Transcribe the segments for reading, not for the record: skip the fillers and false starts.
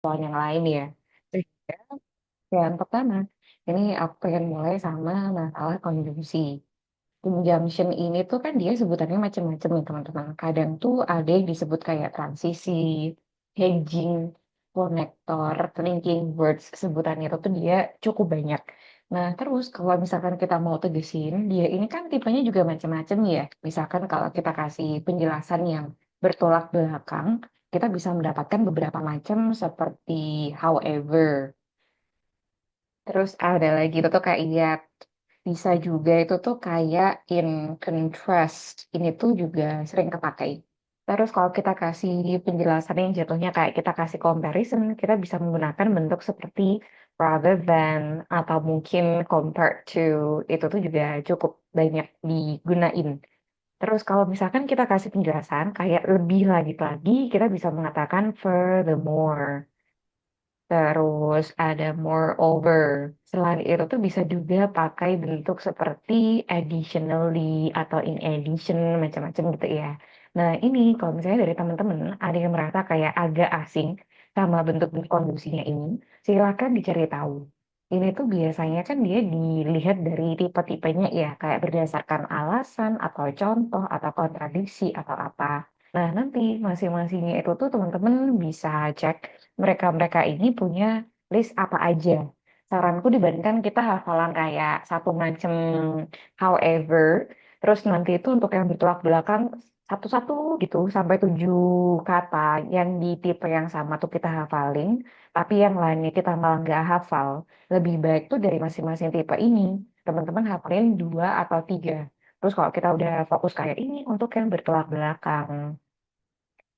soal yang lain ya. Sehingga yang pertama, ini aku pengen mulai sama masalah konjungsi. Conjunction ini tuh kan dia sebutannya macam-macam ya teman-teman. Kadang tuh ada yang disebut kayak transisi, hedging, konektor, linking words. Sebutannya itu tuh dia cukup banyak. Nah, terus kalau misalkan kita mau tegesin, dia ini kan tipenya juga macam-macam ya. Misalkan kalau kita kasih penjelasan yang bertolak belakang, kita bisa mendapatkan beberapa macam seperti however. Terus ada lagi itu tuh kayak iya, bisa juga itu tuh kayak in contrast. Ini tuh juga sering kepakai. Terus kalau kita kasih penjelasan yang jatuhnya kayak kita kasih comparison, kita bisa menggunakan bentuk seperti rather than atau mungkin compared to. Itu tuh juga cukup banyak digunain. Terus kalau misalkan kita kasih penjelasan kayak lebih lagi, kita bisa mengatakan furthermore. Terus ada moreover. Selain itu tuh bisa juga pakai bentuk seperti additionally atau in addition macam-macam gitu ya. Nah ini kalau misalnya dari teman-teman ada yang merasa kayak agak asing sama bentuk-bentuk kondusinya ini, silakan dicari tahu. Ini tuh biasanya kan dia dilihat dari tipe-tipenya ya, kayak berdasarkan alasan atau contoh atau kontradiksi atau apa. Nah nanti masing-masingnya itu tuh teman-teman bisa cek mereka-mereka ini punya list apa aja. Saranku dibandingkan kita hafalan kayak satu macam however, terus nanti itu untuk yang bertolak belakang satu-satu gitu sampai 7 kata yang di tipe yang sama tuh kita hafalin, tapi yang lainnya kita malah nggak hafal. Lebih baik tuh dari masing-masing tipe ini, teman-teman hafalin 2 atau 3. Terus kalau kita udah fokus kayak ini untuk yang bertolak belakang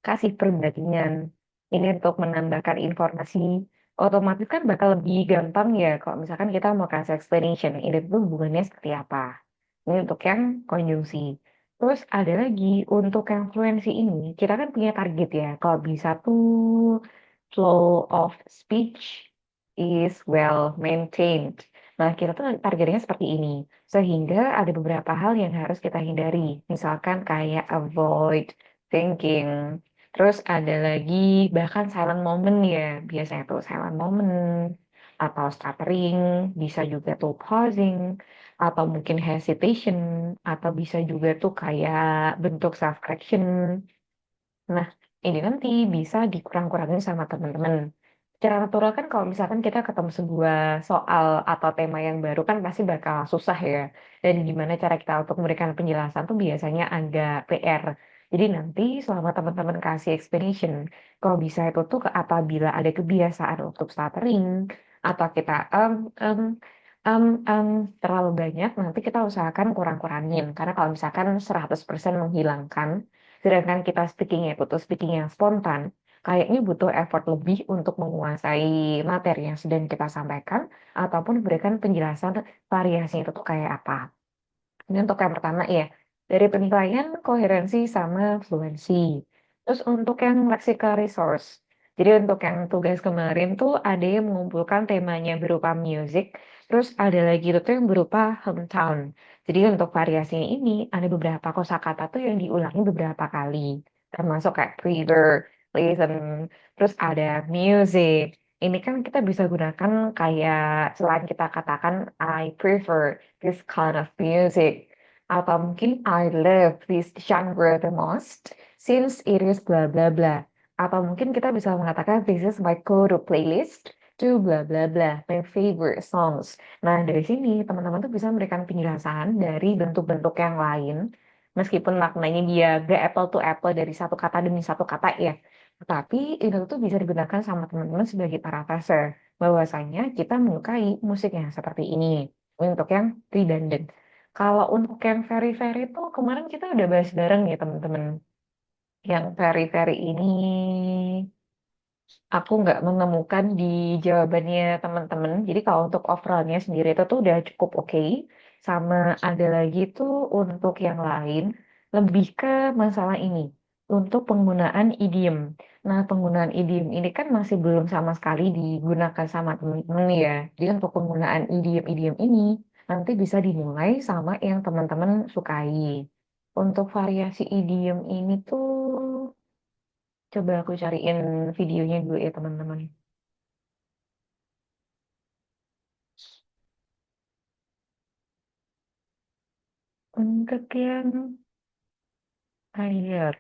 kasih perbandingan ini untuk menambahkan informasi otomatis kan bakal lebih gampang ya kalau misalkan kita mau kasih explanation ini tuh hubungannya seperti apa ini untuk yang konjungsi terus ada lagi untuk yang fluensi ini kita kan punya target ya kalau bisa tuh flow of speech is well maintained. Nah, kita tuh targetnya seperti ini. Sehingga ada beberapa hal yang harus kita hindari. Misalkan kayak avoid thinking. Terus ada lagi bahkan silent moment ya. Biasanya tuh silent moment atau stuttering, bisa juga tuh pausing atau mungkin hesitation atau bisa juga tuh kayak bentuk self correction. Nah, ini nanti bisa dikurang-kurangin sama teman-teman. Secara natural kan kalau misalkan kita ketemu sebuah soal atau tema yang baru kan pasti bakal susah ya. Dan gimana cara kita untuk memberikan penjelasan tuh biasanya agak PR. Jadi nanti selama teman-teman kasih explanation, kalau bisa itu tuh apabila ada kebiasaan untuk stuttering atau kita em, em, em, terlalu banyak, nanti kita usahakan kurang-kurangin. Karena kalau misalkan 100% menghilangkan, sedangkan kita speakingnya itu tuh speaking yang spontan, kayaknya butuh effort lebih untuk menguasai materi yang sedang kita sampaikan ataupun memberikan penjelasan variasinya itu tuh kayak apa. Ini untuk yang pertama ya, dari penilaian koherensi sama fluensi. Terus untuk yang lexical resource. Jadi untuk yang tugas kemarin tuh ada yang mengumpulkan temanya berupa music, terus ada lagi itu tuh yang berupa hometown. Jadi untuk variasinya ini ada beberapa kosakata tuh yang diulangi beberapa kali, termasuk kayak prefer, listen, terus ada music. Ini kan kita bisa gunakan kayak selain kita katakan I prefer this kind of music. Atau mungkin I love this genre the most since it is bla bla bla. Atau mungkin kita bisa mengatakan this is my go-to playlist to bla bla bla, my favorite songs. Nah, dari sini teman-teman tuh bisa memberikan penjelasan dari bentuk-bentuk yang lain. Meskipun maknanya dia gak apple to apple dari satu kata demi satu kata ya. Tetapi itu tuh bisa digunakan sama teman-teman sebagai parafrase. Bahwasanya kita menyukai musik yang seperti ini. Untuk yang redundant. Kalau untuk yang very-very tuh kemarin kita udah bahas bareng ya teman-teman. Yang very-very ini aku nggak menemukan di jawabannya teman-teman. Jadi kalau untuk overallnya sendiri itu tuh udah cukup oke. Sama ada lagi tuh untuk yang lain lebih ke masalah ini. Untuk penggunaan idiom. Nah, penggunaan idiom ini kan masih belum sama sekali digunakan sama teman-teman ya. Jadi untuk penggunaan idiom-idiom ini nanti bisa dimulai sama yang teman-teman sukai. Untuk variasi idiom ini tuh coba aku cariin videonya dulu ya teman-teman. Untuk yang air.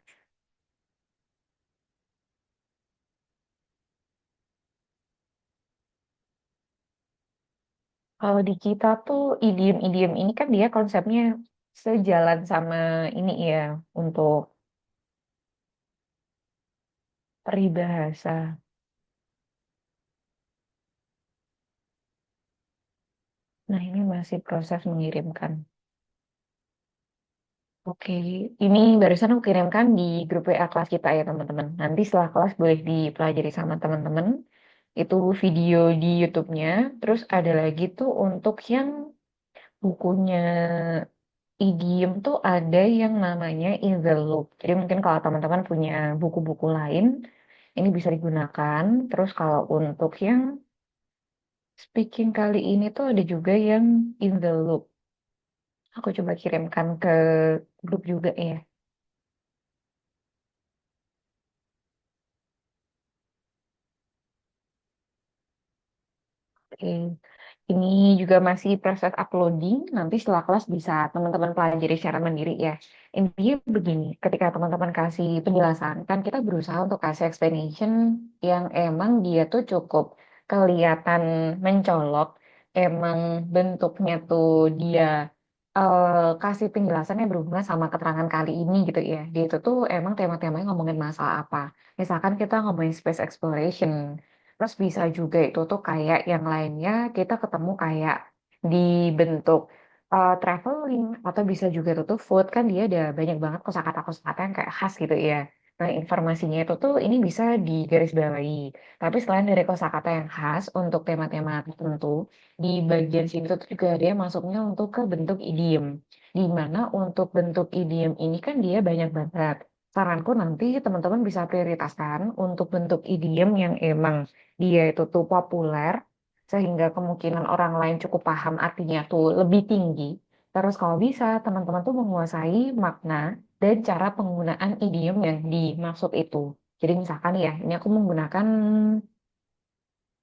Kalau di kita tuh idiom-idiom ini kan dia konsepnya sejalan sama ini ya untuk peribahasa. Nah, ini masih proses mengirimkan. Oke, ini barusan aku kirimkan di grup WA kelas kita ya teman-teman. Nanti setelah kelas boleh dipelajari sama teman-teman. Itu video di YouTube-nya. Terus ada lagi tuh untuk yang bukunya idiom tuh ada yang namanya In the Loop. Jadi mungkin kalau teman-teman punya buku-buku lain, ini bisa digunakan. Terus kalau untuk yang speaking kali ini tuh ada juga yang In the Loop. Aku coba kirimkan ke grup juga ya. Oke. Ini juga masih proses uploading. Nanti setelah kelas bisa teman-teman pelajari secara mandiri ya. Intinya begini, ketika teman-teman kasih penjelasan, kan kita berusaha untuk kasih explanation yang emang dia tuh cukup kelihatan mencolok. Emang bentuknya tuh dia kasih penjelasan yang berhubungan sama keterangan kali ini gitu ya. Dia itu tuh emang tema-temanya ngomongin masalah apa. Misalkan kita ngomongin space exploration, terus bisa juga itu tuh kayak yang lainnya kita ketemu kayak di bentuk traveling atau bisa juga itu tuh food kan dia ada banyak banget kosakata-kosakata yang kayak khas gitu ya. Nah, informasinya itu tuh ini bisa digarisbawahi. Tapi selain dari kosakata yang khas untuk tema-tema tertentu, di bagian sini tuh juga dia masuknya untuk ke bentuk idiom. Di mana untuk bentuk idiom ini kan dia banyak banget. Saranku nanti teman-teman bisa prioritaskan untuk bentuk idiom yang emang dia itu tuh populer sehingga kemungkinan orang lain cukup paham artinya tuh lebih tinggi. Terus kalau bisa teman-teman tuh menguasai makna dan cara penggunaan idiom yang dimaksud itu. Jadi misalkan ya, ini aku menggunakan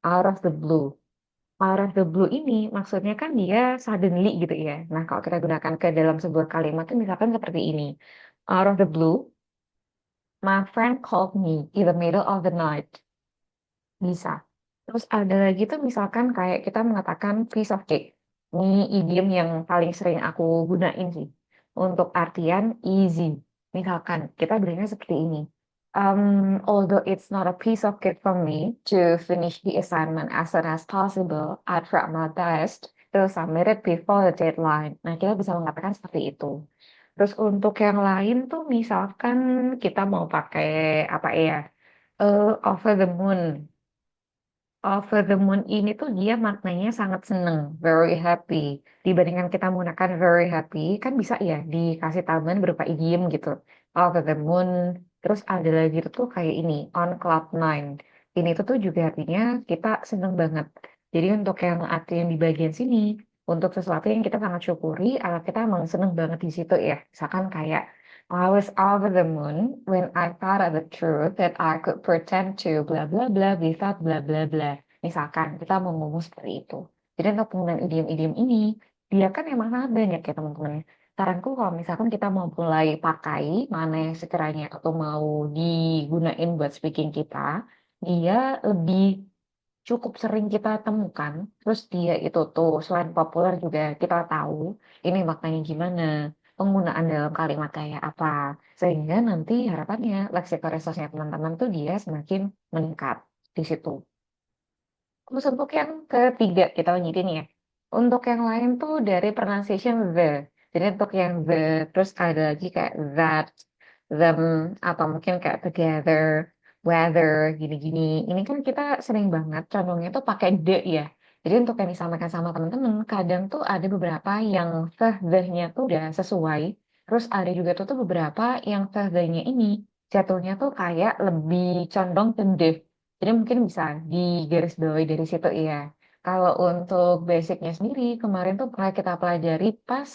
out of the blue. Out of the blue ini maksudnya kan dia suddenly gitu ya. Nah, kalau kita gunakan ke dalam sebuah kalimat tuh misalkan seperti ini. Out of the blue, my friend called me in the middle of the night. Bisa. Terus ada lagi tuh misalkan kayak kita mengatakan piece of cake. Ini idiom yang paling sering aku gunain sih. Untuk artian easy. Misalkan kita bilangnya seperti ini. Although it's not a piece of cake for me to finish the assignment as soon as possible, I try my best to submit it before the deadline. Nah, kita bisa mengatakan seperti itu. Terus untuk yang lain tuh misalkan kita mau pakai apa ya? Over the moon. Over the Moon ini tuh dia maknanya sangat seneng, very happy. Dibandingkan kita menggunakan very happy, kan bisa ya dikasih tambahan berupa idiom gitu. Over the Moon, terus ada lagi tuh kayak ini, on cloud nine. Ini tuh juga artinya kita seneng banget. Jadi untuk yang arti yang di bagian sini, untuk sesuatu yang kita sangat syukuri, kita emang seneng banget di situ ya. Misalkan kayak, I was over the moon when I thought of the truth that I could pretend to bla bla bla without bla bla bla. Misalkan kita mau ngomong seperti itu. Jadi untuk penggunaan idiom-idiom ini, dia kan emang sangat banyak ya teman-teman. Saranku kalau misalkan kita mau mulai pakai mana yang sekiranya atau mau digunain buat speaking kita, dia lebih cukup sering kita temukan. Terus dia itu tuh selain populer juga kita tahu ini maknanya gimana, penggunaan dalam kalimat kayak apa. Sehingga nanti harapannya leksikoresource-nya teman-teman tuh dia semakin meningkat di situ. Terus untuk yang ketiga kita lanjutin ya. Untuk yang lain tuh dari pronunciation the. Jadi untuk yang the terus ada lagi kayak that, them atau mungkin kayak together, whether gini-gini. Ini kan kita sering banget condongnya tuh pakai the ya. Jadi untuk yang disampaikan sama teman-teman, kadang tuh ada beberapa yang the-nya tuh udah sesuai. Terus ada juga tuh beberapa yang the-nya ini jatuhnya tuh kayak lebih condong ke the. Jadi mungkin bisa digarisbawahi dari situ ya. Kalau untuk basicnya sendiri, kemarin tuh pernah kita pelajari pas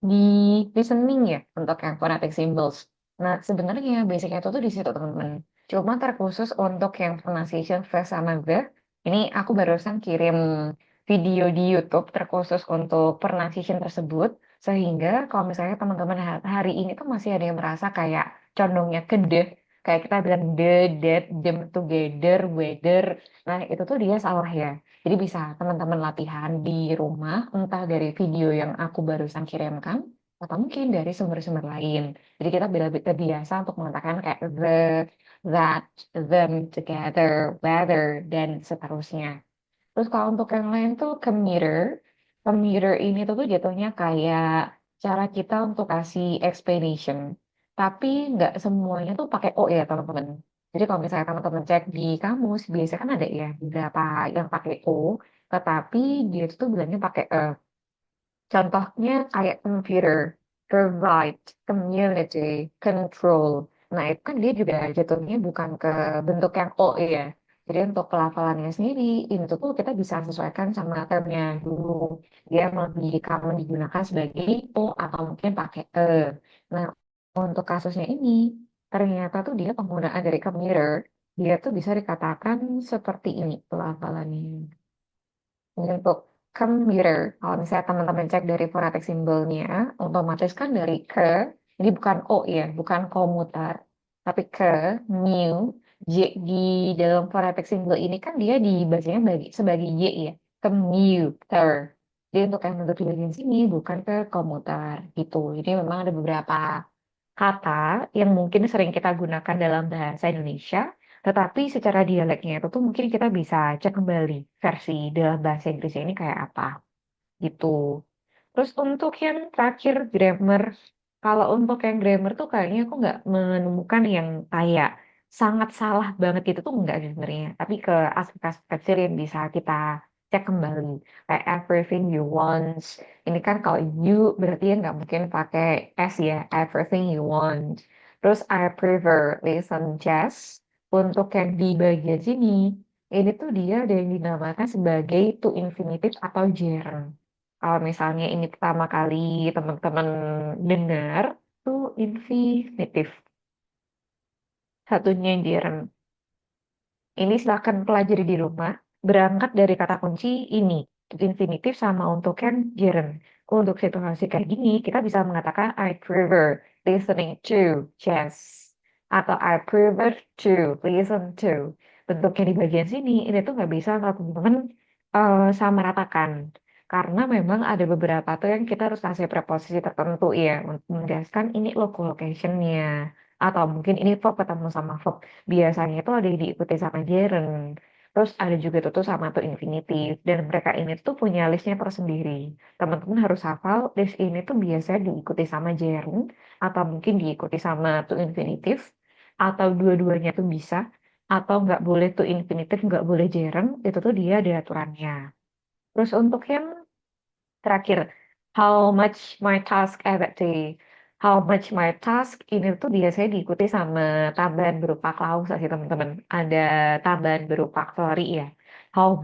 di listening ya, untuk yang phonetic symbols. Nah, sebenarnya basicnya itu tuh di situ teman-teman. Cuma terkhusus untuk yang pronunciation first sama the, ini aku barusan kirim video di YouTube terkhusus untuk pronunciation tersebut. Sehingga kalau misalnya teman-teman hari ini tuh masih ada yang merasa kayak condongnya ke deh, kayak kita bilang the, that, them together, weather. Nah, itu tuh dia salah ya. Jadi bisa teman-teman latihan di rumah, entah dari video yang aku barusan kirimkan, atau mungkin dari sumber-sumber lain. Jadi kita biasa untuk mengatakan kayak the, that, them, together, weather, dan seterusnya. Terus kalau untuk yang lain tuh commuter, commuter ini tuh jatuhnya kayak cara kita untuk kasih explanation. Tapi nggak semuanya tuh pakai O ya teman-teman. Jadi kalau misalnya teman-teman cek di kamus, biasanya kan ada ya beberapa yang pakai O, tetapi dia tuh bilangnya pakai E. Contohnya kayak computer, provide, community, control. Nah, itu kan dia juga jatuhnya bukan ke bentuk yang O ya. Jadi untuk pelafalannya sendiri, ini tuh kita bisa sesuaikan sama termnya dulu. Dia lebih common digunakan sebagai O atau mungkin pakai E. Nah, untuk kasusnya ini, ternyata tuh dia penggunaan dari commuter, dia tuh bisa dikatakan seperti ini pelafalannya. Untuk commuter, kalau misalnya teman-teman cek dari fonetik simbolnya, otomatis kan dari ke, ini bukan O ya, bukan komuter, tapi ke, mu, J di dalam fonetik simbol ini kan dia dibacanya sebagai Y ya, commuter. Jadi untuk yang bentuk di bagian sini bukan ke komuter gitu. Jadi memang ada beberapa kata yang mungkin sering kita gunakan dalam bahasa Indonesia, tetapi secara dialeknya itu tuh mungkin kita bisa cek kembali versi dalam bahasa Inggrisnya ini kayak apa gitu. Terus untuk yang terakhir grammar, kalau untuk yang grammar tuh kayaknya aku nggak menemukan yang kayak sangat salah banget gitu tuh enggak sih sebenarnya. Tapi ke aspek-aspek kecil yang bisa kita cek kembali. Kayak everything you want. Ini kan kalau you berarti ya nggak mungkin pakai S ya. Everything you want. Terus I prefer listen jazz. Untuk yang di bagian sini, ini tuh dia ada yang dinamakan sebagai to infinitive atau gerund. Kalau misalnya ini pertama kali teman-teman dengar, tuh infinitif. Satunya gerund. Ini silakan pelajari di rumah. Berangkat dari kata kunci ini. Infinitif sama untuk yang gerund. Untuk situasi kayak gini, kita bisa mengatakan I prefer listening to jazz. Atau I prefer to listen to. Bentuknya di bagian sini, ini tuh nggak bisa kalau teman-teman sama ratakan. Karena memang ada beberapa tuh yang kita harus kasih preposisi tertentu ya. Untuk menjelaskan ini locationnya. Atau mungkin ini verb ketemu sama verb biasanya itu ada yang diikuti sama gerund. Terus ada juga tuh sama tuh infinitif. Dan mereka ini tuh punya listnya tersendiri. Teman-teman harus hafal list ini tuh biasanya diikuti sama gerund. Atau mungkin diikuti sama tuh infinitif. Atau dua-duanya tuh bisa. Atau nggak boleh tuh infinitif, nggak boleh gerund. Itu tuh dia ada aturannya. Terus untuk yang terakhir, how much my task every day. How much my task ini tuh biasanya diikuti sama tambahan berupa klausa sih teman-teman. Ada tambahan berupa story ya. How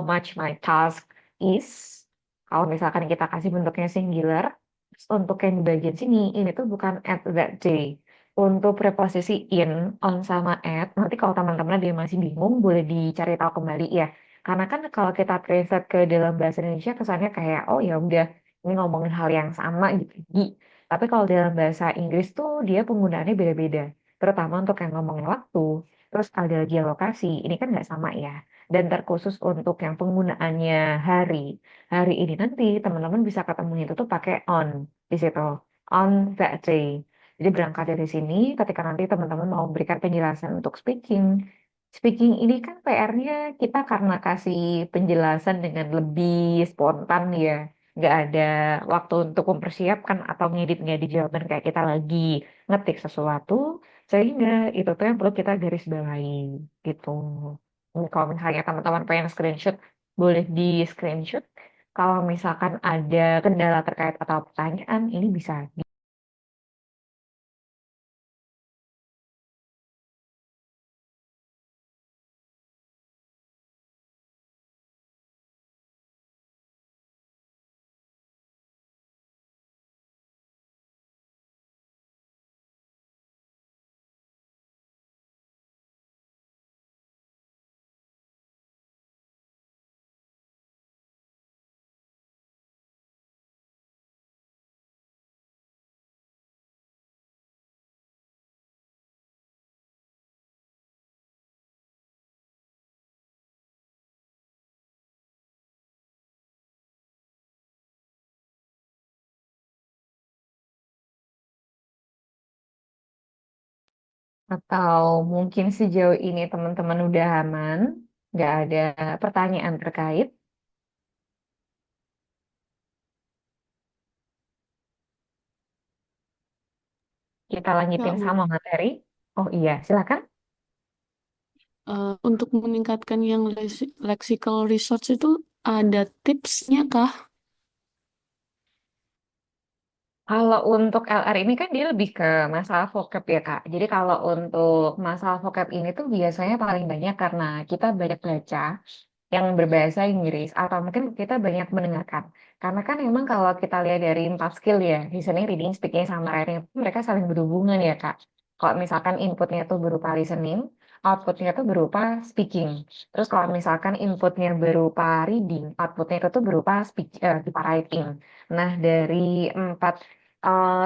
much my task is. Kalau misalkan kita kasih bentuknya singular, terus untuk yang di bagian sini, ini tuh bukan at that day. Untuk preposisi in, on sama at, nanti kalau teman-teman dia masih bingung, boleh dicari tahu kembali ya. Karena kan kalau kita translate ke dalam bahasa Indonesia kesannya kayak oh ya udah ini ngomongin hal yang sama gitu. Tapi kalau dalam bahasa Inggris tuh dia penggunaannya beda-beda. Terutama untuk yang ngomongin waktu. Terus ada lagi yang lokasi. Ini kan nggak sama ya. Dan terkhusus untuk yang penggunaannya hari. Hari ini nanti teman-teman bisa ketemu itu tuh pakai on di situ. On that day. Jadi berangkat dari sini ketika nanti teman-teman mau memberikan penjelasan untuk speaking. Speaking ini kan PR-nya kita karena kasih penjelasan dengan lebih spontan ya. Nggak ada waktu untuk mempersiapkan atau ngedit-ngedit jawaban kayak kita lagi ngetik sesuatu. Sehingga itu tuh yang perlu kita garis bawahi gitu. Ini kalau misalnya teman-teman pengen screenshot, boleh di screenshot. Kalau misalkan ada kendala terkait atau pertanyaan, ini bisa Atau mungkin sejauh ini teman-teman udah aman, nggak ada pertanyaan terkait, kita Kak, lanjutin sama mau materi. Oh iya, silakan. untuk meningkatkan yang lexical research itu ada tipsnya kah? Kalau untuk LR ini kan dia lebih ke masalah vocab ya Kak. Jadi kalau untuk masalah vocab ini tuh biasanya paling banyak karena kita banyak baca yang berbahasa Inggris atau mungkin kita banyak mendengarkan. Karena kan memang kalau kita lihat dari empat skill ya, listening, reading, speaking, sama writing, itu mereka saling berhubungan ya Kak. Kalau misalkan inputnya tuh berupa listening, outputnya tuh berupa speaking. Terus kalau misalkan inputnya berupa reading, outputnya itu tuh berupa berupa writing. Nah, dari empat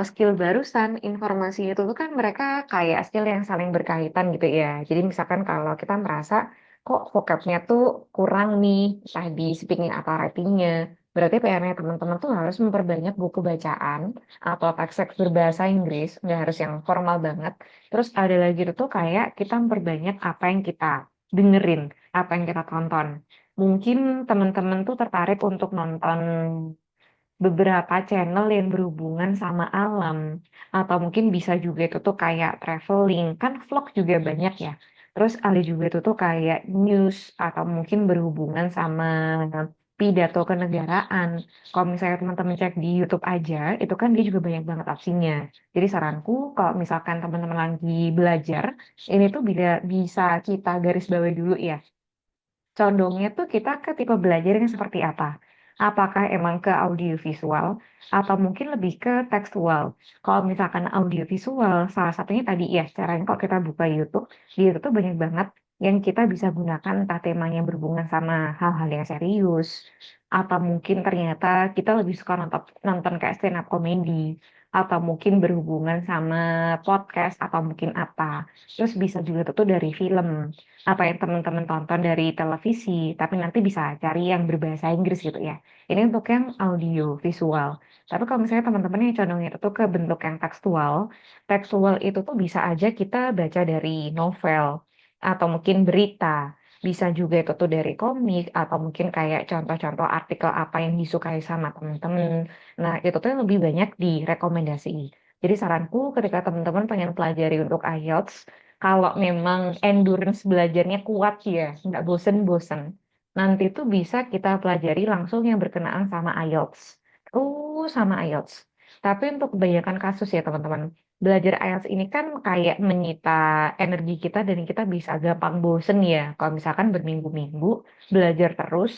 skill barusan, informasi itu tuh kan mereka kayak skill yang saling berkaitan gitu ya. Jadi misalkan kalau kita merasa kok vocabnya tuh kurang nih, entah di speaking atau writingnya. Berarti PR-nya teman-teman tuh harus memperbanyak buku bacaan atau teks-teks berbahasa Inggris, nggak harus yang formal banget. Terus ada lagi tuh kayak kita memperbanyak apa yang kita dengerin, apa yang kita tonton. Mungkin teman-teman tuh tertarik untuk nonton beberapa channel yang berhubungan sama alam atau mungkin bisa juga itu tuh kayak traveling kan vlog juga banyak ya terus ada juga itu tuh kayak news atau mungkin berhubungan sama pidato kenegaraan kalau misalnya teman-teman cek di YouTube aja itu kan dia juga banyak banget opsinya jadi saranku kalau misalkan teman-teman lagi belajar ini tuh bisa kita garis bawahi dulu ya. Condongnya tuh kita ke tipe belajar yang seperti apa? Apakah emang ke audiovisual atau mungkin lebih ke tekstual? Kalau misalkan audiovisual, salah satunya tadi ya, caranya kalau kita buka YouTube, di YouTube tuh banyak banget yang kita bisa gunakan entah temanya berhubungan sama hal-hal yang serius, atau mungkin ternyata kita lebih suka nonton, nonton kayak stand up comedy, atau mungkin berhubungan sama podcast, atau mungkin apa. Terus bisa juga tuh dari film apa yang teman-teman tonton dari televisi, tapi nanti bisa cari yang berbahasa Inggris gitu ya. Ini untuk yang audio visual. Tapi kalau misalnya teman-teman yang condongnya itu ke bentuk yang tekstual, tekstual itu tuh bisa aja kita baca dari novel atau mungkin berita. Bisa juga itu tuh dari komik atau mungkin kayak contoh-contoh artikel apa yang disukai sama teman-teman. Nah, itu tuh yang lebih banyak direkomendasi. Jadi saranku ketika teman-teman pengen pelajari untuk IELTS, kalau memang endurance belajarnya kuat ya, nggak bosen-bosen. Nanti tuh bisa kita pelajari langsung yang berkenaan sama IELTS. Sama IELTS. Tapi untuk kebanyakan kasus ya teman-teman, belajar IELTS ini kan kayak menyita energi kita dan kita bisa gampang bosen ya. Kalau misalkan berminggu-minggu belajar terus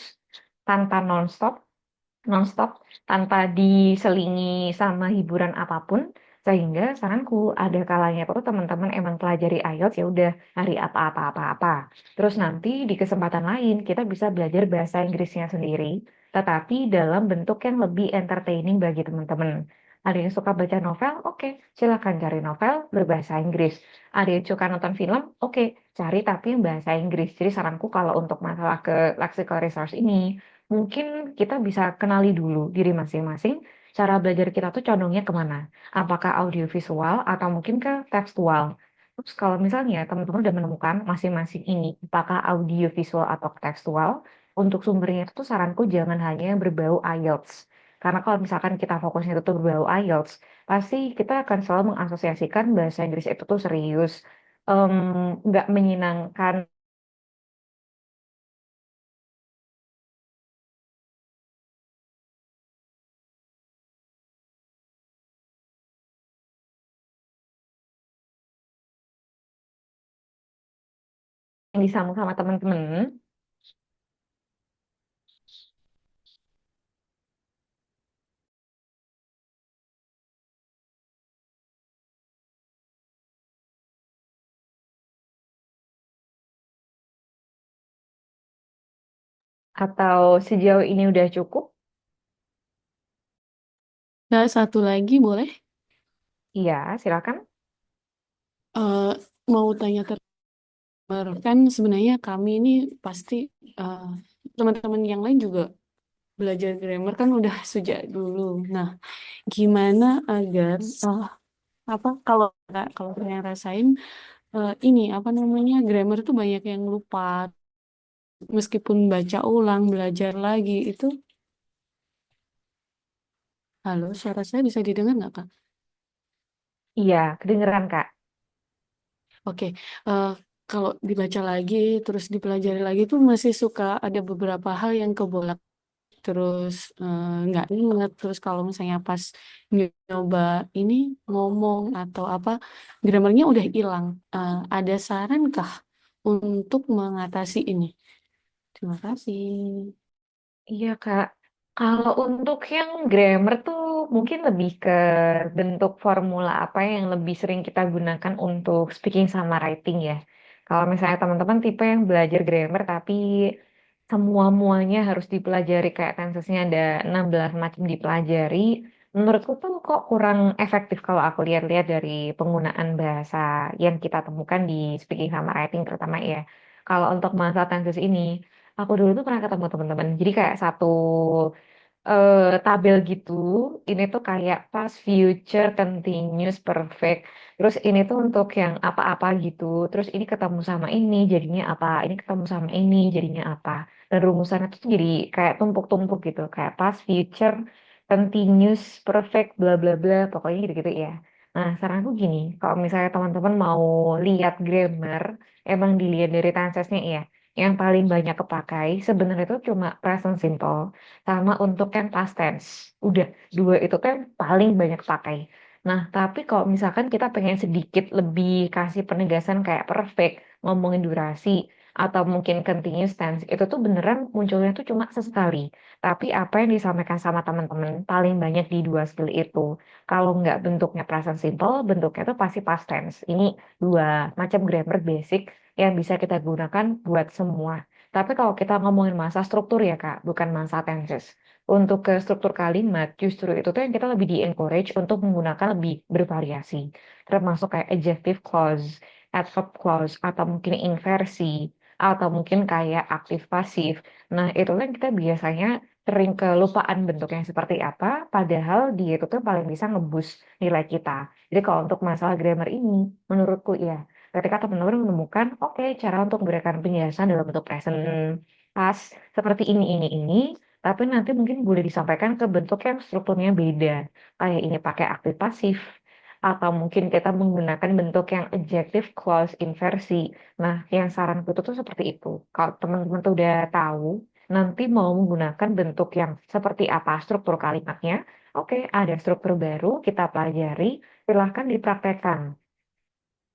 tanpa nonstop tanpa diselingi sama hiburan apapun sehingga saranku ada kalanya tuh teman-teman emang pelajari IELTS ya udah hari apa-apa terus nanti di kesempatan lain kita bisa belajar bahasa Inggrisnya sendiri tetapi dalam bentuk yang lebih entertaining bagi teman-teman ada yang suka baca novel oke silakan cari novel berbahasa Inggris ada yang suka nonton film oke cari tapi yang bahasa Inggris jadi saranku kalau untuk masalah ke lexical resource ini mungkin kita bisa kenali dulu diri masing-masing. Cara belajar kita tuh condongnya kemana? Apakah audiovisual atau mungkin ke tekstual? Terus kalau misalnya teman-teman udah menemukan masing-masing ini, apakah audiovisual atau tekstual, untuk sumbernya itu tuh saranku jangan hanya berbau IELTS. Karena kalau misalkan kita fokusnya itu tuh berbau IELTS, pasti kita akan selalu mengasosiasikan bahasa Inggris itu tuh serius, em, nggak menyenangkan, yang disambung sama teman-teman. Atau sejauh ini udah cukup? Nah, satu lagi boleh? Iya, silakan. Eh, mau tanya kan sebenarnya kami ini pasti eh, teman-teman yang lain juga belajar grammar kan udah sejak dulu. Nah, gimana agar apa kalau saya rasain ini apa namanya grammar tuh banyak yang lupa meskipun baca ulang belajar lagi itu. Halo, suara saya bisa didengar nggak, Kak? Iya, kedengeran Kak. Oke, eh, kalau dibaca lagi terus dipelajari lagi tuh masih suka ada beberapa hal yang kebolak terus nggak inget. Terus kalau misalnya pas nyoba ini ngomong atau apa grammarnya udah hilang. Ada saran kah untuk mengatasi ini? Terima kasih. Iya Kak, kalau untuk yang grammar tuh mungkin lebih ke bentuk formula apa yang lebih sering kita gunakan untuk speaking sama writing ya. Kalau misalnya teman-teman tipe yang belajar grammar tapi semua-muanya harus dipelajari kayak tensesnya ada 16 macam dipelajari, menurutku tuh kok kurang efektif kalau aku lihat-lihat dari penggunaan bahasa yang kita temukan di speaking sama writing terutama ya. Kalau untuk masalah tenses ini, aku dulu tuh pernah ketemu teman-teman. Jadi kayak satu tabel gitu. Ini tuh kayak past, future, continuous, perfect. Terus ini tuh untuk yang apa-apa gitu. Terus ini ketemu sama ini jadinya apa? Ini ketemu sama ini jadinya apa? Dan rumusannya tuh jadi kayak tumpuk-tumpuk gitu. Kayak past, future, continuous, perfect, bla bla bla. Pokoknya gitu-gitu ya. Nah, saranku gini, kalau misalnya teman-teman mau lihat grammar, emang dilihat dari tensesnya ya. Yang paling banyak kepakai sebenarnya itu cuma present simple sama untuk yang past tense. Udah, dua itu kan paling banyak pakai. Nah, tapi kalau misalkan kita pengen sedikit lebih kasih penegasan kayak perfect, ngomongin durasi, atau mungkin continuous tense, itu tuh beneran munculnya tuh cuma sesekali. Tapi apa yang disampaikan sama teman-teman paling banyak di dua skill itu. Kalau nggak bentuknya present simple, bentuknya tuh pasti past tense. Ini dua macam grammar basic yang bisa kita gunakan buat semua. Tapi kalau kita ngomongin masa struktur ya Kak, bukan masa tenses. Untuk ke struktur kalimat, justru itu tuh yang kita lebih di-encourage untuk menggunakan lebih bervariasi. Termasuk kayak adjective clause, adverb clause, atau mungkin inversi, atau mungkin kayak aktif pasif. Nah, itu kan kita biasanya sering kelupaan bentuknya seperti apa, padahal dia itu tuh paling bisa ngebus nilai kita. Jadi kalau untuk masalah grammar ini, menurutku ya, ketika teman-teman menemukan, oke, cara untuk memberikan penjelasan dalam bentuk present past seperti ini, tapi nanti mungkin boleh disampaikan ke bentuk yang strukturnya beda. Kayak ini pakai aktif pasif, atau mungkin kita menggunakan bentuk yang adjective clause inversi. Nah, yang saranku tuh seperti itu. Kalau teman-teman tuh udah tahu, nanti mau menggunakan bentuk yang seperti apa struktur kalimatnya, oke, ada struktur baru, kita pelajari, silahkan dipraktekkan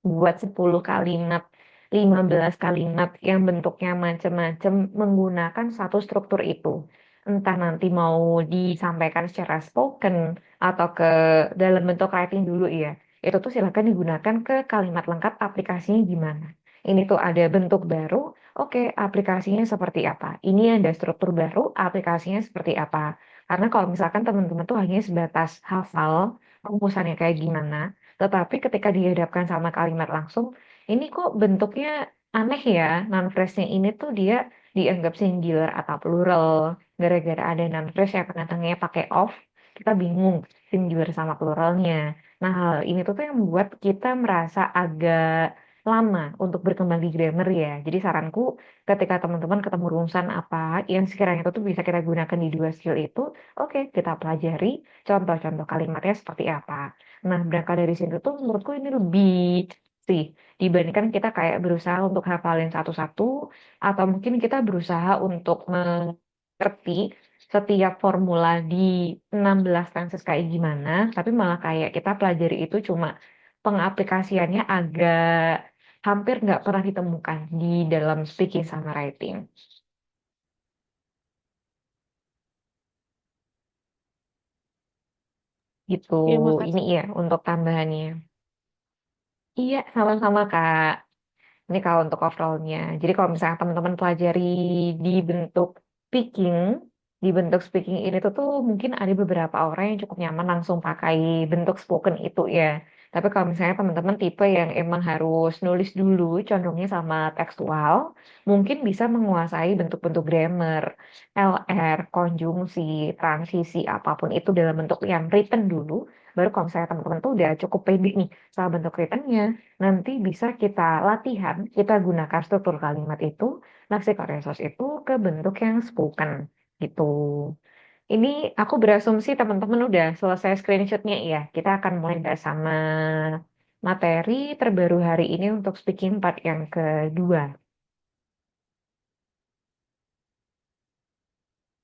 buat 10 kalimat, 15 kalimat yang bentuknya macam-macam menggunakan satu struktur itu. Entah nanti mau disampaikan secara spoken atau ke dalam bentuk writing dulu ya. Itu tuh silakan digunakan ke kalimat lengkap aplikasinya gimana. Ini tuh ada bentuk baru, oke aplikasinya seperti apa. Ini ada struktur baru, aplikasinya seperti apa. Karena kalau misalkan teman-teman tuh hanya sebatas hafal rumusannya kayak gimana, tetapi ketika dihadapkan sama kalimat langsung, ini kok bentuknya aneh ya. Noun phrase-nya ini tuh dia dianggap singular atau plural. Gara-gara ada noun phrase yang pendatangnya pakai of, kita bingung singular sama pluralnya. Nah, hal ini tuh yang membuat kita merasa agak lama untuk berkembang di grammar ya. Jadi saranku ketika teman-teman ketemu rumusan apa yang sekiranya itu tuh bisa kita gunakan di dua skill itu, oke, kita pelajari contoh-contoh kalimatnya seperti apa. Nah, berangkat dari situ tuh menurutku ini lebih sih dibandingkan kita kayak berusaha untuk hafalin satu-satu atau mungkin kita berusaha untuk mengerti setiap formula di 16 tenses kayak gimana, tapi malah kayak kita pelajari itu cuma pengaplikasiannya agak hampir nggak pernah ditemukan di dalam speaking sama writing. Gitu. Ya, Ini makasih. ya untuk tambahannya. Iya, sama-sama Kak. Ini kalau untuk overallnya. Jadi kalau misalnya teman-teman pelajari di bentuk speaking, di bentuk speaking ini tuh mungkin ada beberapa orang yang cukup nyaman langsung pakai bentuk spoken itu ya. Tapi kalau misalnya teman-teman tipe yang emang harus nulis dulu, condongnya sama tekstual, mungkin bisa menguasai bentuk-bentuk grammar, LR, konjungsi, transisi, apapun itu dalam bentuk yang written dulu. Baru kalau misalnya teman-teman tuh udah cukup pede nih sama bentuk written-nya, nanti bisa kita latihan, kita gunakan struktur kalimat itu, lexical resource itu ke bentuk yang spoken gitu. Ini aku berasumsi teman-teman udah selesai screenshotnya ya. Kita akan mulai bahas sama materi terbaru hari ini untuk speaking part yang kedua.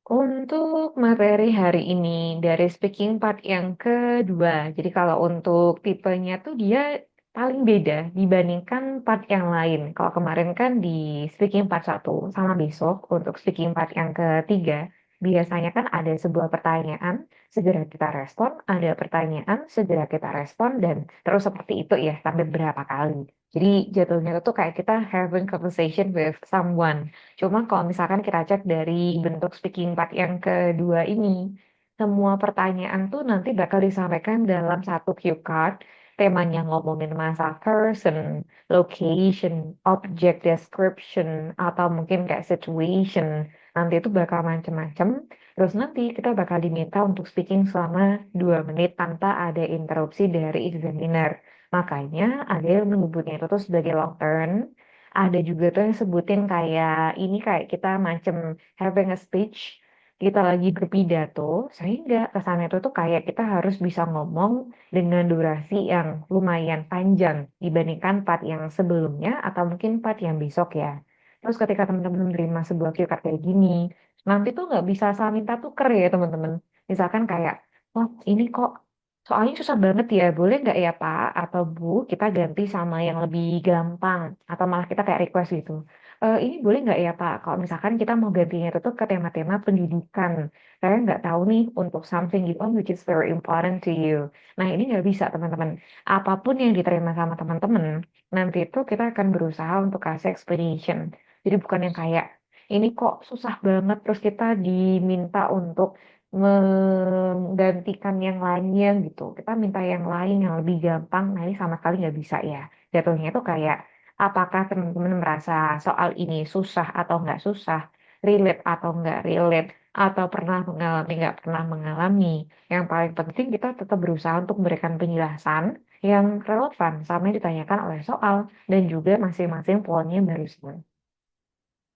Untuk materi hari ini dari speaking part yang kedua. Jadi kalau untuk tipenya tuh dia paling beda dibandingkan part yang lain. Kalau kemarin kan di speaking part satu sama besok untuk speaking part yang ketiga. Biasanya kan ada sebuah pertanyaan, segera kita respon, ada pertanyaan, segera kita respon, dan terus seperti itu ya sampai berapa kali. Jadi jatuhnya itu kayak kita having conversation with someone. Cuma kalau misalkan kita cek dari bentuk speaking part yang kedua ini, semua pertanyaan tuh nanti bakal disampaikan dalam satu cue card. Temanya ngomongin masa person, location, object description, atau mungkin kayak situation. Nanti itu bakal macem-macem. Terus nanti kita bakal diminta untuk speaking selama 2 menit tanpa ada interupsi dari examiner. Makanya ada yang menyebutnya itu tuh sebagai long turn, ada juga tuh yang sebutin kayak ini kayak kita macam having a speech, kita lagi berpidato, sehingga kesannya itu tuh kayak kita harus bisa ngomong dengan durasi yang lumayan panjang dibandingkan part yang sebelumnya atau mungkin part yang besok ya. Terus ketika teman-teman menerima sebuah cue card kayak gini, nanti tuh nggak bisa asal minta tuker ya teman-teman. Misalkan kayak, oh ini kok soalnya susah banget ya, boleh nggak ya Pak atau Bu kita ganti sama yang lebih gampang atau malah kita kayak request gitu. Ini boleh nggak ya Pak kalau misalkan kita mau gantinya itu tuh ke tema-tema pendidikan. Saya nggak tahu nih untuk something gitu which is very important to you. Nah ini nggak bisa teman-teman. Apapun yang diterima sama teman-teman, nanti itu kita akan berusaha untuk kasih explanation. Jadi bukan yang kayak ini kok susah banget terus kita diminta untuk menggantikan yang lainnya gitu. Kita minta yang lain yang lebih gampang, nah ini sama sekali nggak bisa ya. Jatuhnya itu kayak, apakah teman-teman merasa soal ini susah atau nggak susah, relate atau nggak relate, atau pernah mengalami nggak pernah mengalami. Yang paling penting kita tetap berusaha untuk memberikan penjelasan yang relevan sama yang ditanyakan oleh soal dan juga masing-masing poinnya barusan.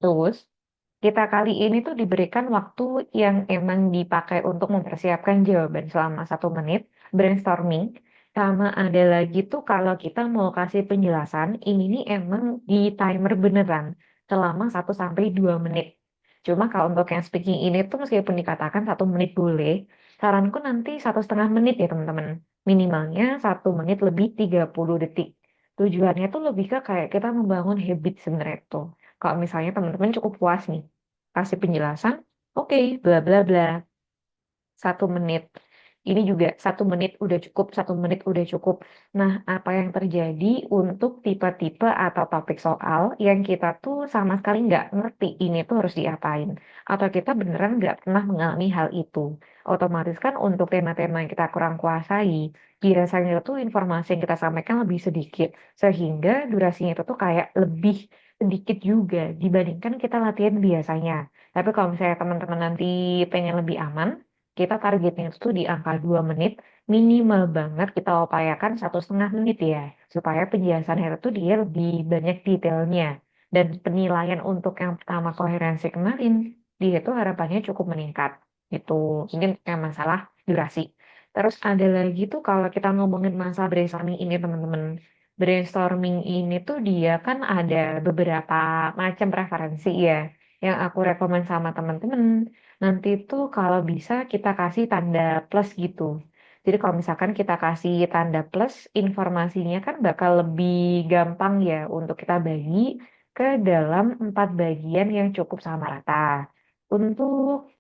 Terus, kita kali ini tuh diberikan waktu yang emang dipakai untuk mempersiapkan jawaban selama 1 menit, brainstorming, sama ada lagi tuh kalau kita mau kasih penjelasan, ini nih emang di timer beneran selama 1 sampai 2 menit. Cuma kalau untuk yang speaking ini tuh meskipun dikatakan 1 menit boleh, saranku nanti 1,5 menit ya teman-teman. Minimalnya 1 menit lebih 30 detik. Tujuannya tuh lebih ke kayak kita membangun habit sebenarnya tuh. Kalau misalnya teman-teman cukup puas nih, kasih penjelasan, oke, bla bla bla, 1 menit. Ini juga 1 menit udah cukup, 1 menit udah cukup. Nah, apa yang terjadi untuk tipe-tipe atau topik soal yang kita tuh sama sekali nggak ngerti ini tuh harus diapain. Atau kita beneran nggak pernah mengalami hal itu. Otomatis kan untuk tema-tema yang kita kurang kuasai, biasanya tuh informasi yang kita sampaikan lebih sedikit. Sehingga durasinya itu tuh kayak lebih sedikit juga dibandingkan kita latihan biasanya. Tapi kalau misalnya teman-teman nanti pengen lebih aman, kita targetnya itu tuh di angka 2 menit, minimal banget kita upayakan 1,5 menit ya, supaya penjelasan itu tuh dia lebih banyak detailnya. Dan penilaian untuk yang pertama koherensi kemarin, dia itu harapannya cukup meningkat. Itu ini yang masalah durasi. Terus ada lagi tuh kalau kita ngomongin masa brainstorming ini teman-teman. Brainstorming ini tuh dia kan ada beberapa macam preferensi ya. Yang aku rekomen sama teman-teman nanti tuh kalau bisa kita kasih tanda plus gitu. Jadi kalau misalkan kita kasih tanda plus, informasinya kan bakal lebih gampang ya untuk kita bagi ke dalam 4 bagian yang cukup sama rata. Untuk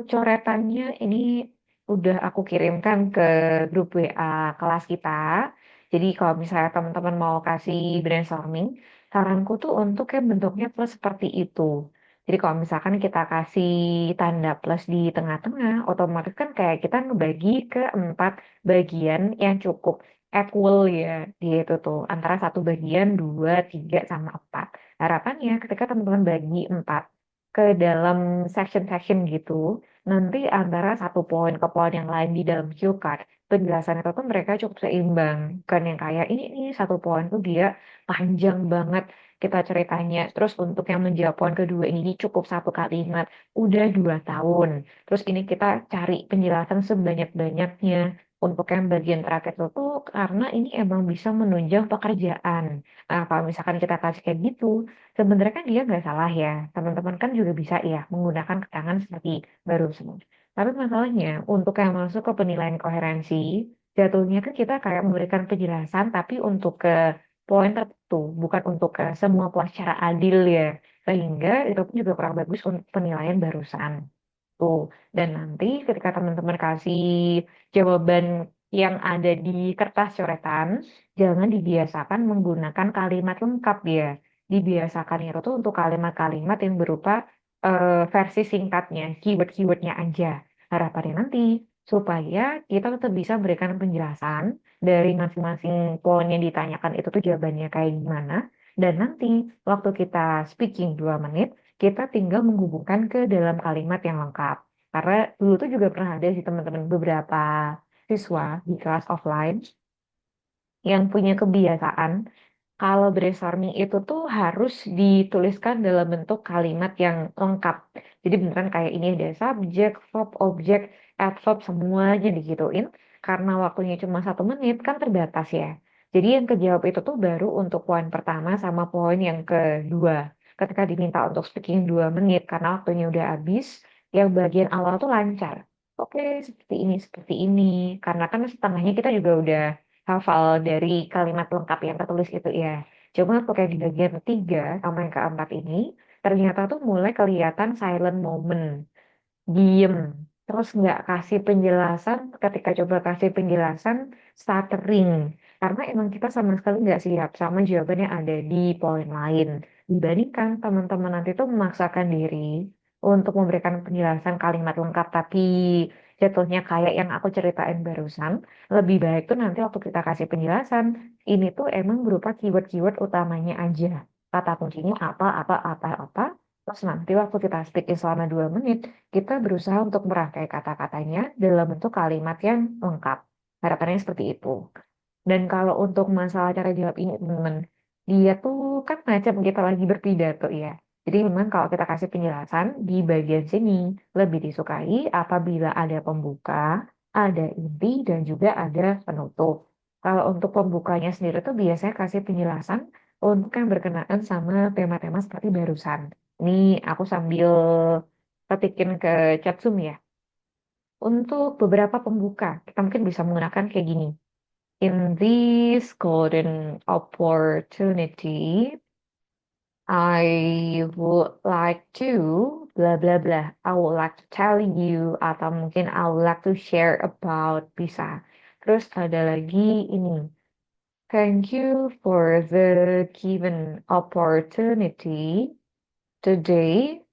coretannya ini udah aku kirimkan ke grup WA kelas kita. Jadi kalau misalnya teman-teman mau kasih brainstorming, saranku tuh untuk yang bentuknya plus seperti itu. Jadi kalau misalkan kita kasih tanda plus di tengah-tengah, otomatis kan kayak kita ngebagi ke 4 bagian yang cukup equal ya. Dia itu tuh antara satu bagian, dua, tiga, sama 4. Harapannya ketika teman-teman bagi 4 ke dalam section-section gitu. nanti antara satu poin ke poin yang lain di dalam cue card, penjelasan itu tuh mereka cukup seimbang. Kan yang kayak ini satu poin tuh dia panjang banget kita ceritanya. Terus untuk yang menjawab poin kedua ini cukup satu kalimat, udah 2 tahun. Terus ini kita cari penjelasan sebanyak-banyaknya. Untuk yang bagian terakhir itu tuh karena ini emang bisa menunjang pekerjaan. Nah, kalau misalkan kita kasih kayak gitu, sebenarnya kan dia nggak salah ya. Teman-teman kan juga bisa ya menggunakan keterangan seperti barusan. Tapi masalahnya untuk yang masuk ke penilaian koherensi, jatuhnya kan kita kayak memberikan penjelasan tapi untuk ke poin tertentu, bukan untuk ke semua poin secara adil ya. Sehingga itu pun juga kurang bagus untuk penilaian barusan. Tuh. Dan nanti ketika teman-teman kasih jawaban yang ada di kertas coretan, jangan dibiasakan menggunakan kalimat lengkap ya. Dibiasakan itu tuh untuk kalimat-kalimat yang berupa versi singkatnya, keyword-keywordnya aja. Harapannya nanti supaya kita tetap bisa berikan penjelasan dari masing-masing poin yang ditanyakan itu tuh jawabannya kayak gimana. Dan nanti waktu kita speaking 2 menit, kita tinggal menghubungkan ke dalam kalimat yang lengkap. Karena dulu tuh juga pernah ada sih teman-teman beberapa siswa di kelas offline yang punya kebiasaan kalau brainstorming itu tuh harus dituliskan dalam bentuk kalimat yang lengkap. Jadi beneran kayak ini ada subjek, verb, objek, adverb semuanya digituin. Karena waktunya cuma 1 menit kan terbatas ya. Jadi yang kejawab itu tuh baru untuk poin pertama sama poin yang kedua. Ketika diminta untuk speaking 2 menit karena waktunya udah habis, yang bagian awal tuh lancar. Oke, seperti ini, seperti ini. Karena kan setengahnya kita juga udah hafal dari kalimat lengkap yang tertulis itu ya. Cuma untuk yang di bagian ketiga sama yang keempat ini, ternyata tuh mulai kelihatan silent moment, diem, terus nggak kasih penjelasan, ketika coba kasih penjelasan, stuttering. Karena emang kita sama sekali nggak siap sama jawaban yang ada di poin lain. Dibandingkan teman-teman nanti tuh memaksakan diri untuk memberikan penjelasan kalimat lengkap, tapi jatuhnya kayak yang aku ceritain barusan, lebih baik tuh nanti waktu kita kasih penjelasan, ini tuh emang berupa keyword-keyword utamanya aja. Kata kuncinya apa. Terus nanti waktu kita speaking selama 2 menit, kita berusaha untuk merangkai kata-katanya dalam bentuk kalimat yang lengkap. Harapannya seperti itu. Dan kalau untuk masalah cara jawab ini, teman-teman, dia tuh kan macam kita lagi berpidato ya. Jadi memang kalau kita kasih penjelasan di bagian sini lebih disukai apabila ada pembuka, ada inti, dan juga ada penutup. Kalau untuk pembukanya sendiri tuh biasanya kasih penjelasan untuk yang berkenaan sama tema-tema seperti barusan. Ini aku sambil ketikin ke chat Zoom ya. Untuk beberapa pembuka, kita mungkin bisa menggunakan kayak gini. In this golden opportunity, I would like to blah blah blah. I would like to tell you atau mungkin I would like to share about bisa. Terus ada lagi ini. Thank you for the given opportunity. Today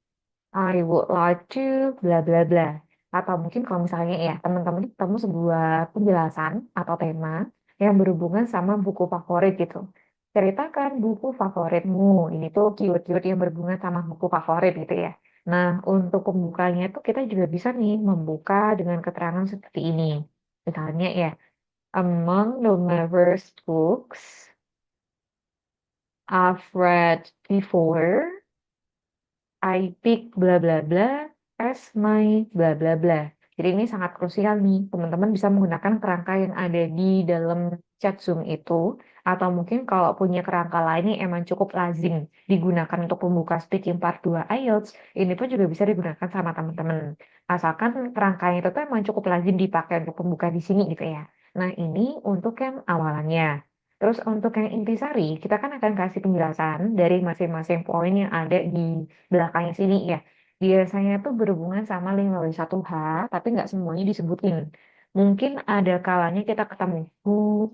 I would like to blah blah blah. Atau mungkin kalau misalnya ya teman-teman ketemu sebuah penjelasan atau tema yang berhubungan sama buku favorit gitu. Ceritakan buku favoritmu. Ini tuh keyword-keyword yang berhubungan sama buku favorit gitu ya. Nah, untuk pembukanya tuh kita juga bisa nih membuka dengan keterangan seperti ini. Misalnya ya, among the numerous books I've read before, I pick bla bla bla as my bla bla bla. Jadi ini sangat krusial nih. Teman-teman bisa menggunakan kerangka yang ada di dalam chat Zoom itu. Atau mungkin kalau punya kerangka lain yang emang cukup lazim digunakan untuk pembuka speaking part 2 IELTS, ini pun juga bisa digunakan sama teman-teman. Asalkan kerangkanya itu tuh emang cukup lazim dipakai untuk pembuka di sini gitu ya. Nah ini untuk yang awalannya. Terus untuk yang intisari, kita kan akan kasih penjelasan dari masing-masing poin yang ada di belakangnya sini ya. Biasanya tuh berhubungan sama 5W1H, tapi nggak semuanya disebutin. Mungkin ada kalanya kita ketemu who,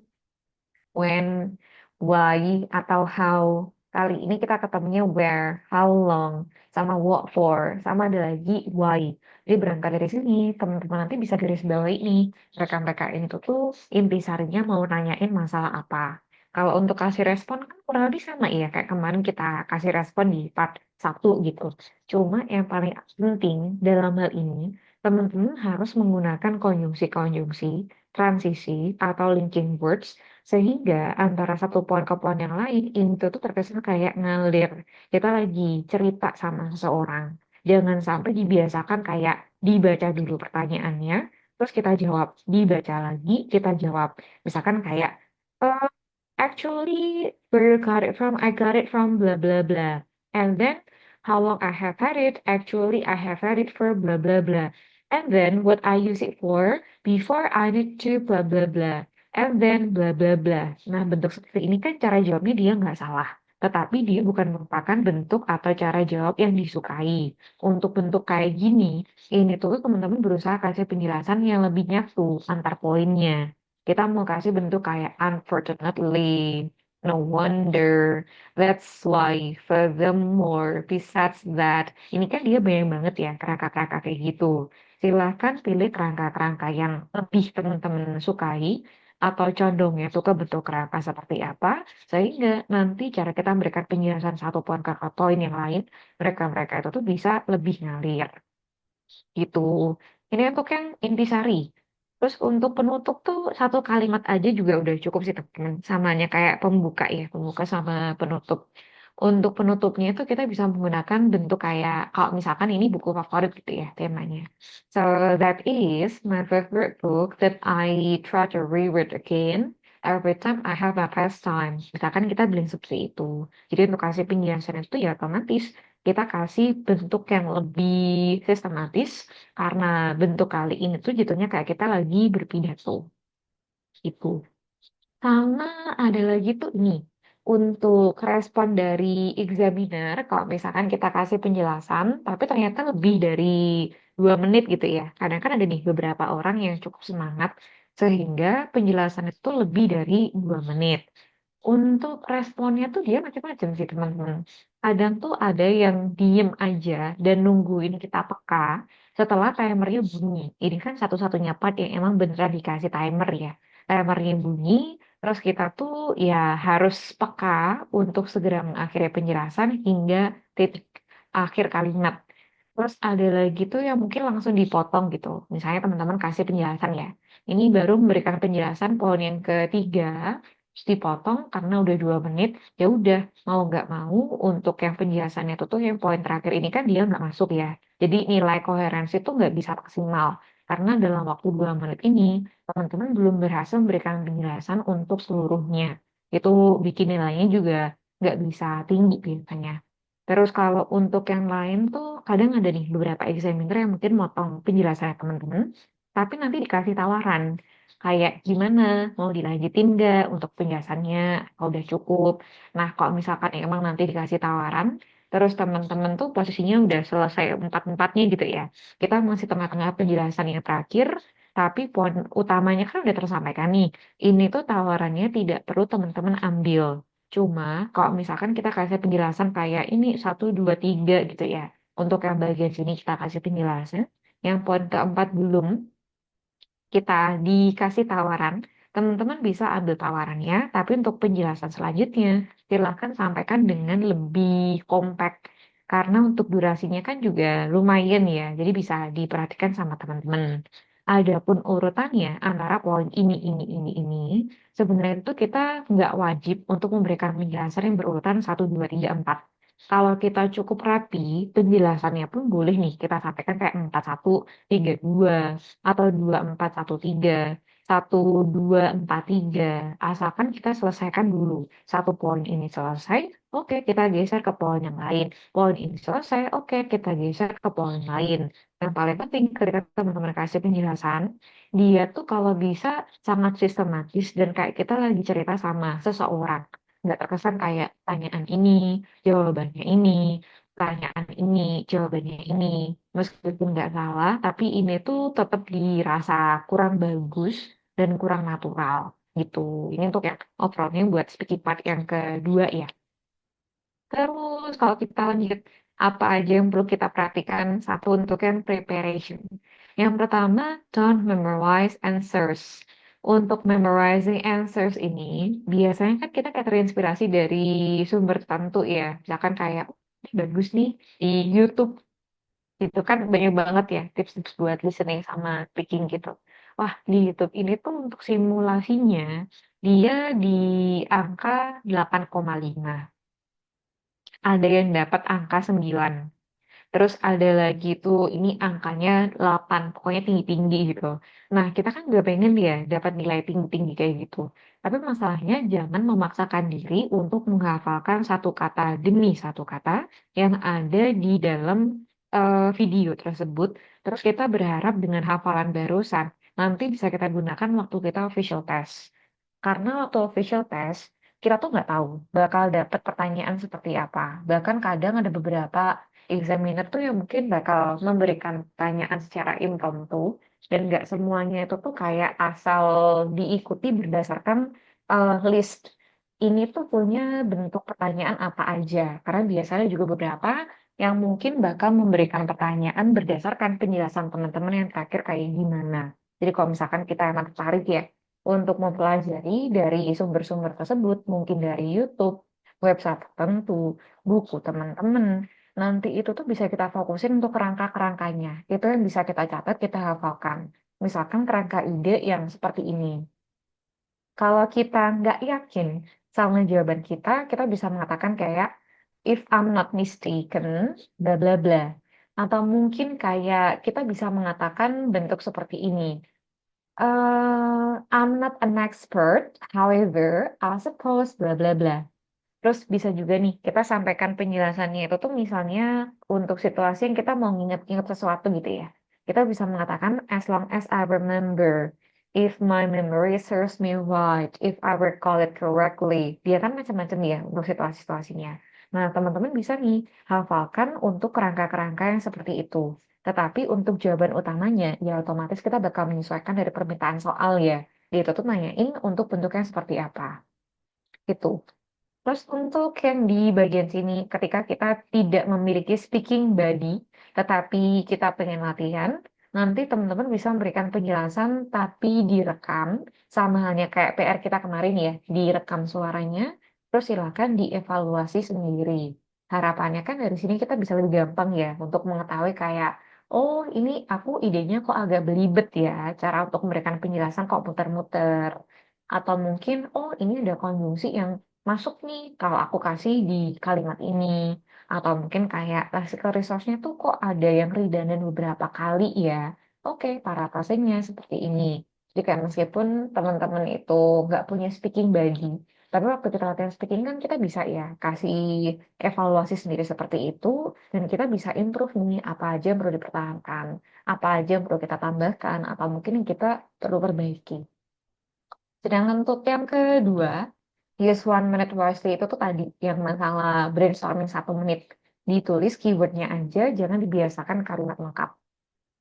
when, why, atau how. Kali ini kita ketemunya where, how long, sama what for, sama ada lagi why. Jadi berangkat dari sini, teman-teman nanti bisa garis bawahi nih. Mereka-mereka ini tuh intisarinya mau nanyain masalah apa. Kalau untuk kasih respon kan kurang lebih sama ya, kayak kemarin kita kasih respon di part 1 gitu. Cuma yang paling penting dalam hal ini, teman-teman harus menggunakan konjungsi-konjungsi, transisi, atau linking words, sehingga antara satu poin ke poin yang lain, itu tuh terkesan kayak ngalir. Kita lagi cerita sama seseorang. Jangan sampai dibiasakan kayak dibaca dulu pertanyaannya, terus kita jawab. Dibaca lagi, kita jawab. Misalkan kayak, "Eh, actually, where you got it from? I got it from blah blah blah. And then how long I have had it? Actually, I have had it for blah blah blah. And then what I use it for? Before I need to blah blah blah. And then blah blah blah." Nah, bentuk seperti ini kan cara jawabnya dia nggak salah. Tetapi dia bukan merupakan bentuk atau cara jawab yang disukai. Untuk bentuk kayak gini, ini tuh teman-teman berusaha kasih penjelasan yang lebih nyatu antar poinnya. Kita mau kasih bentuk kayak unfortunately, no wonder, that's why, furthermore, besides that. Ini kan dia banyak banget ya kerangka-kerangka kayak gitu. Silahkan pilih kerangka-kerangka yang lebih teman-teman sukai atau condongnya tuh ke bentuk kerangka seperti apa, sehingga nanti cara kita memberikan penjelasan satu poin ke poin yang lain, mereka-mereka itu tuh bisa lebih ngalir gitu. Ini untuk yang intisari. Terus untuk penutup tuh satu kalimat aja juga udah cukup sih teman. Samanya kayak pembuka ya, pembuka sama penutup. Untuk penutupnya itu kita bisa menggunakan bentuk kayak kalau misalkan ini buku favorit gitu ya temanya. So that is my favorite book that I try to reread again every time I have a pastime. Misalkan kita bilang seperti itu. Jadi untuk kasih penjelasan itu ya otomatis kita kasih bentuk yang lebih sistematis karena bentuk kali ini tuh jatuhnya kayak kita lagi berpidato itu. Sama ada lagi tuh ini untuk respon dari examiner kalau misalkan kita kasih penjelasan tapi ternyata lebih dari 2 menit gitu ya. Kadang kan ada nih beberapa orang yang cukup semangat sehingga penjelasan itu lebih dari 2 menit. Untuk responnya tuh dia macam-macam sih teman-teman. Kadang tuh ada yang diem aja dan nungguin kita peka setelah timernya bunyi. Ini kan satu-satunya part yang emang beneran dikasih timer ya. Timernya bunyi, terus kita tuh ya harus peka untuk segera mengakhiri penjelasan hingga titik akhir kalimat. Terus ada lagi tuh yang mungkin langsung dipotong gitu. Misalnya teman-teman kasih penjelasan ya. Ini baru memberikan penjelasan poin yang ketiga, terus dipotong karena udah 2 menit. Ya udah, mau nggak mau untuk yang penjelasannya tuh yang poin terakhir ini kan dia nggak masuk ya. Jadi nilai koherensi tuh nggak bisa maksimal. Karena dalam waktu 2 menit ini, teman-teman belum berhasil memberikan penjelasan untuk seluruhnya. Itu bikin nilainya juga nggak bisa tinggi biasanya. Terus kalau untuk yang lain tuh kadang ada nih beberapa examiner yang mungkin motong penjelasan teman-teman, tapi nanti dikasih tawaran kayak gimana mau dilanjutin nggak untuk penjelasannya kalau udah cukup. Nah kalau misalkan emang nanti dikasih tawaran, terus teman-teman tuh posisinya udah selesai empat-empatnya gitu ya, kita masih tengah-tengah penjelasan yang terakhir, tapi poin utamanya kan udah tersampaikan nih. Ini tuh tawarannya tidak perlu teman-teman ambil. Cuma kalau misalkan kita kasih penjelasan kayak ini satu, dua, tiga gitu ya. Untuk yang bagian sini kita kasih penjelasan. Yang poin keempat belum kita dikasih tawaran. Teman-teman bisa ambil tawarannya, tapi untuk penjelasan selanjutnya silahkan sampaikan dengan lebih kompak. Karena untuk durasinya kan juga lumayan ya, jadi bisa diperhatikan sama teman-teman. Adapun urutannya antara poin ini, sebenarnya itu kita nggak wajib untuk memberikan penjelasan yang berurutan satu, 2, 3, 4. Kalau kita cukup rapi, penjelasannya pun boleh nih kita sampaikan kayak 4, 1, 3, 2 atau 2, 4, 1, 3, 1, 2, 4, 3. Asalkan kita selesaikan dulu. Satu poin ini selesai, oke kita geser ke poin yang lain. Poin ini selesai, oke kita geser ke poin lain. Yang paling penting ketika teman-teman kasih penjelasan, dia tuh kalau bisa sangat sistematis dan kayak kita lagi cerita sama seseorang. Nggak terkesan kayak tanyaan ini, jawabannya ini, pertanyaan ini, jawabannya ini. Meskipun nggak salah, tapi ini tuh tetap dirasa kurang bagus dan kurang natural gitu. Ini untuk yang overallnya buat speaking part yang kedua ya. Terus kalau kita lanjut, apa aja yang perlu kita perhatikan? Satu untuk yang preparation. Yang pertama, don't memorize answers. Untuk memorizing answers ini, biasanya kan kita kayak terinspirasi dari sumber tertentu ya. Misalkan kayak, "Oh, ini bagus nih di YouTube." Itu kan banyak banget ya tips-tips buat listening sama speaking gitu. Wah, di YouTube ini tuh untuk simulasinya dia di angka 8,5. Ada yang dapat angka 9. Terus ada lagi tuh ini angkanya 8, pokoknya tinggi-tinggi gitu. Nah, kita kan juga pengen ya dapat nilai tinggi-tinggi kayak gitu. Tapi masalahnya jangan memaksakan diri untuk menghafalkan satu kata demi satu kata yang ada di dalam video tersebut. Terus kita berharap dengan hafalan barusan nanti bisa kita gunakan waktu kita official test. Karena waktu official test, kita tuh nggak tahu bakal dapet pertanyaan seperti apa. Bahkan kadang ada beberapa examiner tuh yang mungkin bakal memberikan pertanyaan secara impromptu dan nggak semuanya itu tuh kayak asal diikuti berdasarkan list ini tuh punya bentuk pertanyaan apa aja. Karena biasanya juga beberapa yang mungkin bakal memberikan pertanyaan berdasarkan penjelasan teman-teman yang terakhir kayak gimana. Jadi kalau misalkan kita emang tertarik ya untuk mempelajari dari sumber-sumber tersebut, mungkin dari YouTube, website tertentu, buku teman-teman. Nanti itu tuh bisa kita fokusin untuk kerangka-kerangkanya. Itu yang bisa kita catat, kita hafalkan. Misalkan kerangka ide yang seperti ini. Kalau kita nggak yakin sama jawaban kita bisa mengatakan kayak, if I'm not mistaken, bla bla bla. Atau mungkin kayak kita bisa mengatakan bentuk seperti ini. I'm not an expert, however, I suppose bla bla bla. Terus bisa juga nih, kita sampaikan penjelasannya itu tuh misalnya untuk situasi yang kita mau nginget-nginget sesuatu gitu ya. Kita bisa mengatakan as long as I remember, if my memory serves me right, if I recall it correctly. Dia kan macam-macam ya untuk situasi-situasinya. Nah, teman-teman bisa nih hafalkan untuk kerangka-kerangka yang seperti itu. Tetapi untuk jawaban utamanya, ya otomatis kita bakal menyesuaikan dari permintaan soal ya. Dia itu tuh nanyain untuk bentuknya seperti apa. Gitu. Terus untuk yang di bagian sini, ketika kita tidak memiliki speaking body, tetapi kita pengen latihan, nanti teman-teman bisa memberikan penjelasan tapi direkam, sama halnya kayak PR kita kemarin ya, direkam suaranya, terus silakan dievaluasi sendiri. Harapannya kan dari sini kita bisa lebih gampang ya untuk mengetahui kayak, oh ini aku idenya kok agak belibet ya, cara untuk memberikan penjelasan kok muter-muter. Atau mungkin, oh ini ada konjungsi yang masuk nih kalau aku kasih di kalimat ini atau mungkin kayak lexical resource-nya tuh kok ada yang redundant beberapa kali ya. Oke, parafrasenya seperti ini. Jadi kayak meskipun teman-teman itu nggak punya speaking body, tapi waktu kita latihan speaking kan kita bisa ya kasih evaluasi sendiri seperti itu dan kita bisa improve nih apa aja yang perlu dipertahankan, apa aja yang perlu kita tambahkan atau mungkin yang kita perlu perbaiki. Sedangkan untuk yang kedua, use 1 minute wisely itu tuh tadi yang masalah brainstorming 1 menit. Ditulis keywordnya aja, jangan dibiasakan kalimat lengkap.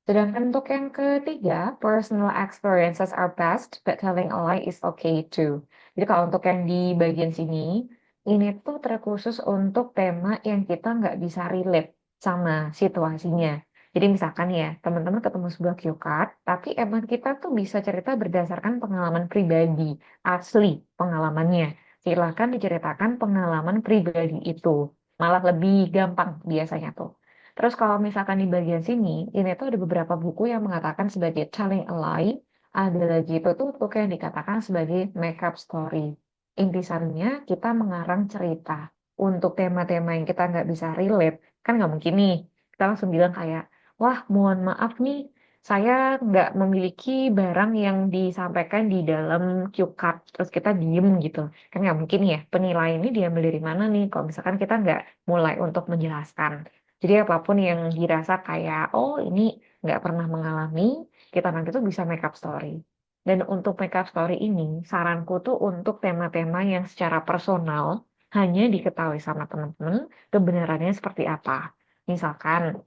Sedangkan untuk yang ketiga, personal experiences are best, but telling a lie is okay too. Jadi kalau untuk yang di bagian sini, ini tuh terkhusus untuk tema yang kita nggak bisa relate sama situasinya. Jadi misalkan ya, teman-teman ketemu sebuah cue card, tapi emang kita tuh bisa cerita berdasarkan pengalaman pribadi, asli pengalamannya. Silakan diceritakan pengalaman pribadi itu. Malah lebih gampang biasanya tuh. Terus kalau misalkan di bagian sini, ini tuh ada beberapa buku yang mengatakan sebagai telling a lie, ada lagi itu tuh buku yang dikatakan sebagai make-up story. Intisannya kita mengarang cerita untuk tema-tema yang kita nggak bisa relate, kan nggak mungkin nih. Kita langsung bilang kayak, wah mohon maaf nih, saya nggak memiliki barang yang disampaikan di dalam cue card, terus kita diem gitu. Kan nggak mungkin ya, penilaian ini diambil dari mana nih, kalau misalkan kita nggak mulai untuk menjelaskan. Jadi apapun yang dirasa kayak, oh ini nggak pernah mengalami, kita nanti tuh bisa make up story. Dan untuk make up story ini, saranku tuh untuk tema-tema yang secara personal hanya diketahui sama teman-teman kebenarannya seperti apa. Misalkan,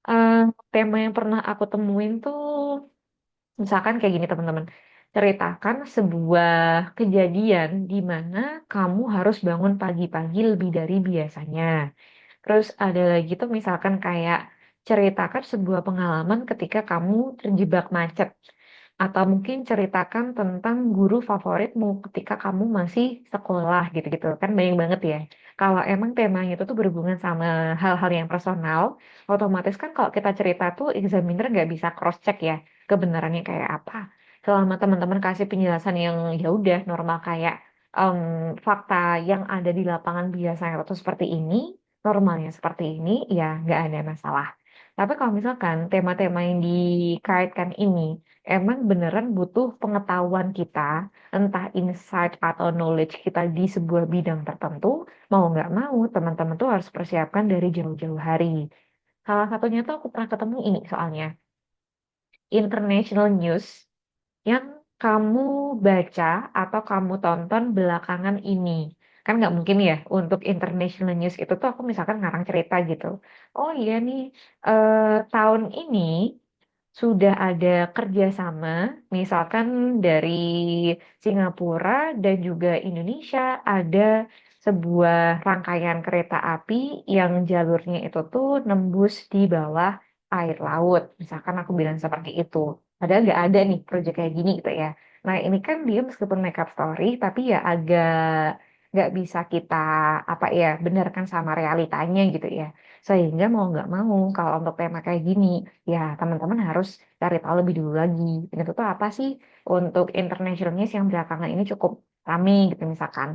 eh, tema yang pernah aku temuin tuh, misalkan kayak gini teman-teman, ceritakan sebuah kejadian di mana kamu harus bangun pagi-pagi lebih dari biasanya. Terus ada lagi tuh misalkan kayak ceritakan sebuah pengalaman ketika kamu terjebak macet. Atau mungkin ceritakan tentang guru favoritmu ketika kamu masih sekolah gitu-gitu. Kan banyak banget ya. Kalau emang temanya itu tuh berhubungan sama hal-hal yang personal, otomatis kan kalau kita cerita tuh examiner nggak bisa cross-check ya kebenarannya kayak apa. Selama teman-teman kasih penjelasan yang ya udah normal kayak em, fakta yang ada di lapangan biasanya itu seperti ini, normalnya seperti ini, ya nggak ada masalah. Tapi kalau misalkan tema-tema yang dikaitkan ini emang beneran butuh pengetahuan kita, entah insight atau knowledge kita di sebuah bidang tertentu, mau nggak mau teman-teman tuh harus persiapkan dari jauh-jauh hari. Salah satunya tuh aku pernah ketemu ini soalnya, international news yang kamu baca atau kamu tonton belakangan ini. Kan nggak mungkin ya untuk international news itu tuh aku misalkan ngarang cerita gitu. Oh iya nih, tahun ini sudah ada kerjasama, misalkan dari Singapura dan juga Indonesia ada sebuah rangkaian kereta api yang jalurnya itu tuh nembus di bawah air laut. Misalkan aku bilang seperti itu. Padahal nggak ada nih proyek kayak gini gitu ya. Nah ini kan dia meskipun makeup story, tapi ya agak nggak bisa kita apa ya benarkan sama realitanya gitu ya. Sehingga mau nggak mau kalau untuk tema kayak gini ya teman-teman harus cari tahu lebih dulu lagi. Dan itu tuh apa sih untuk international news yang belakangan ini cukup rame gitu misalkan.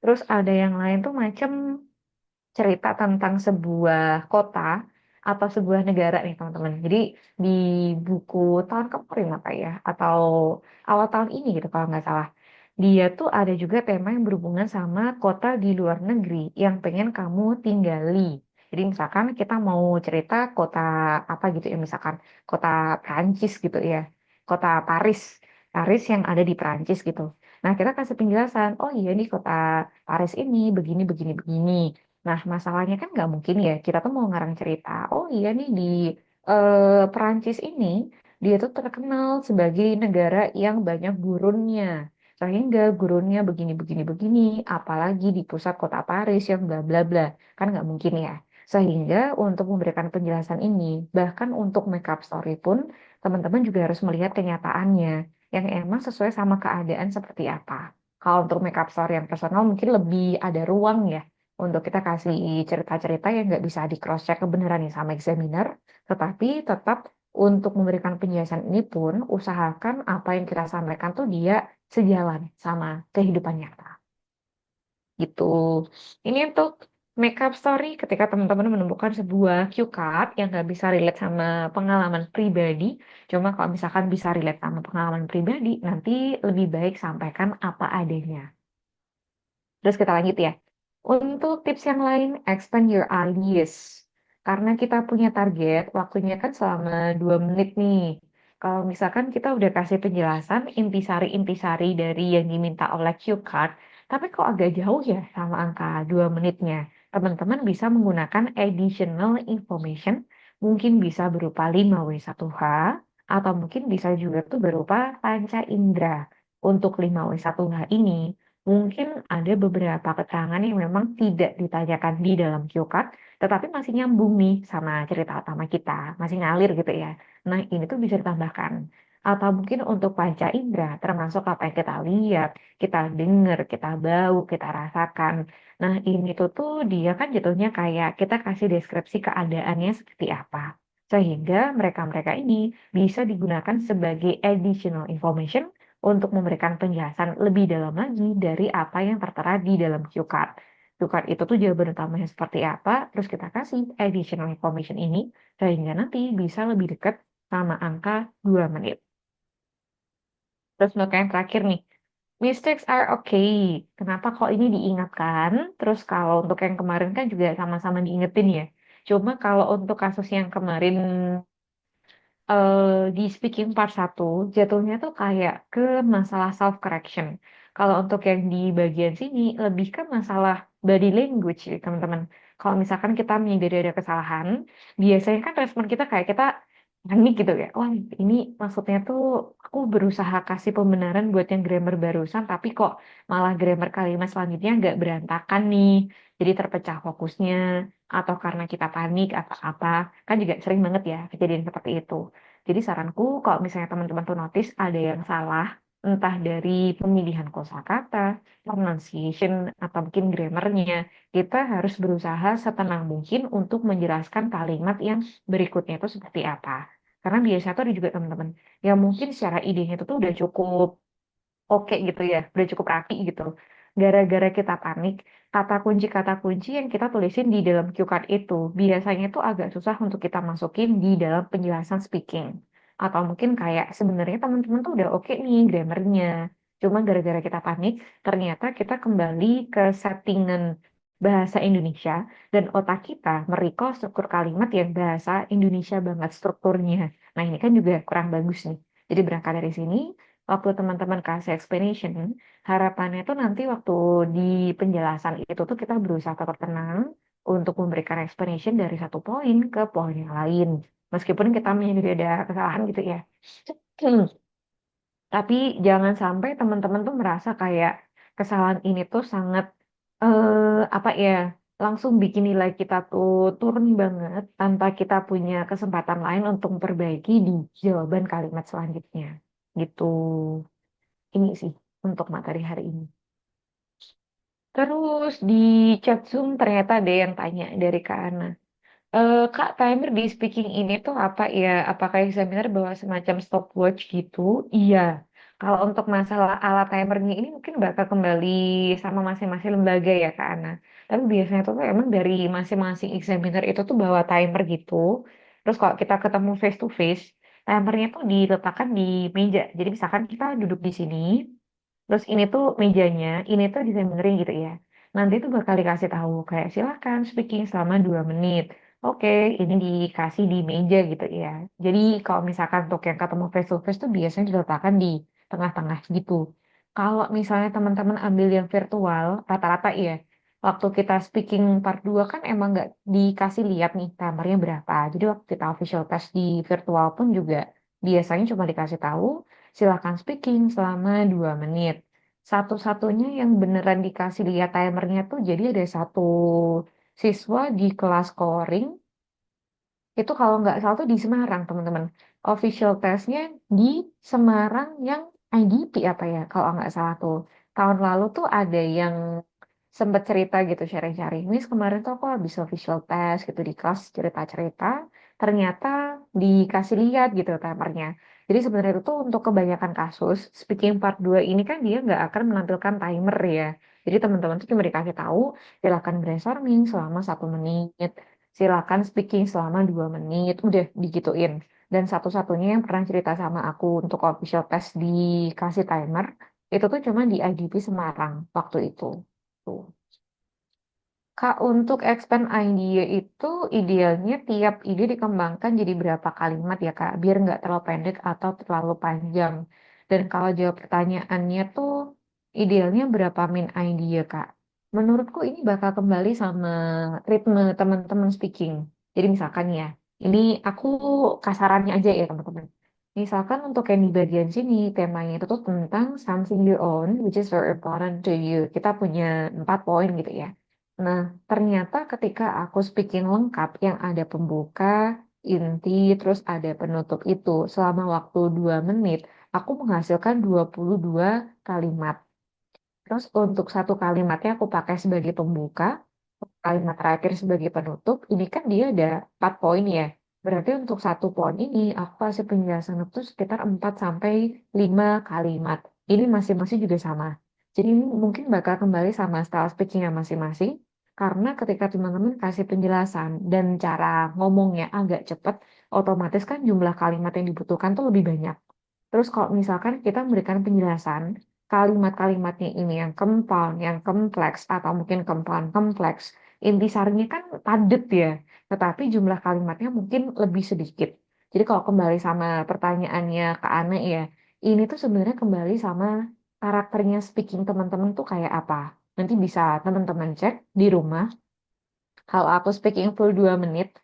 Terus ada yang lain tuh macam cerita tentang sebuah kota atau sebuah negara nih teman-teman. Jadi di buku tahun kemarin apa ya atau awal tahun ini gitu kalau nggak salah. Dia tuh ada juga tema yang berhubungan sama kota di luar negeri yang pengen kamu tinggali. Jadi misalkan kita mau cerita kota apa gitu ya, misalkan kota Prancis gitu ya, kota Paris, Paris yang ada di Prancis gitu. Nah kita kasih penjelasan, oh iya nih kota Paris ini begini begini begini. Nah masalahnya kan nggak mungkin ya kita tuh mau ngarang cerita, oh iya nih di Perancis ini dia tuh terkenal sebagai negara yang banyak gurunnya. Sehingga gurunnya begini, begini, begini, apalagi di pusat kota Paris yang bla bla bla. Kan nggak mungkin ya. Sehingga untuk memberikan penjelasan ini, bahkan untuk makeup story pun, teman-teman juga harus melihat kenyataannya yang emang sesuai sama keadaan seperti apa. Kalau untuk makeup story yang personal mungkin lebih ada ruang ya untuk kita kasih cerita-cerita yang nggak bisa di cross check kebenarannya sama examiner, tetapi tetap untuk memberikan penjelasan ini pun usahakan apa yang kita sampaikan tuh dia sejalan sama kehidupan nyata gitu. Ini untuk makeup story ketika teman-teman menemukan sebuah cue card yang nggak bisa relate sama pengalaman pribadi. Cuma kalau misalkan bisa relate sama pengalaman pribadi, nanti lebih baik sampaikan apa adanya. Terus kita lanjut ya. Untuk tips yang lain, expand your ideas. Karena kita punya target, waktunya kan selama 2 menit nih. Kalau misalkan kita udah kasih penjelasan intisari-intisari dari yang diminta oleh cue card, tapi kok agak jauh ya sama angka 2 menitnya. Teman-teman bisa menggunakan additional information, mungkin bisa berupa 5W1H, atau mungkin bisa juga tuh berupa panca indera. Untuk 5W1H ini, mungkin ada beberapa keterangan yang memang tidak ditanyakan di dalam cue card, tetapi masih nyambung nih sama cerita utama kita, masih ngalir gitu ya. Nah, ini tuh bisa ditambahkan. Atau mungkin untuk panca indera, termasuk apa yang kita lihat, kita dengar, kita bau, kita rasakan. Nah, ini tuh dia kan jatuhnya kayak kita kasih deskripsi keadaannya seperti apa. Sehingga mereka-mereka ini bisa digunakan sebagai additional information untuk memberikan penjelasan lebih dalam lagi dari apa yang tertera di dalam cue card. Cue card itu tuh jawaban utamanya seperti apa, terus kita kasih additional information ini, sehingga nanti bisa lebih dekat sama angka 2 menit. Terus untuk yang terakhir nih, mistakes are okay. Kenapa kok ini diingatkan? Terus kalau untuk yang kemarin kan juga sama-sama diingetin ya. Cuma kalau untuk kasus yang kemarin di speaking part satu jatuhnya tuh kayak ke masalah self correction. Kalau untuk yang di bagian sini lebih ke masalah body language ya, teman-teman. Kalau misalkan kita menyadari ada kesalahan, biasanya kan respon kita kayak kita panik gitu ya. Wah, ini maksudnya tuh aku berusaha kasih pembenaran buat yang grammar barusan, tapi kok malah grammar kalimat selanjutnya nggak berantakan nih. Jadi terpecah fokusnya, atau karena kita panik atau apa. Kan juga sering banget ya kejadian seperti itu. Jadi saranku kalau misalnya teman-teman tuh notice ada yang salah, entah dari pemilihan kosakata, pronunciation, atau mungkin grammarnya, kita harus berusaha setenang mungkin untuk menjelaskan kalimat yang berikutnya itu seperti apa. Karena biasanya tuh ada juga teman-teman yang mungkin secara idenya itu tuh udah cukup oke gitu ya, udah cukup rapi gitu. Gara-gara kita panik, kata kunci yang kita tulisin di dalam cue card itu biasanya itu agak susah untuk kita masukin di dalam penjelasan speaking. Atau mungkin kayak sebenarnya teman-teman tuh udah oke nih grammarnya. Cuma gara-gara kita panik, ternyata kita kembali ke settingan bahasa Indonesia dan otak kita merecall struktur kalimat yang bahasa Indonesia banget strukturnya. Nah, ini kan juga kurang bagus nih. Jadi berangkat dari sini, waktu teman-teman kasih explanation, harapannya tuh nanti waktu di penjelasan itu tuh kita berusaha tetap tenang untuk memberikan explanation dari satu poin ke poin yang lain. Meskipun kita menyadari ada kesalahan gitu ya. Tapi jangan sampai teman-teman tuh merasa kayak kesalahan ini tuh sangat apa ya, langsung bikin nilai kita tuh turun banget tanpa kita punya kesempatan lain untuk memperbaiki di jawaban kalimat selanjutnya. Gitu. Ini sih untuk materi hari ini. Terus di chat Zoom ternyata ada yang tanya dari Kak Ana. Kak, timer di speaking ini tuh apa ya? Apakah examiner bawa semacam stopwatch gitu? Iya. Kalau untuk masalah alat timernya ini mungkin bakal kembali sama masing-masing lembaga ya Kak Ana. Tapi biasanya tuh emang dari masing-masing examiner itu tuh bawa timer gitu. Terus kalau kita ketemu face to face, timernya tuh diletakkan di meja. Jadi misalkan kita duduk di sini, terus ini tuh mejanya, ini tuh disembering gitu ya. Nanti tuh bakal dikasih tahu kayak silakan speaking selama 2 menit. Oke, ini dikasih di meja gitu ya. Jadi kalau misalkan untuk yang ketemu face to face tuh biasanya diletakkan di tengah-tengah gitu. Kalau misalnya teman-teman ambil yang virtual, rata-rata ya, waktu kita speaking part 2 kan emang nggak dikasih lihat nih kamarnya berapa. Jadi waktu kita official test di virtual pun juga biasanya cuma dikasih tahu silakan speaking selama 2 menit. Satu-satunya yang beneran dikasih lihat timernya tuh jadi ada satu siswa di kelas scoring itu kalau nggak salah tuh di Semarang teman-teman. Official testnya di Semarang yang IDP apa ya kalau nggak salah tuh. Tahun lalu tuh ada yang sempat cerita gitu sharing-sharing. Miss kemarin tuh aku habis official test gitu di kelas cerita-cerita. Ternyata dikasih lihat gitu timernya. Jadi sebenarnya itu tuh untuk kebanyakan kasus, speaking part 2 ini kan dia nggak akan menampilkan timer ya. Jadi teman-teman tuh cuma dikasih tahu, silakan brainstorming selama 1 menit, silakan speaking selama 2 menit, udah digituin. Dan satu-satunya yang pernah cerita sama aku untuk official test dikasih timer, itu tuh cuma di IDP Semarang waktu itu. Tuh. Kak, untuk expand idea itu idealnya tiap ide dikembangkan jadi berapa kalimat ya Kak, biar nggak terlalu pendek atau terlalu panjang. Dan kalau jawab pertanyaannya tuh idealnya berapa min idea Kak? Menurutku ini bakal kembali sama ritme teman-teman speaking. Jadi misalkan ya, ini aku kasarannya aja ya teman-teman. Misalkan untuk yang di bagian sini, temanya itu tuh tentang something you own, which is very important to you. Kita punya 4 poin gitu ya. Nah, ternyata ketika aku speaking lengkap yang ada pembuka, inti, terus ada penutup itu selama waktu 2 menit, aku menghasilkan 22 kalimat. Terus untuk satu kalimatnya aku pakai sebagai pembuka, kalimat terakhir sebagai penutup, ini kan dia ada 4 poin ya. Berarti untuk satu poin ini aku kasih penjelasan itu sekitar 4 sampai 5 kalimat. Ini masing-masing juga sama. Jadi ini mungkin bakal kembali sama style speakingnya masing-masing. Karena ketika teman-teman kasih penjelasan dan cara ngomongnya agak cepat, otomatis kan jumlah kalimat yang dibutuhkan tuh lebih banyak. Terus kalau misalkan kita memberikan penjelasan, kalimat-kalimatnya ini yang compound, yang kompleks, atau mungkin compound kompleks, intisarinya kan padat ya, tetapi jumlah kalimatnya mungkin lebih sedikit. Jadi kalau kembali sama pertanyaannya Kak Ane ya, ini tuh sebenarnya kembali sama karakternya speaking teman-teman tuh kayak apa. Nanti bisa teman-teman cek di rumah. Kalau aku speaking full 2 menit,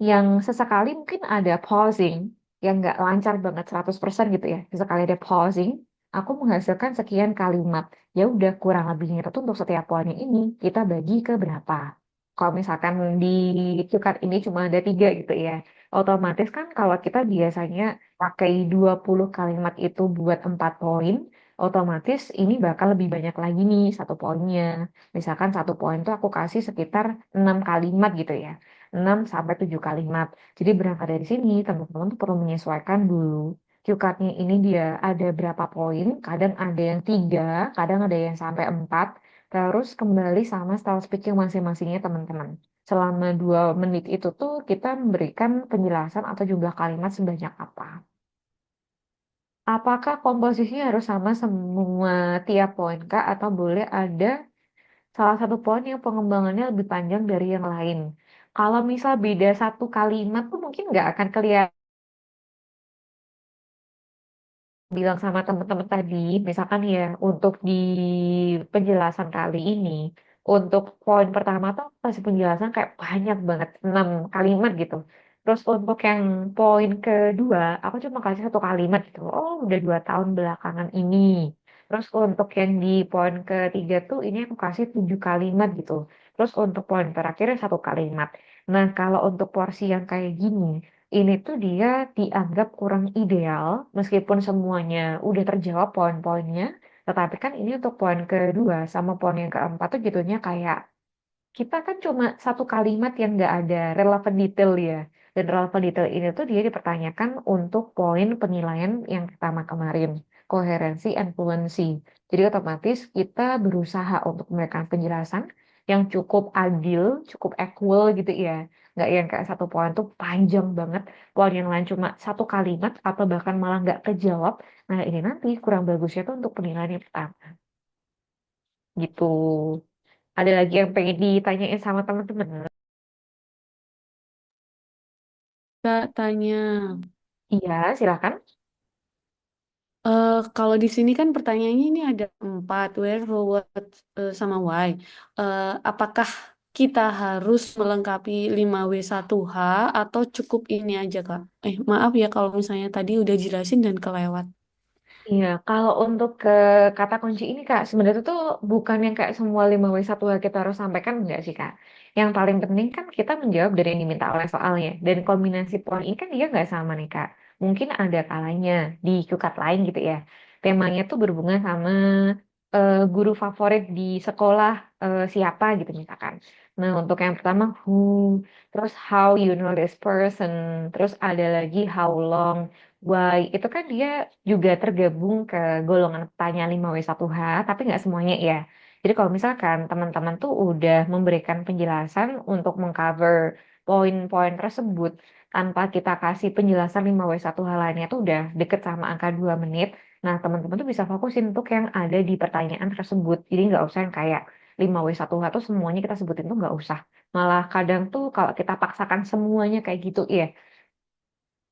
yang sesekali mungkin ada pausing, yang nggak lancar banget 100% gitu ya. Sesekali ada pausing, aku menghasilkan sekian kalimat. Ya udah kurang lebihnya itu untuk setiap poinnya ini, kita bagi ke berapa. Kalau misalkan di cukar ini cuma ada 3 gitu ya. Otomatis kan kalau kita biasanya pakai 20 kalimat itu buat 4 poin, otomatis ini bakal lebih banyak lagi nih satu poinnya. Misalkan satu poin tuh aku kasih sekitar 6 kalimat gitu ya. 6 sampai 7 kalimat. Jadi berangkat dari sini, teman-teman tuh perlu menyesuaikan dulu. Cue card-nya ini dia ada berapa poin, kadang ada yang 3, kadang ada yang sampai 4. Terus kembali sama style speaking masing-masingnya teman-teman. Selama 2 menit itu tuh kita memberikan penjelasan atau jumlah kalimat sebanyak apa. Apakah komposisinya harus sama semua tiap poin Kak? Atau boleh ada salah satu poin yang pengembangannya lebih panjang dari yang lain? Kalau misal beda satu kalimat tuh mungkin nggak akan kelihatan bilang sama teman-teman tadi, misalkan ya untuk di penjelasan kali ini, untuk poin pertama tuh aku kasih penjelasan kayak banyak banget, 6 kalimat gitu. Terus untuk yang poin kedua, aku cuma kasih satu kalimat gitu. Oh, udah 2 tahun belakangan ini. Terus untuk yang di poin ketiga tuh ini aku kasih 7 kalimat gitu. Terus untuk poin terakhirnya satu kalimat. Nah, kalau untuk porsi yang kayak gini, ini tuh dia dianggap kurang ideal meskipun semuanya udah terjawab poin-poinnya, tetapi kan ini untuk poin kedua sama poin yang keempat tuh jatuhnya kayak kita kan cuma satu kalimat yang nggak ada relevan detail ya. Dan relevan detail ini tuh dia dipertanyakan untuk poin penilaian yang pertama kemarin, koherensi and fluency. Jadi otomatis kita berusaha untuk memberikan penjelasan yang cukup adil, cukup equal gitu ya. Nggak yang kayak satu poin tuh panjang banget, poin yang lain cuma satu kalimat atau bahkan malah nggak kejawab. Nah ini nanti kurang bagusnya tuh untuk penilaian yang pertama. Gitu. Ada lagi yang pengen ditanyain sama teman-teman? Kak tanya, Iya, silakan. kalau di sini kan pertanyaannya ini ada empat, where, who, what, sama why. Apakah kita harus melengkapi 5W1H atau cukup ini aja, Kak? Maaf ya kalau misalnya tadi udah jelasin dan kelewat. Iya, kalau untuk ke kata kunci ini Kak, sebenarnya tuh bukan yang kayak semua 5W1 kita harus sampaikan, enggak sih Kak. Yang paling penting kan kita menjawab dari yang diminta oleh soalnya. Dan kombinasi poin ini kan dia nggak sama nih Kak. Mungkin ada kalanya di QCAT lain gitu ya. Temanya tuh berhubungan sama guru favorit di sekolah siapa gitu misalkan. Nah, untuk yang pertama who, terus how you know this person, terus ada lagi how long, why. Itu kan dia juga tergabung ke golongan pertanyaan 5W1H, tapi nggak semuanya ya. Jadi kalau misalkan teman-teman tuh udah memberikan penjelasan untuk mengcover poin-poin tersebut tanpa kita kasih penjelasan 5W1H lainnya tuh udah deket sama angka 2 menit. Nah, teman-teman tuh bisa fokusin untuk yang ada di pertanyaan tersebut. Jadi nggak usah yang kayak 5W1H tuh semuanya kita sebutin tuh nggak usah. Malah kadang tuh kalau kita paksakan semuanya kayak gitu, ya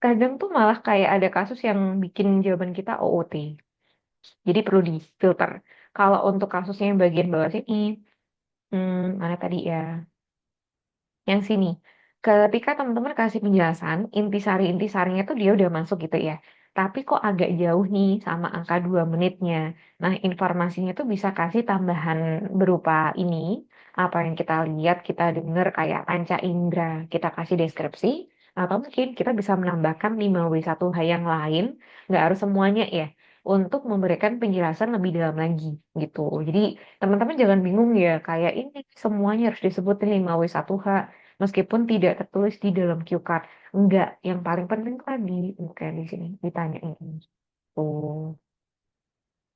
kadang tuh malah kayak ada kasus yang bikin jawaban kita OOT. Jadi perlu difilter. Kalau untuk kasusnya yang bagian bawah sini, mana tadi ya? Yang sini. Ketika teman-teman kasih penjelasan, intisarinya tuh dia udah masuk gitu ya. Tapi kok agak jauh nih sama angka 2 menitnya. Nah, informasinya tuh bisa kasih tambahan berupa ini. Apa yang kita lihat, kita dengar kayak panca indera. Kita kasih deskripsi. Atau mungkin kita bisa menambahkan 5W1H yang lain. Nggak harus semuanya ya. Untuk memberikan penjelasan lebih dalam lagi gitu. Jadi teman-teman jangan bingung ya. Kayak ini semuanya harus disebutin 5W1H meskipun tidak tertulis di dalam cue card. Enggak, yang paling penting tadi kayak di sini ditanyain. Tuh.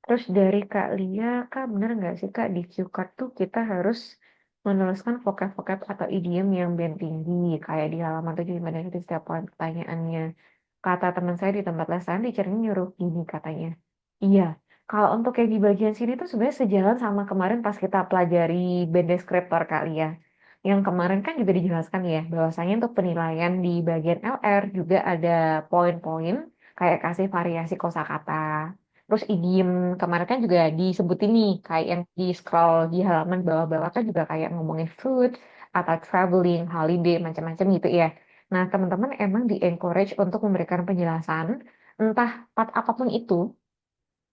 Terus dari Kak Lia, Kak bener nggak sih Kak di cue card tuh kita harus menuliskan vocab-vocab atau idiom yang band tinggi kayak di halaman 75 dan itu setiap poin pertanyaannya. Kata teman saya di tempat les saya teachernya nyuruh gini katanya. Iya, kalau untuk yang di bagian sini tuh sebenarnya sejalan sama kemarin pas kita pelajari band descriptor kali ya. Yang kemarin kan juga dijelaskan ya, bahwasanya untuk penilaian di bagian LR juga ada poin-poin kayak kasih variasi kosakata. Terus idiom kemarin kan juga disebutin nih, kayak yang di scroll di halaman bawah-bawah kan juga kayak ngomongin food atau traveling, holiday, macam-macam gitu ya. Nah, teman-teman emang di-encourage untuk memberikan penjelasan, entah part apapun itu,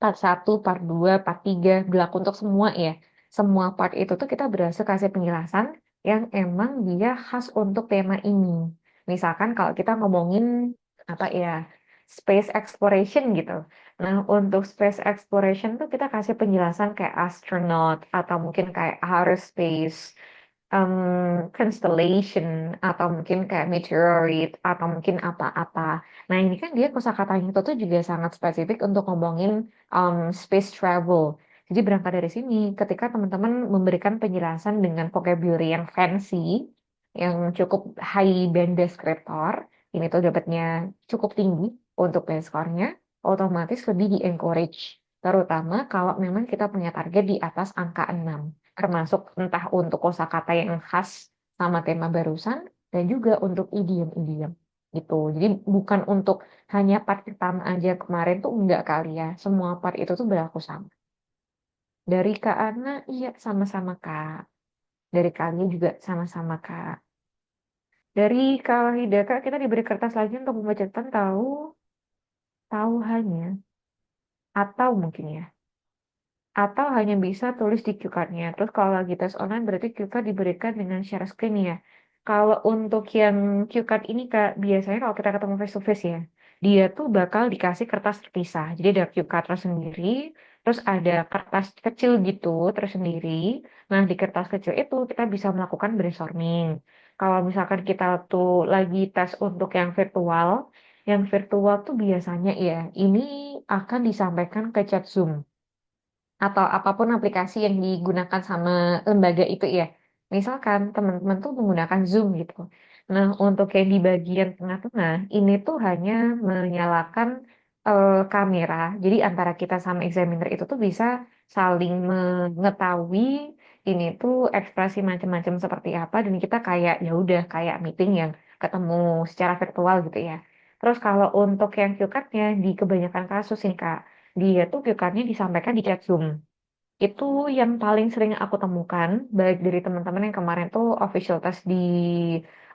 part satu, part 2, part 3 berlaku untuk semua ya. Semua part itu tuh kita berhasil kasih penjelasan yang emang dia khas untuk tema ini. Misalkan kalau kita ngomongin apa ya, space exploration gitu. Nah, untuk space exploration tuh kita kasih penjelasan kayak astronaut atau mungkin kayak outer space, constellation, atau mungkin kayak meteoroid, atau mungkin apa-apa. Nah, ini kan dia kosakatanya itu tuh juga sangat spesifik untuk ngomongin space travel. Jadi berangkat dari sini, ketika teman-teman memberikan penjelasan dengan vocabulary yang fancy, yang cukup high band descriptor, ini tuh dapatnya cukup tinggi untuk band score-nya, otomatis lebih di-encourage. Terutama kalau memang kita punya target di atas angka 6, termasuk entah untuk kosakata yang khas sama tema barusan, dan juga untuk idiom-idiom gitu. Jadi bukan untuk hanya part pertama aja kemarin tuh enggak kali ya. Semua part itu tuh berlaku sama. Dari Kak Ana, iya sama-sama Kak. Dari kalian juga sama-sama Kak. Dari Kak Wahida, Kak, kita diberi kertas lagi untuk membaca tentang tahu, tahu hanya, atau mungkin ya. Atau hanya bisa tulis di cue card-nya. Terus kalau lagi tes online berarti cue card diberikan dengan share screen ya. Kalau untuk yang cue card ini Kak, biasanya kalau kita ketemu face to face ya, dia tuh bakal dikasih kertas terpisah. Jadi ada cue card tersendiri, terus ada kertas kecil gitu tersendiri. Nah, di kertas kecil itu kita bisa melakukan brainstorming. Kalau misalkan kita tuh lagi tes untuk yang virtual tuh biasanya ya, ini akan disampaikan ke chat Zoom atau apapun aplikasi yang digunakan sama lembaga itu ya. Misalkan teman-teman tuh menggunakan Zoom gitu. Nah, untuk yang di bagian tengah-tengah, ini tuh hanya menyalakan kamera. Jadi antara kita sama examiner itu tuh bisa saling mengetahui ini tuh ekspresi macam-macam seperti apa dan kita kayak ya udah kayak meeting yang ketemu secara virtual gitu ya. Terus kalau untuk yang cue card-nya di kebanyakan kasus nih Kak, dia tuh cue card-nya disampaikan di chat Zoom. Itu yang paling sering aku temukan, baik dari teman-teman yang kemarin tuh official test di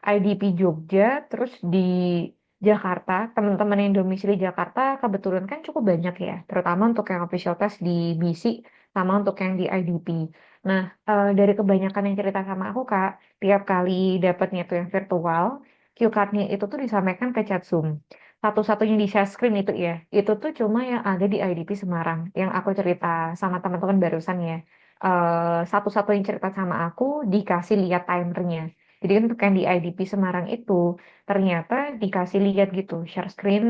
IDP Jogja, terus di Jakarta, teman-teman yang domisili Jakarta kebetulan kan cukup banyak ya, terutama untuk yang official test di BC sama untuk yang di IDP. Nah, dari kebanyakan yang cerita sama aku Kak, tiap kali dapatnya tuh yang virtual, cue card-nya itu tuh disampaikan ke chat Zoom. Satu-satunya di share screen itu ya, itu tuh cuma yang ada di IDP Semarang, yang aku cerita sama teman-teman barusan ya. Satu-satunya cerita sama aku dikasih lihat timernya. Jadi untuk yang di IDP Semarang itu ternyata dikasih lihat gitu, share screen,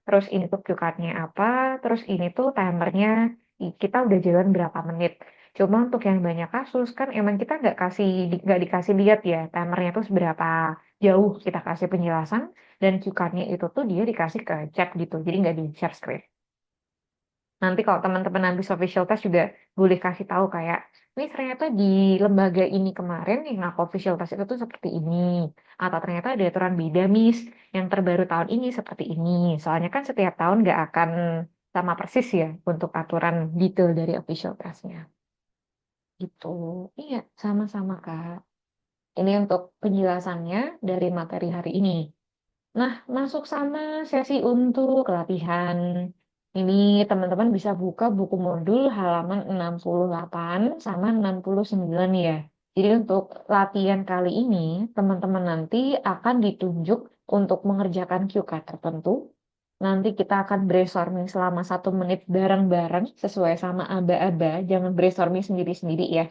terus ini tuh cue card-nya apa, terus ini tuh timernya kita udah jalan berapa menit. Cuma untuk yang banyak kasus kan emang kita nggak dikasih lihat ya timernya tuh seberapa jauh kita kasih penjelasan dan cue card-nya itu tuh dia dikasih ke chat gitu, jadi nggak di share screen. Nanti kalau teman-teman habis official test juga boleh kasih tahu kayak, ini ternyata di lembaga ini kemarin yang aku official test itu tuh seperti ini. Atau ternyata ada aturan beda, Miss, yang terbaru tahun ini seperti ini. Soalnya kan setiap tahun nggak akan sama persis ya untuk aturan detail dari official testnya. Gitu. Iya, sama-sama, Kak. Ini untuk penjelasannya dari materi hari ini. Nah, masuk sama sesi untuk latihan. Ini teman-teman bisa buka buku modul halaman 68 sama 69 ya. Jadi untuk latihan kali ini, teman-teman nanti akan ditunjuk untuk mengerjakan QK tertentu. Nanti kita akan brainstorming selama 1 menit bareng-bareng sesuai sama aba-aba. Jangan brainstorming sendiri-sendiri ya.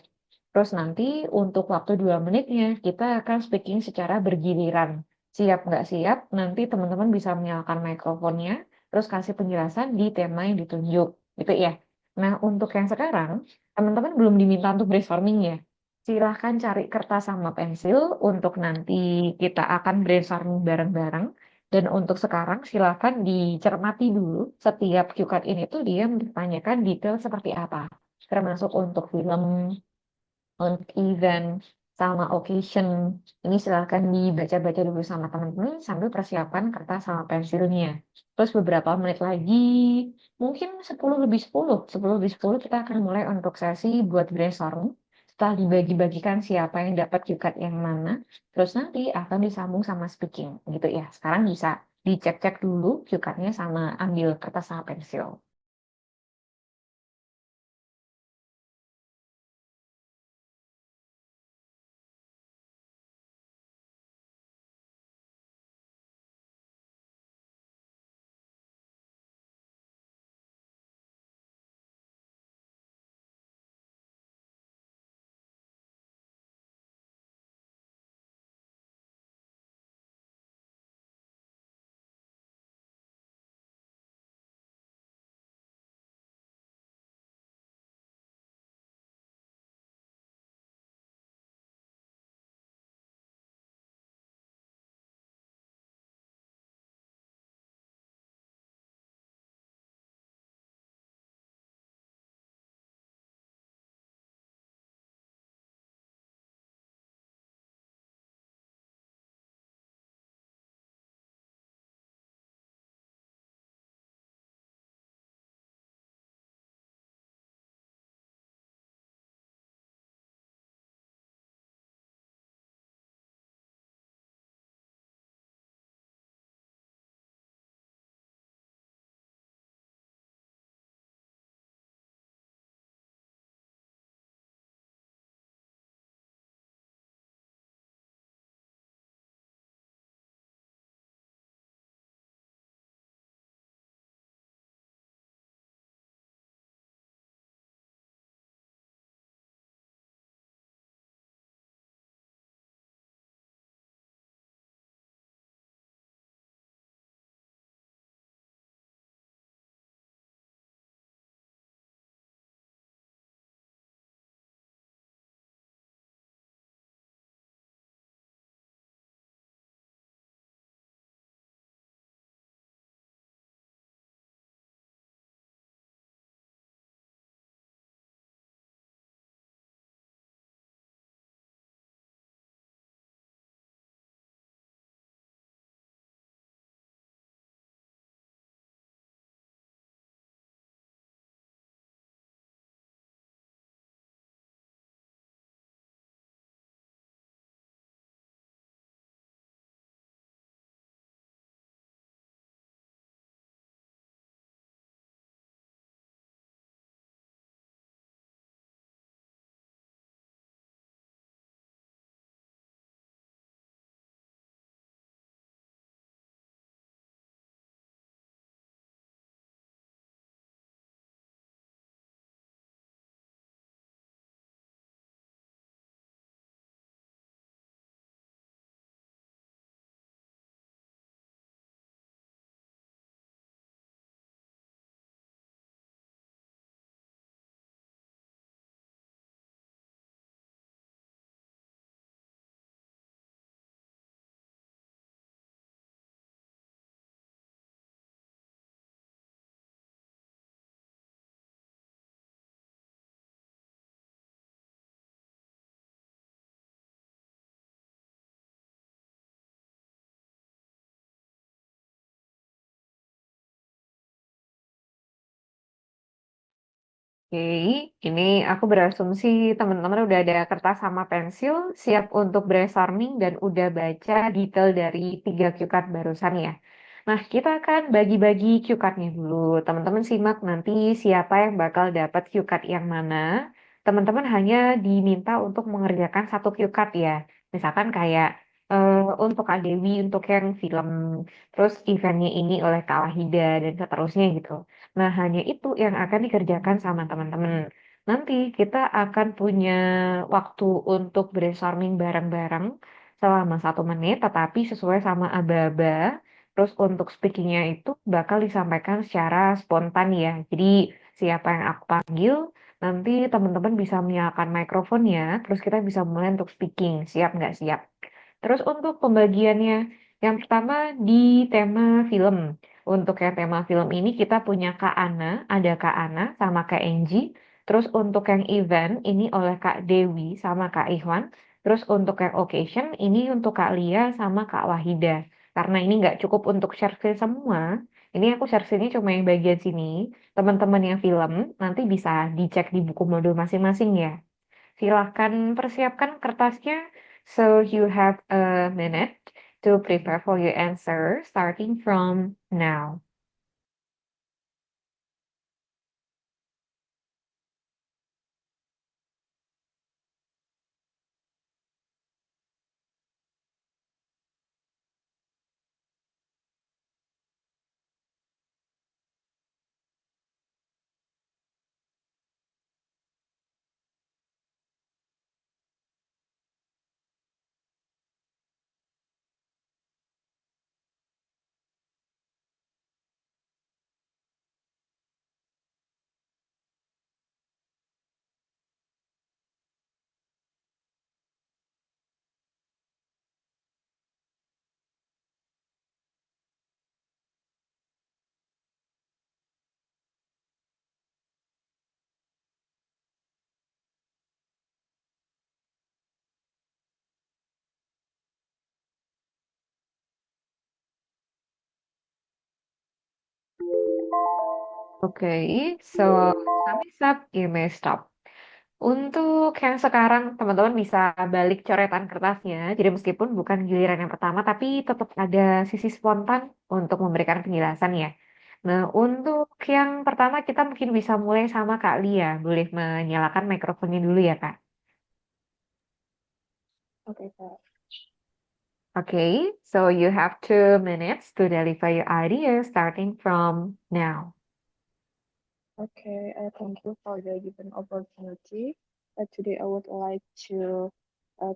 Terus nanti untuk waktu 2 menitnya kita akan speaking secara bergiliran. Siap nggak siap, nanti teman-teman bisa menyalakan mikrofonnya, terus kasih penjelasan di tema yang ditunjuk. Gitu ya. Nah, untuk yang sekarang, teman-teman belum diminta untuk brainstorming ya. Silahkan cari kertas sama pensil untuk nanti kita akan brainstorming bareng-bareng. Dan untuk sekarang silahkan dicermati dulu setiap cue card ini tuh dia menanyakan detail seperti apa. Termasuk untuk film, untuk event sama occasion. Ini silahkan dibaca-baca dulu sama teman-teman sambil persiapan kertas sama pensilnya. Terus beberapa menit lagi, mungkin 10 lebih 10 kita akan mulai untuk sesi buat brainstorm. Setelah dibagi-bagikan siapa yang dapat jukat yang mana, terus nanti akan disambung sama speaking, gitu ya. Sekarang bisa dicek-cek dulu jukatnya sama ambil kertas sama pensil. Oke, ini aku berasumsi teman-teman udah ada kertas sama pensil, siap untuk brainstorming dan udah baca detail dari 3 cue card barusan ya. Nah, kita akan bagi-bagi cue card-nya dulu. Teman-teman simak nanti siapa yang bakal dapat cue card yang mana. Teman-teman hanya diminta untuk mengerjakan satu cue card ya. Misalkan kayak untuk Kak Dewi, untuk yang film, terus eventnya ini oleh Kak Wahida, dan seterusnya gitu. Nah, hanya itu yang akan dikerjakan sama teman-teman. Nanti kita akan punya waktu untuk brainstorming bareng-bareng selama 1 menit, tetapi sesuai sama aba-aba. Terus untuk speakingnya itu bakal disampaikan secara spontan ya. Jadi siapa yang aku panggil, nanti teman-teman bisa menyalakan mikrofonnya, terus kita bisa mulai untuk speaking. Siap nggak siap? Terus untuk pembagiannya, yang pertama di tema film. Untuk yang tema film ini kita punya Kak Ana, ada Kak Ana sama Kak Enji. Terus untuk yang event ini oleh Kak Dewi sama Kak Ikhwan. Terus untuk yang occasion ini untuk Kak Lia sama Kak Wahida. Karena ini nggak cukup untuk share screen semua, ini aku share screen cuma yang bagian sini. Teman-teman yang film nanti bisa dicek di buku modul masing-masing ya. Silahkan persiapkan kertasnya. So you have a minute to prepare for your answer starting from now. Okay, so time is up. You may stop. Untuk yang sekarang, teman-teman bisa balik coretan kertasnya. Jadi meskipun bukan giliran yang pertama, tapi tetap ada sisi spontan untuk memberikan penjelasan ya. Nah, untuk yang pertama kita mungkin bisa mulai sama Kak Lia. Boleh menyalakan mikrofonnya dulu ya, Kak. Okay, Kak. Okay, so you have 2 minutes to deliver your idea starting from now. Okay, thank you for the given opportunity. Today I would like to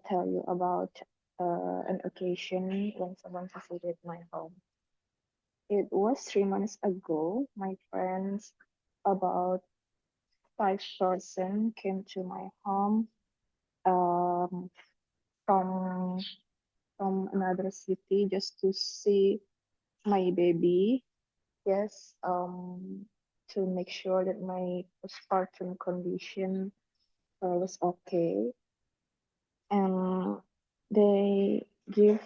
tell you about an occasion when someone visited my home. It was 3 months ago. My friends, about 5 person, came to my home um, from another city just to see my baby. Yes, to make sure that my postpartum condition was okay, and they give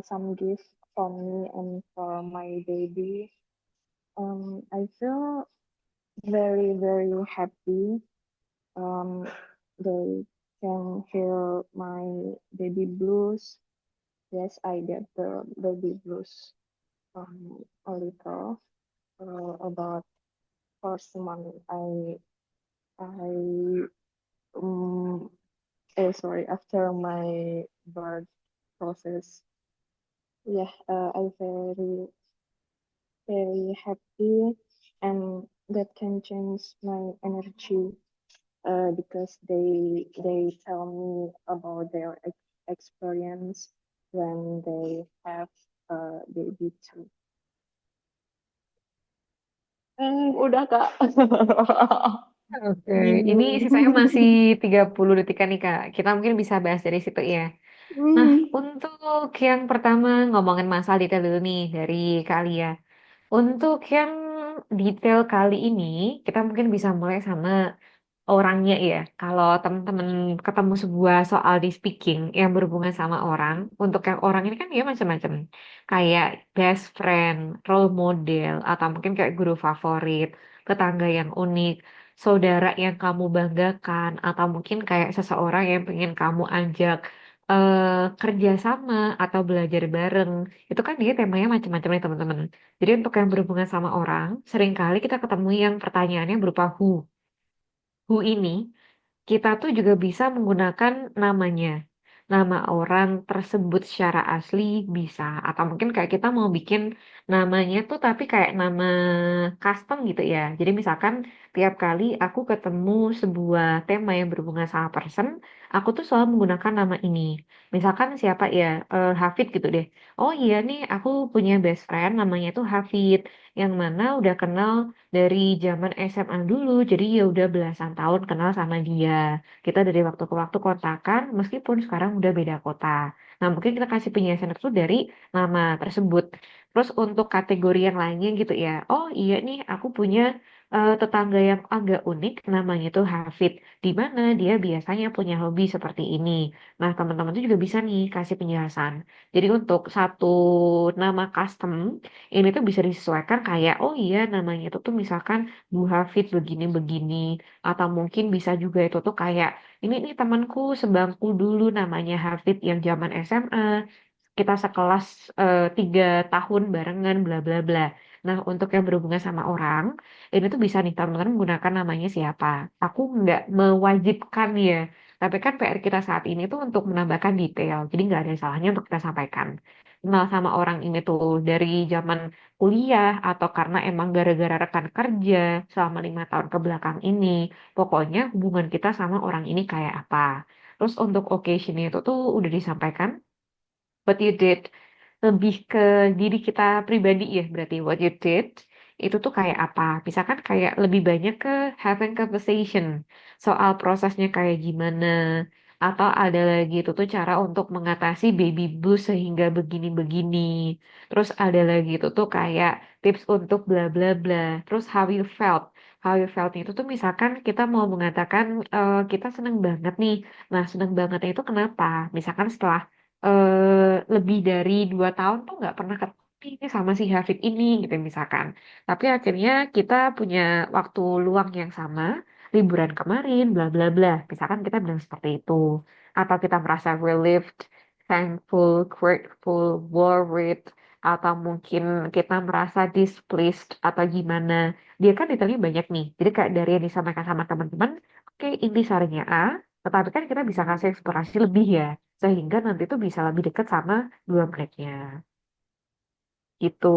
some gift for me and for my baby. I feel very, very happy. Um, they can hear my baby blues. Yes, I get the baby blues a little about first month. I sorry, after my birth process. Yeah, I very happy, and that can change my energy because they tell me about their experience when they have a baby too. Udah Kak. Oke, ini sisanya Bingung. masih 30 detikan nih Kak. Kita mungkin bisa bahas dari situ ya. Nah, untuk yang pertama ngomongin masalah detail dulu nih dari Kak Lia. Untuk yang detail kali ini, kita mungkin bisa mulai sama orangnya ya. Kalau teman-teman ketemu sebuah soal di speaking yang berhubungan sama orang, untuk yang orang ini kan dia macam-macam. Kayak best friend, role model, atau mungkin kayak guru favorit, tetangga yang unik. saudara yang kamu banggakan, atau mungkin kayak seseorang yang pengen kamu ajak kerja sama atau belajar bareng. Itu kan dia temanya macam-macam nih teman-teman. Jadi untuk yang berhubungan sama orang, seringkali kita ketemu yang pertanyaannya berupa who. Who ini kita tuh juga bisa menggunakan namanya. Nama orang tersebut secara asli bisa. Atau mungkin kayak kita mau bikin namanya tuh tapi kayak nama custom gitu ya. Jadi misalkan tiap kali aku ketemu sebuah tema yang berhubungan sama person, aku tuh selalu menggunakan nama ini. Misalkan siapa ya, Hafid gitu deh. Oh iya nih, aku punya best friend namanya tuh Hafid. Yang mana udah kenal dari zaman SMA dulu, jadi ya udah belasan tahun kenal sama dia. Kita dari waktu ke waktu kontakan, meskipun sekarang udah beda kota. Nah, mungkin kita kasih penjelasan itu dari nama tersebut. Terus untuk kategori yang lainnya gitu ya. Oh iya nih, aku punya tetangga yang agak unik, namanya tuh Hafid. Di mana dia biasanya punya hobi seperti ini. Nah, teman-teman tuh juga bisa nih kasih penjelasan. Jadi untuk satu nama custom, ini tuh bisa disesuaikan kayak oh iya namanya itu tuh misalkan Bu Hafid begini-begini atau mungkin bisa juga itu tuh kayak ini nih temanku sebangku dulu namanya Hafid yang zaman SMA kita sekelas 3 tahun barengan bla bla bla. Nah untuk yang berhubungan sama orang ini tuh bisa nih teman-teman menggunakan namanya siapa. Aku nggak mewajibkan ya. Tapi kan PR kita saat ini tuh untuk menambahkan detail. Jadi nggak ada salahnya untuk kita sampaikan kenal sama orang ini tuh dari zaman kuliah atau karena emang gara-gara rekan kerja selama 5 tahun ke belakang ini. Pokoknya hubungan kita sama orang ini kayak apa. Terus untuk occasion itu tuh udah disampaikan what you did lebih ke diri kita pribadi ya berarti what you did itu tuh kayak apa misalkan kayak lebih banyak ke having conversation soal prosesnya kayak gimana atau ada lagi itu tuh cara untuk mengatasi baby blues sehingga begini-begini terus ada lagi itu tuh kayak tips untuk bla bla bla terus how you felt itu tuh misalkan kita mau mengatakan kita seneng banget nih nah seneng bangetnya itu kenapa misalkan setelah lebih dari 2 tahun tuh nggak pernah ketemu nih sama si Hafid ini gitu misalkan. Tapi akhirnya kita punya waktu luang yang sama, liburan kemarin, bla bla bla. Misalkan kita bilang seperti itu. Atau kita merasa relieved, thankful, grateful, worried, atau mungkin kita merasa displeased atau gimana. Dia kan detailnya banyak nih. Jadi kayak dari yang disampaikan sama teman-teman, oke intisarinya A, tetapi kan kita bisa kasih eksplorasi lebih ya sehingga nanti tuh bisa lebih dekat sama dua mereka gitu.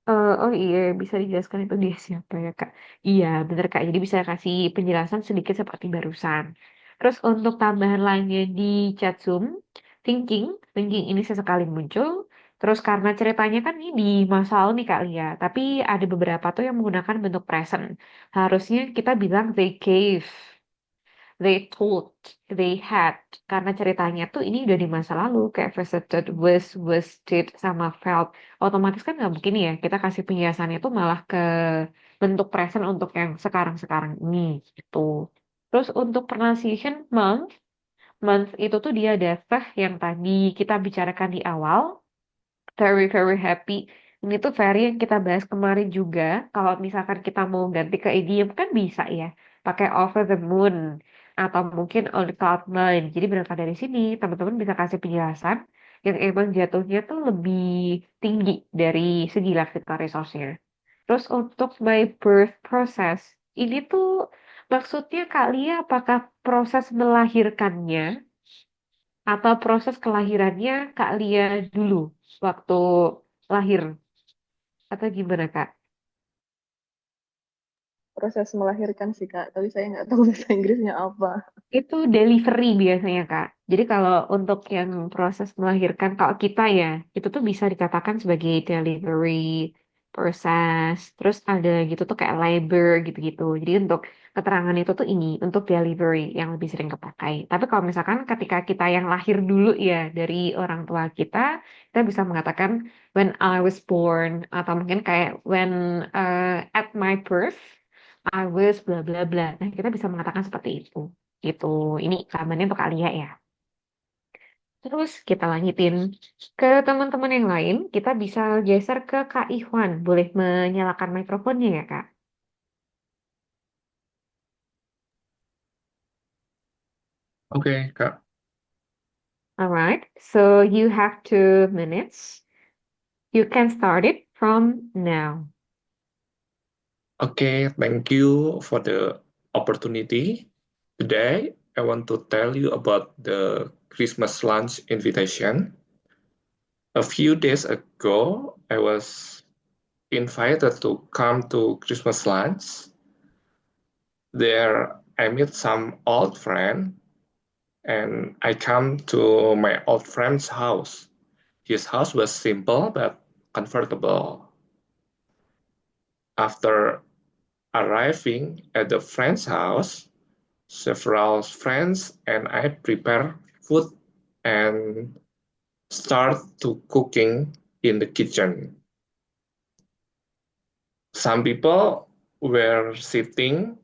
Oh iya bisa dijelaskan itu dia siapa ya Kak? Iya bener Kak. Jadi bisa kasih penjelasan sedikit seperti barusan. Terus untuk tambahan lainnya di chat Zoom, thinking, thinking ini sesekali muncul. Terus karena ceritanya kan ini di masa lalu nih Kak Lia, tapi ada beberapa tuh yang menggunakan bentuk present. Harusnya kita bilang they gave they told, they had. Karena ceritanya tuh ini udah di masa lalu, kayak visited, was, did, sama felt. Otomatis kan nggak mungkin ya, kita kasih penjelasannya tuh malah ke bentuk present untuk yang sekarang-sekarang ini, gitu. Terus untuk pronunciation, month itu tuh dia ada teh yang tadi kita bicarakan di awal, very very happy. Ini tuh very yang kita bahas kemarin juga. Kalau misalkan kita mau ganti ke idiom kan bisa ya. Pakai over the moon atau mungkin on the cloud nine. Jadi berangkat dari sini teman-teman bisa kasih penjelasan yang emang jatuhnya tuh lebih tinggi dari segi lexical resource-nya. Terus untuk my birth process ini tuh maksudnya kalian apakah proses melahirkannya atau proses kelahirannya Kak Lia dulu waktu lahir atau gimana Kak? Proses melahirkan sih Kak, tapi saya nggak tahu bahasa Inggrisnya apa. Itu delivery biasanya Kak. Jadi kalau untuk yang proses melahirkan kalau kita ya itu tuh bisa dikatakan sebagai delivery proses. Terus ada gitu tuh kayak labor gitu-gitu. Jadi untuk keterangan itu tuh ini untuk delivery yang lebih sering kepakai. Tapi kalau misalkan ketika kita yang lahir dulu ya dari orang tua kita bisa mengatakan when I was born atau mungkin kayak when at my birth I was bla bla bla. Nah, kita bisa mengatakan seperti itu. Gitu. Ini kabarnya untuk Alia ya. Terus kita lanjutin ke teman-teman yang lain. Kita bisa geser ke Kak Ikhwan. Boleh menyalakan mikrofonnya ya, Kak? Oke, Kak. Alright, so you have 2 minutes. You can start it from now. Okay, thank you for the opportunity. Today, I want to tell you about the Christmas lunch invitation. A few days ago, I was invited to come to Christmas lunch. There, I met some old friend, and I come to my old friend's house. His house was simple but comfortable. After arriving at the friend's house, several friends and I prepare food and start to cooking in the kitchen. Some people were sitting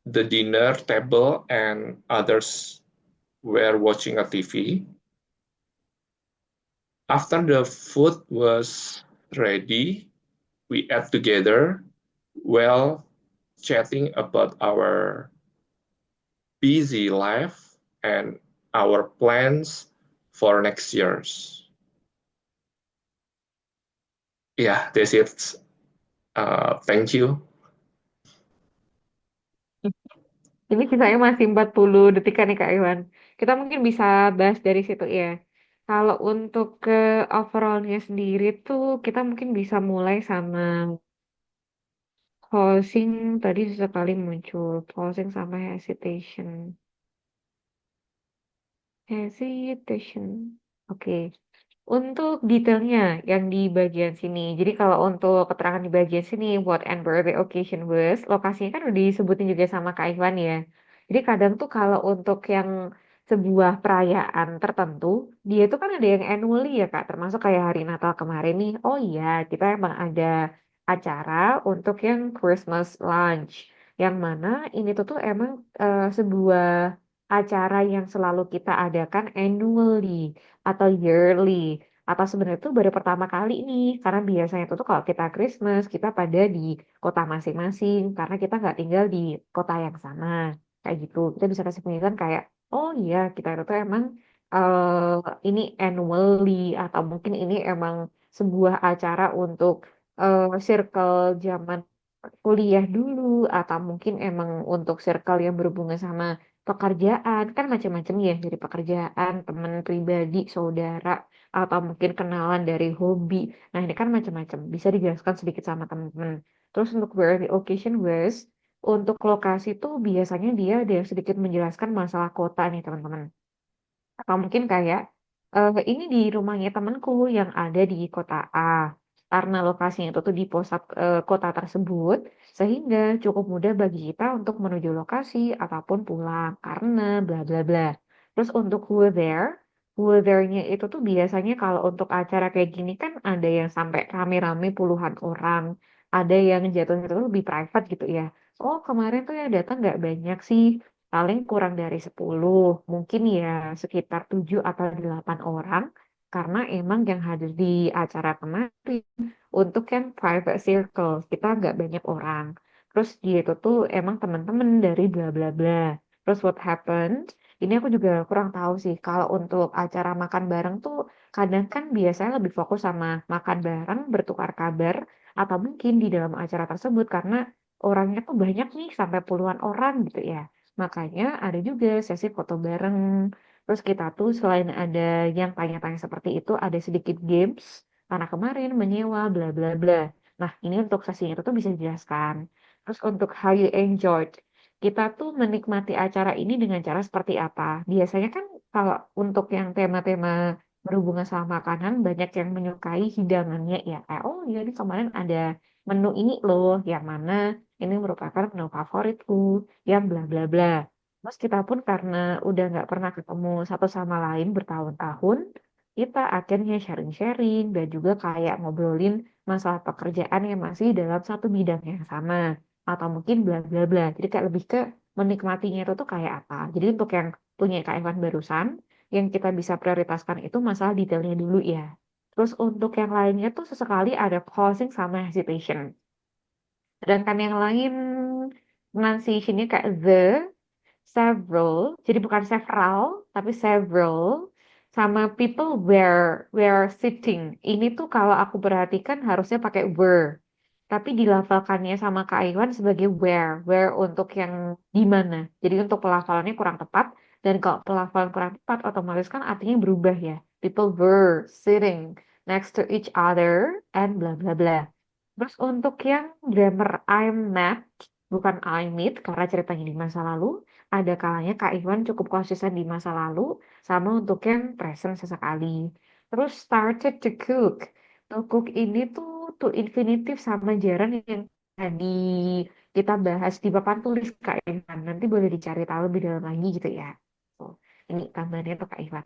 the dinner table and others were watching a TV. After the food was ready, we ate together while chatting about our busy life and our plans for next year's. Yeah, that's it. Thank you. Ini sisanya masih 40 detikan nih Kak Iwan. Kita mungkin bisa bahas dari situ ya. Kalau untuk ke overallnya sendiri tuh kita mungkin bisa mulai sama pausing tadi sesekali muncul. Pausing sama hesitation. Hesitation. Oke. Untuk detailnya yang di bagian sini. Jadi kalau untuk keterangan di bagian sini, what and where the occasion was, lokasinya kan udah disebutin juga sama Kak Iwan ya. Jadi kadang tuh kalau untuk yang sebuah perayaan tertentu, dia itu kan ada yang annually ya Kak, termasuk kayak hari Natal kemarin nih. Oh iya, kita emang ada acara untuk yang Christmas lunch. Yang mana ini tuh emang sebuah acara yang selalu kita adakan annually atau yearly atau sebenarnya itu baru pertama kali nih karena biasanya itu tuh kalau kita Christmas kita pada di kota masing-masing karena kita nggak tinggal di kota yang sama kayak gitu kita bisa kasih penjelasan kayak oh iya kita itu tuh emang ini annually atau mungkin ini emang sebuah acara untuk circle zaman kuliah dulu atau mungkin emang untuk circle yang berhubungan sama pekerjaan kan macam-macam ya dari pekerjaan teman pribadi saudara atau mungkin kenalan dari hobi nah ini kan macam-macam bisa dijelaskan sedikit sama teman-teman terus untuk where the occasion was untuk lokasi tuh biasanya dia ada yang sedikit menjelaskan masalah kota nih teman-teman atau mungkin kayak ini di rumahnya temanku yang ada di kota A. Karena lokasinya itu tuh di pusat kota tersebut, sehingga cukup mudah bagi kita untuk menuju lokasi ataupun pulang karena bla bla bla. Terus untuk who there-nya itu tuh biasanya kalau untuk acara kayak gini kan ada yang sampai rame-rame puluhan orang, ada yang jatuhnya itu lebih private gitu ya. Oh kemarin tuh yang datang nggak banyak sih, paling kurang dari 10 mungkin ya sekitar 7 atau 8 orang, karena emang yang hadir di acara kemarin untuk yang private circle, kita nggak banyak orang. Terus dia itu tuh emang teman-teman dari bla bla bla. Terus what happened? Ini aku juga kurang tahu sih. Kalau untuk acara makan bareng tuh kadang kan biasanya lebih fokus sama makan bareng, bertukar kabar, atau mungkin di dalam acara tersebut karena orangnya tuh banyak nih sampai puluhan orang gitu ya. Makanya ada juga sesi foto bareng. Terus kita tuh selain ada yang tanya-tanya seperti itu, ada sedikit games. Karena kemarin menyewa bla bla bla. Nah, ini untuk sesinya itu tuh bisa dijelaskan. Terus untuk how you enjoyed. Kita tuh menikmati acara ini dengan cara seperti apa? Biasanya kan kalau untuk yang tema-tema berhubungan sama makanan, banyak yang menyukai hidangannya ya. Kayak, oh iya ini kemarin ada menu ini loh, yang mana ini merupakan menu favoritku yang bla bla bla. Terus kita pun karena udah nggak pernah ketemu satu sama lain bertahun-tahun, kita akhirnya sharing-sharing dan juga kayak ngobrolin masalah pekerjaan yang masih dalam satu bidang yang sama atau mungkin bla bla bla. Jadi kayak lebih ke menikmatinya itu tuh kayak apa. Jadi untuk yang punya Kak Evan barusan, yang kita bisa prioritaskan itu masalah detailnya dulu ya. Terus untuk yang lainnya tuh sesekali ada pausing sama hesitation. Sedangkan yang lain pronunciation-nya kayak the, several, jadi bukan several, tapi several, sama people were sitting. Ini tuh kalau aku perhatikan harusnya pakai were. Tapi dilafalkannya sama Kak Iwan sebagai where untuk yang di mana. Jadi untuk pelafalannya kurang tepat, dan kalau pelafalan kurang tepat, otomatis kan artinya berubah ya. People were sitting next to each other and bla bla bla. Terus untuk yang grammar I met, bukan I meet, karena ceritanya di masa lalu, ada kalanya Kak Iwan cukup konsisten di masa lalu, sama untuk yang present sesekali. Terus started to cook. To cook ini tuh to infinitif sama jarang yang tadi kita bahas di papan tulis Kak Iwan. Nanti boleh dicari tahu lebih dalam lagi gitu ya. Oh, ini tambahannya tuh Kak Iwan.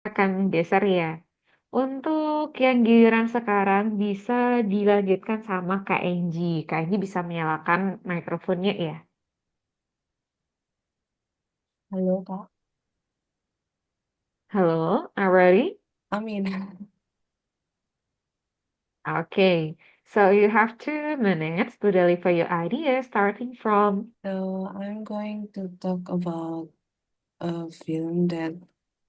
Akan geser ya. Untuk yang giliran sekarang bisa dilanjutkan sama Kak Enji. Kak Enji bisa menyalakan mikrofonnya ya. Halo Kak, Halo, are ready? Amin. Okay, so you have 2 minutes to deliver your idea starting from So I'm going to talk about a film that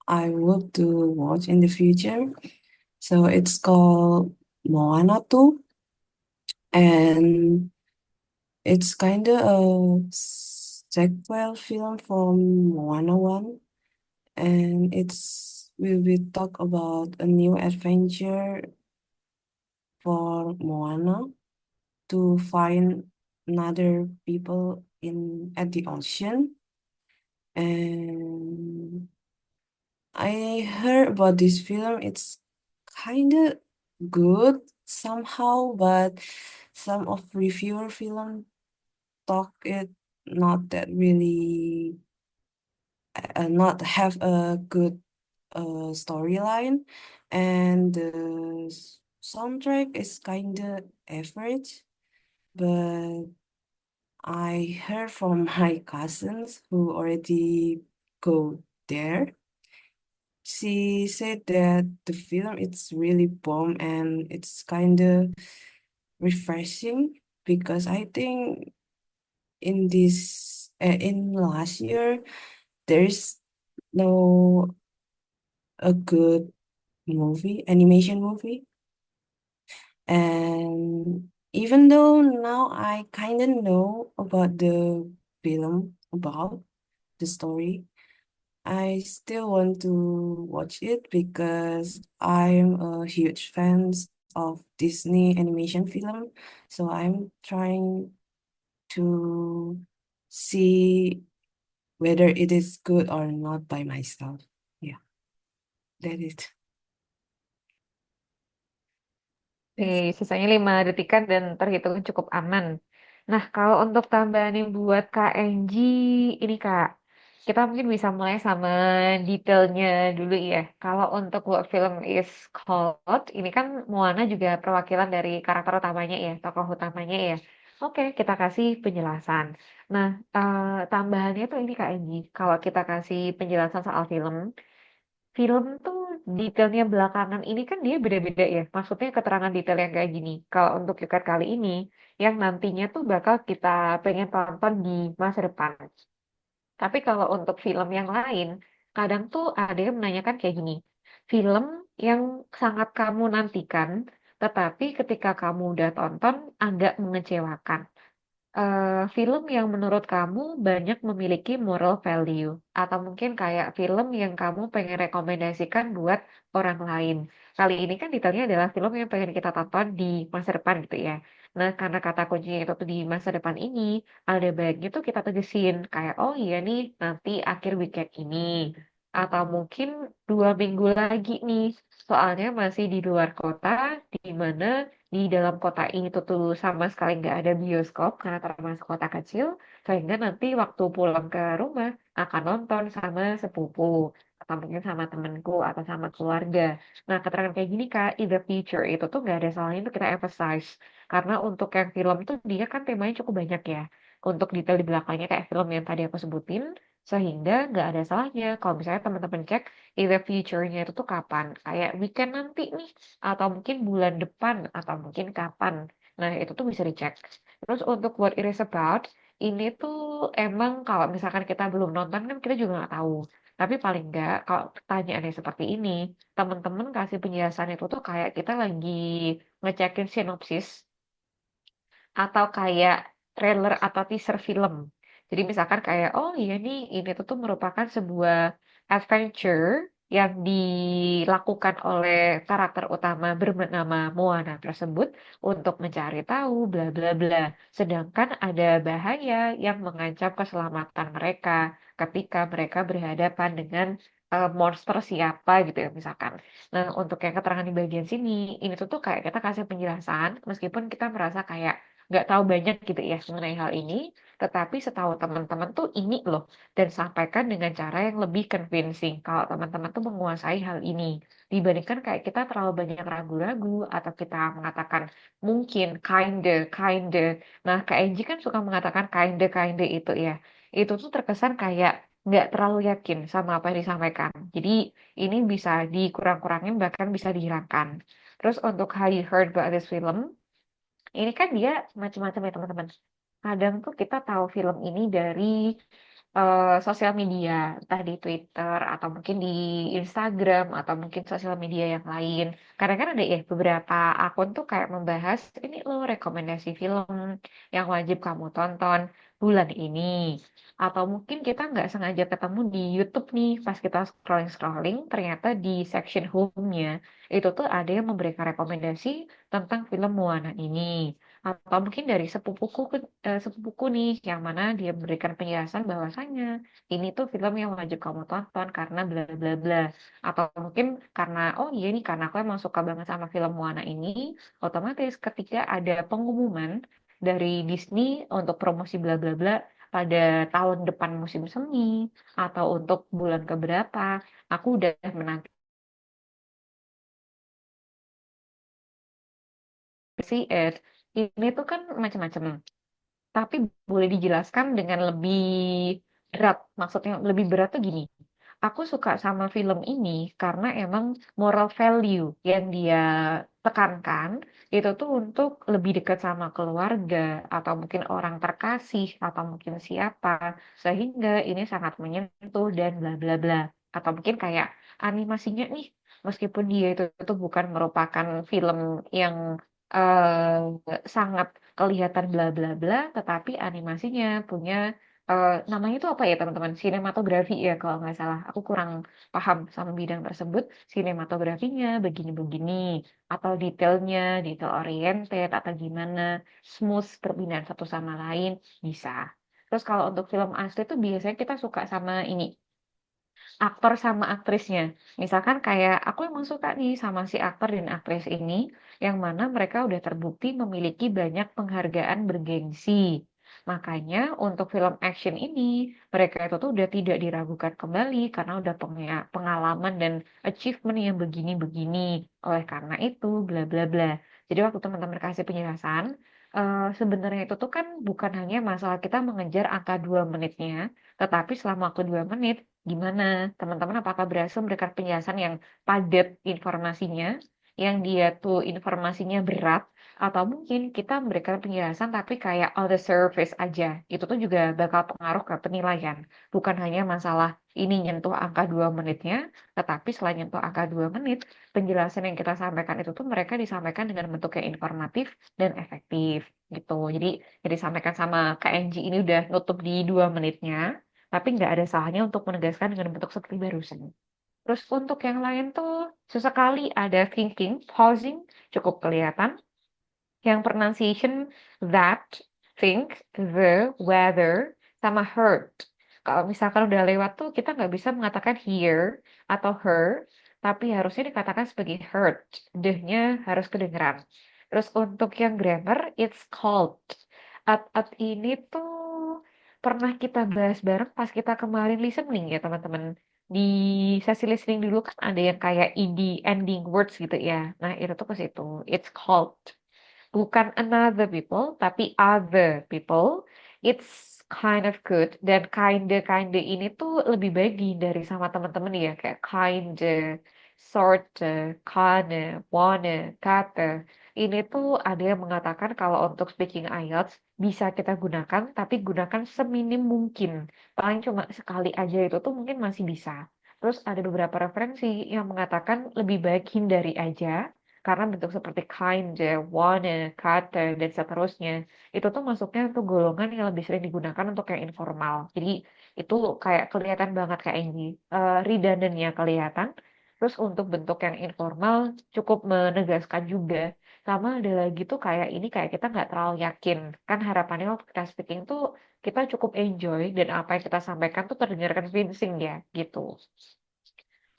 I would to watch in the future. So it's called Moana 2, and it's kind of a sequel film from Moana 1, and it's will be talk about a new adventure for Moana to find another people in at the ocean. And I heard about this film. It's kind of good somehow, but some of reviewer film talk it not that really not have a good storyline, and the soundtrack is kind of average. But I heard from my cousins who already go there. She said that the film it's really bomb and it's kind of refreshing because I think in last year there's no a good animation movie, and even though now I kind of know about the film about the story, I still want to watch it because I'm a huge fan of Disney animation film. So I'm trying to see whether it is good or not by myself. Yeah, that it. Sisanya 5 detikan dan terhitung cukup aman. Nah, kalau untuk tambahan yang buat Kak Enji, ini Kak, kita mungkin bisa mulai sama detailnya dulu ya. Kalau untuk What Film is Called, ini kan Moana juga perwakilan dari karakter utamanya ya, tokoh utamanya ya. Oke, kita kasih penjelasan. Nah, tambahannya tuh ini Kak Enji, kalau kita kasih penjelasan soal film, film tuh detailnya belakangan ini kan dia beda-beda ya. Maksudnya keterangan detail yang kayak gini. Kalau untuk Yukat kali ini, yang nantinya tuh bakal kita pengen tonton di masa depan. Tapi kalau untuk film yang lain, kadang tuh ada yang menanyakan kayak gini. Film yang sangat kamu nantikan, tetapi ketika kamu udah tonton agak mengecewakan. Film yang menurut kamu banyak memiliki moral value atau mungkin kayak film yang kamu pengen rekomendasikan buat orang lain. Kali ini kan detailnya adalah film yang pengen kita tonton di masa depan gitu ya. Nah, karena kata kuncinya itu tuh di masa depan ini, ada baiknya tuh kita tegesin kayak oh iya nih nanti akhir weekend ini atau mungkin 2 minggu lagi nih. Soalnya masih di luar kota, di mana di dalam kota ini tuh sama sekali nggak ada bioskop karena termasuk kota kecil, sehingga nanti waktu pulang ke rumah akan nonton sama sepupu atau mungkin sama temenku atau sama keluarga. Nah, keterangan kayak gini Kak, in the future itu tuh nggak ada salahnya untuk kita emphasize. Karena untuk yang film tuh dia kan temanya cukup banyak ya. Untuk detail di belakangnya kayak film yang tadi aku sebutin, Sehingga nggak ada salahnya kalau misalnya teman-teman cek in the future-nya itu tuh kapan. Kayak weekend nanti nih, atau mungkin bulan depan, atau mungkin kapan. Nah, itu tuh bisa dicek. Terus untuk what it is about, ini tuh emang kalau misalkan kita belum nonton kan kita juga nggak tahu. Tapi paling nggak kalau pertanyaannya seperti ini, teman-teman kasih penjelasan itu tuh kayak kita lagi ngecekin sinopsis atau kayak trailer atau teaser film. Jadi misalkan kayak, oh iya nih, ini tuh merupakan sebuah adventure yang dilakukan oleh karakter utama bernama Moana tersebut untuk mencari tahu bla bla bla. Sedangkan ada bahaya yang mengancam keselamatan mereka ketika mereka berhadapan dengan monster siapa gitu ya misalkan. Nah, untuk yang keterangan di bagian sini, ini tuh kayak kita kasih penjelasan meskipun kita merasa kayak nggak tahu banyak gitu ya mengenai hal ini, tetapi setahu teman-teman tuh ini loh, dan sampaikan dengan cara yang lebih convincing kalau teman-teman tuh menguasai hal ini. Dibandingkan kayak kita terlalu banyak ragu-ragu atau kita mengatakan mungkin, kinda. Nah, Kak Enji kan suka mengatakan kinda itu ya. Itu tuh terkesan kayak nggak terlalu yakin sama apa yang disampaikan. Jadi ini bisa dikurang-kurangin bahkan bisa dihilangkan. Terus untuk how you heard about this film, ini kan dia macam-macam ya teman-teman. Kadang tuh kita tahu film ini dari sosial media, entah di Twitter atau mungkin di Instagram atau mungkin sosial media yang lain. Kadang kan ada ya beberapa akun tuh kayak membahas ini loh rekomendasi film yang wajib kamu tonton bulan ini. Atau mungkin kita nggak sengaja ketemu di YouTube nih pas kita scrolling-scrolling, ternyata di section home-nya itu tuh ada yang memberikan rekomendasi tentang film Moana ini. Atau mungkin dari sepupuku nih yang mana dia memberikan penjelasan bahwasanya ini tuh film yang wajib kamu tonton karena bla bla bla. Atau mungkin karena oh iya nih karena aku emang suka banget sama film Moana ini, otomatis ketika ada pengumuman dari Disney untuk promosi bla bla bla pada tahun depan musim semi atau untuk bulan keberapa, aku udah menanti it. Ini tuh kan macam-macam. Tapi boleh dijelaskan dengan lebih berat. Maksudnya lebih berat tuh gini. Aku suka sama film ini karena emang moral value yang dia tekankan itu tuh untuk lebih dekat sama keluarga atau mungkin orang terkasih atau mungkin siapa sehingga ini sangat menyentuh dan bla bla bla atau mungkin kayak animasinya nih meskipun dia itu bukan merupakan film yang sangat kelihatan bla bla bla, tetapi animasinya punya namanya itu apa ya teman-teman? Sinematografi ya kalau nggak salah. Aku kurang paham sama bidang tersebut. Sinematografinya begini-begini atau detailnya, detail oriented atau gimana, smooth perpindahan satu sama lain bisa. Terus kalau untuk film asli itu biasanya kita suka sama ini aktor sama aktrisnya. Misalkan kayak aku emang suka nih sama si aktor dan aktris ini, yang mana mereka udah terbukti memiliki banyak penghargaan bergengsi. Makanya untuk film action ini, mereka itu tuh udah tidak diragukan kembali karena udah pengalaman dan achievement yang begini-begini. Oleh karena itu, bla bla bla. Jadi waktu teman-teman kasih penjelasan, sebenarnya itu tuh kan bukan hanya masalah kita mengejar angka 2 menitnya, tetapi selama waktu 2 menit, gimana teman-teman apakah berhasil memberikan penjelasan yang padat informasinya, yang dia tuh informasinya berat, atau mungkin kita memberikan penjelasan tapi kayak on the surface aja. Itu tuh juga bakal pengaruh ke penilaian. Bukan hanya masalah ini nyentuh angka 2 menitnya, tetapi selain nyentuh angka 2 menit, penjelasan yang kita sampaikan itu tuh mereka disampaikan dengan bentuk yang informatif dan efektif gitu. Jadi yang disampaikan sama KNG ini udah nutup di 2 menitnya, tapi nggak ada salahnya untuk menegaskan dengan bentuk seperti barusan. Terus untuk yang lain tuh sesekali ada thinking, pausing, cukup kelihatan. Yang pronunciation that, think, the, whether, sama heard. Kalau misalkan udah lewat tuh kita nggak bisa mengatakan hear atau her, tapi harusnya dikatakan sebagai heard. Deh-nya harus kedengeran. Terus untuk yang grammar, it's called. At ini tuh pernah kita bahas bareng pas kita kemarin listening ya teman-teman. Di sesi listening dulu kan ada yang kayak ed, ending words gitu ya. Nah itu tuh ke situ. It's called bukan another people, tapi other people it's kind of good. Dan kinda ini tuh lebih baik dihindari sama teman-teman ya. Kayak kinda, sorta, kinda, wanna, kata. Ini tuh ada yang mengatakan kalau untuk speaking IELTS bisa kita gunakan, tapi gunakan seminim mungkin. Paling cuma sekali aja itu tuh mungkin masih bisa. Terus ada beberapa referensi yang mengatakan lebih baik hindari aja, karena bentuk seperti kinda, wanna, kata, dan seterusnya itu tuh masuknya untuk golongan yang lebih sering digunakan untuk yang informal. Jadi itu kayak kelihatan banget kayak ini, redundant-nya kelihatan. Terus untuk bentuk yang informal cukup menegaskan juga. Sama ada lagi tuh kayak ini kayak kita nggak terlalu yakin. Kan harapannya waktu kita speaking tuh kita cukup enjoy dan apa yang kita sampaikan tuh terdengar convincing ya gitu.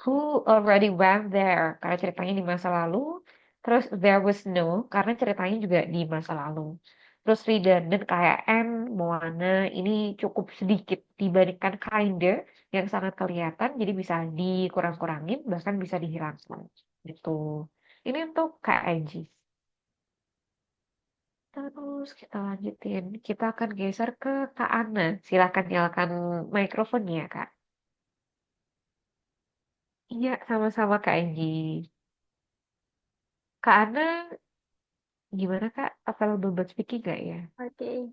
Who already went there karena ceritanya di masa lalu. Terus there was no karena ceritanya juga di masa lalu. Terus redundant kayak and Moana ini cukup sedikit dibandingkan kinda yang sangat kelihatan jadi bisa dikurang-kurangin bahkan bisa dihilangkan gitu. Ini untuk KIG. Terus kita lanjutin. Kita akan geser ke Kak Ana. Silakan nyalakan mikrofonnya, Kak. Iya, sama-sama Kak Enggi. Kak Ana, gimana Kak? Available buat speaking nggak ya? Okay.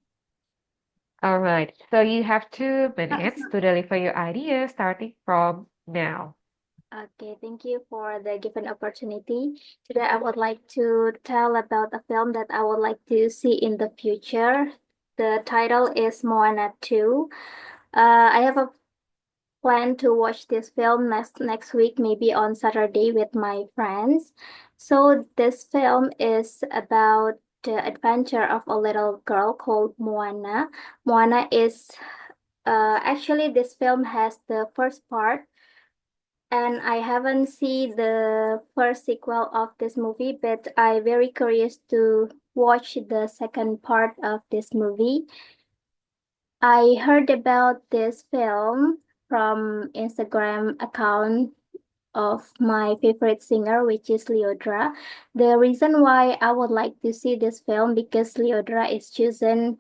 Alright, so you have 2 minutes to deliver your idea starting from now. Okay, thank you for the given opportunity. Today, I would like to tell about a film that I would like to see in the future. The title is Moana 2. I have a plan to watch this film next week, maybe on Saturday with my friends. So this film is about the adventure of a little girl called Moana. Moana is actually this film has the first part, and I haven't seen the first sequel of this movie, but I'm very curious to watch the second part of this movie. I heard about this film from Instagram account of my favorite singer, which is Leodra. The reason why I would like to see this film because Leodra is chosen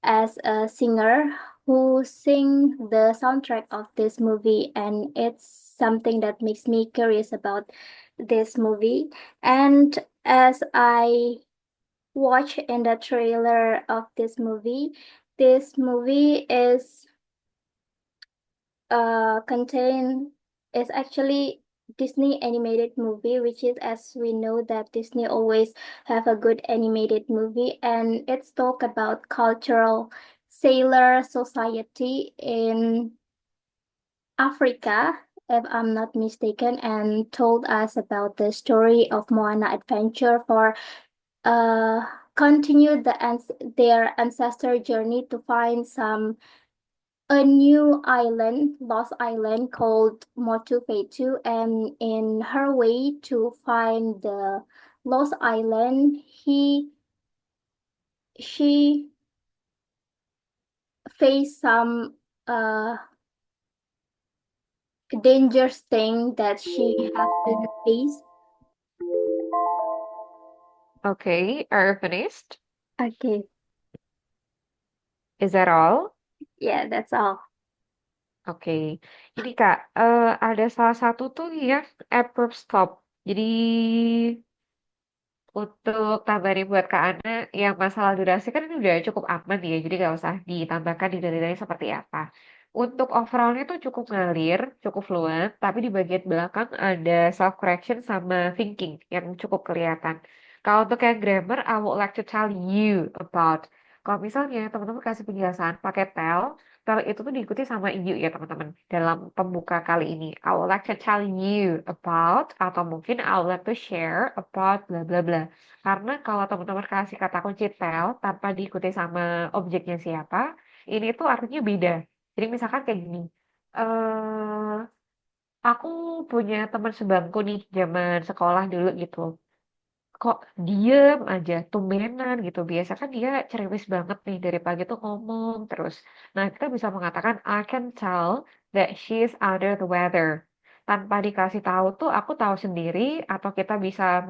as a singer who sing the soundtrack of this movie, and it's something that makes me curious about this movie. And as I watch in the trailer of this movie is contain is actually Disney animated movie, which is as we know that Disney always have a good animated movie, and it's talk about cultural sailor society in Africa, if I'm not mistaken, and told us about the story of Moana adventure for continue their ancestor journey to find a new island, lost island called Motu Fetu, and in her way to find the lost island, she faced some dangerous thing that she have to face. Okay, are you finished? Okay, Is that all? yeah, that's all. Oke, ini Kak, ada salah satu tuh yang abrupt stop. Jadi untuk tambahin buat Kak Ana, yang masalah durasi kan ini udah cukup aman ya, jadi nggak usah ditambahkan di detailnya seperti apa. Untuk overallnya tuh cukup ngalir, cukup fluent, tapi di bagian belakang ada self correction sama thinking yang cukup kelihatan. Kalau untuk yang grammar, I would like to tell you about. Kalau misalnya teman-teman kasih penjelasan pakai tell itu tuh diikuti sama you ya teman-teman dalam pembuka kali ini. I would like to tell you about atau mungkin I would like to share about bla bla bla. Karena kalau teman-teman kasih kata kunci tell tanpa diikuti sama objeknya siapa, ini tuh artinya beda. Jadi misalkan kayak gini. eh aku punya teman sebangku nih zaman sekolah dulu gitu. Kok diem aja, tumbenan gitu. Biasa kan dia cerewet banget nih dari pagi tuh ngomong terus. Nah, kita bisa mengatakan I can tell that she is under the weather. tanpa dikasih tahu tuh aku tahu sendiri atau kita bisa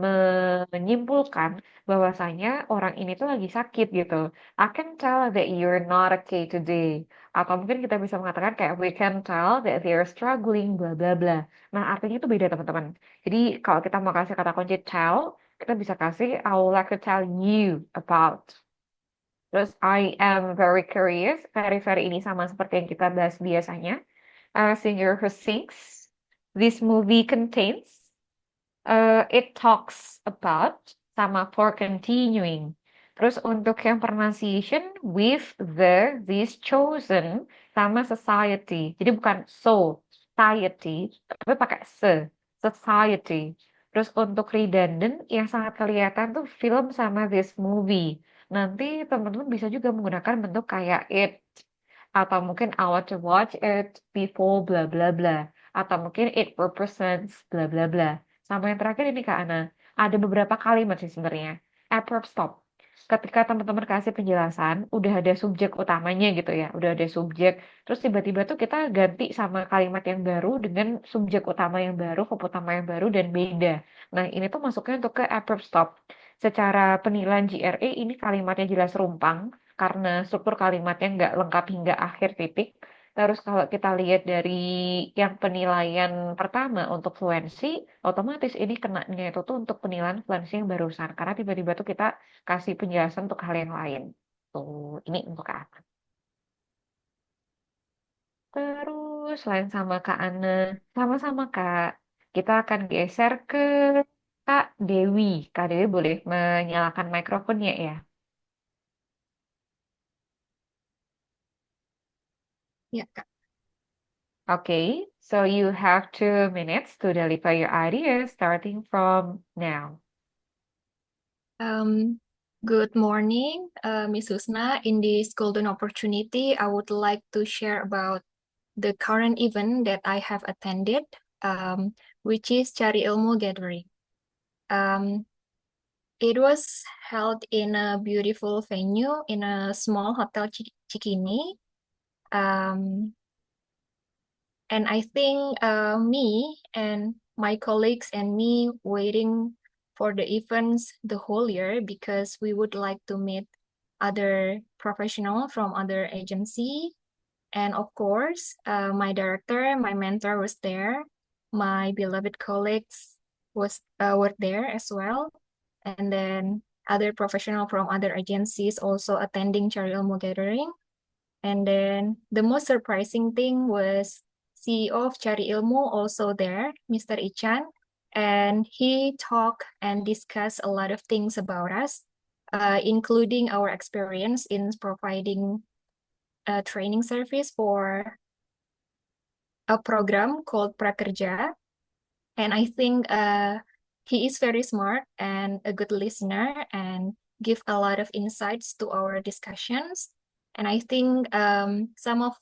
menyimpulkan bahwasanya orang ini tuh lagi sakit gitu. I can tell that you're not okay today. Atau mungkin kita bisa mengatakan kayak we can tell that they're struggling bla bla bla. Nah, artinya itu beda teman-teman. Jadi kalau kita mau kasih kata kunci tell, kita bisa kasih I would like to tell you about. Terus I am very curious. Very ini sama seperti yang kita bahas biasanya. A singer who sings. This movie contains. It talks about. Sama for continuing. Terus untuk yang pronunciation with this chosen sama society. Jadi bukan society, tapi pakai society. Terus untuk redundant yang sangat kelihatan tuh film sama this movie. Nanti teman-teman bisa juga menggunakan bentuk kayak it atau mungkin I want to watch it before bla bla bla atau mungkin it represents bla bla bla. Sama yang terakhir ini Kak Ana, ada beberapa kalimat sih sebenarnya. Abrupt stop. Ketika teman-teman kasih penjelasan, udah ada subjek utamanya gitu ya, udah ada subjek, terus tiba-tiba tuh kita ganti sama kalimat yang baru dengan subjek utama yang baru, verb utama yang baru dan beda. Nah, ini tuh masuknya untuk ke abrupt stop. Secara penilaian GRE ini kalimatnya jelas rumpang karena struktur kalimatnya nggak lengkap hingga akhir titik. Terus kalau kita lihat dari yang penilaian pertama untuk fluensi, otomatis ini kenanya itu tuh untuk penilaian fluensi yang barusan. Karena tiba-tiba tuh kita kasih penjelasan untuk hal yang lain. Tuh, ini untuk Kak Ana. Terus selain sama Kak Ana, sama-sama Kak, kita akan geser ke Kak Dewi. Kak Dewi boleh menyalakan mikrofonnya ya. Ya, Kak. Okay, so you have 2 minutes to deliver your ideas starting from now. Good morning, Miss Husna. In this golden opportunity, I would like to share about the current event that I have attended, which is Cari Ilmu Gathering. It was held in a beautiful venue in a small hotel Cikini. And I think me and my colleagues and me waiting for the events the whole year because we would like to meet other professional from other agency. And of course, my director, my mentor was there. My beloved colleagues were there as well. And then other professional from other agencies also attending Cari Ilmu Gathering. And then the most surprising thing was CEO of Cari Ilmu also there, Mr. Ichan, and he talked and discussed a lot of things about us, including our experience in providing a training service for a program called Prakerja. And I think he is very smart and a good listener and give a lot of insights to our discussions. And I think some of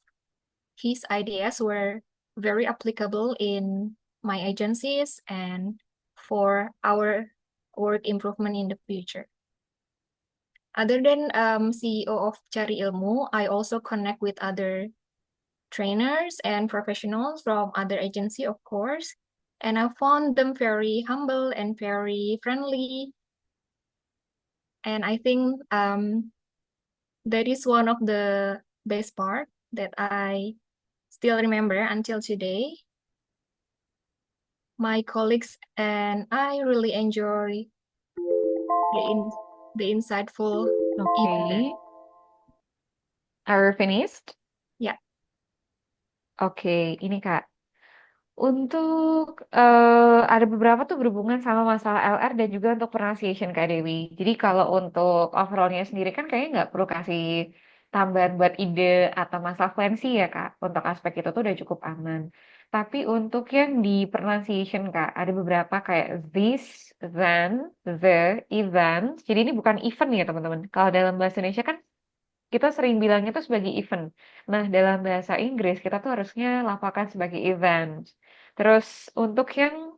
his ideas were very applicable in my agencies and for our work improvement in the future. Other than CEO of Cari Ilmu, I also connect with other trainers and professionals from other agency, of course, and I found them very humble and very friendly. And I think that is one of the best part that I still remember until today. My colleagues and I really enjoy the insightful event. Okay, are you finished? Ya, Oke, ini Kak. Untuk ada beberapa tuh berhubungan sama masalah LR dan juga untuk pronunciation Kak Dewi. Jadi kalau untuk overallnya sendiri kan kayaknya nggak perlu kasih tambahan buat ide atau masalah fluency ya Kak. Untuk aspek itu tuh udah cukup aman. Tapi untuk yang di pronunciation Kak, ada beberapa kayak this, then, the, event. Jadi ini bukan event ya teman-teman. Kalau dalam bahasa Indonesia kan kita sering bilangnya itu sebagai event. Nah, dalam bahasa Inggris kita tuh harusnya lafalkan sebagai event. Terus untuk yang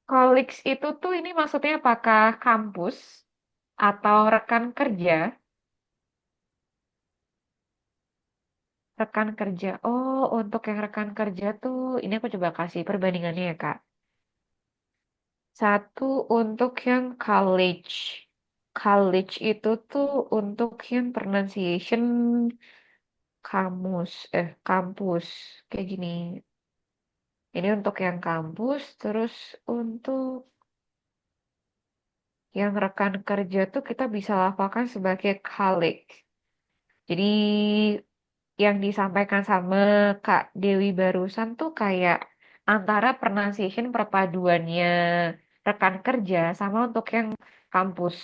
colleagues itu tuh ini maksudnya apakah kampus atau rekan kerja rekan kerja. Oh, untuk yang rekan kerja tuh, ini aku coba kasih perbandingannya ya, Kak. Satu untuk yang college. College itu tuh untuk yang pronunciation kampus. Kayak gini. Ini untuk yang kampus, terus untuk yang rekan kerja tuh kita bisa lafalkan sebagai colleague. Jadi yang disampaikan sama Kak Dewi barusan tuh kayak antara pronunciation perpaduannya rekan kerja sama untuk yang kampus.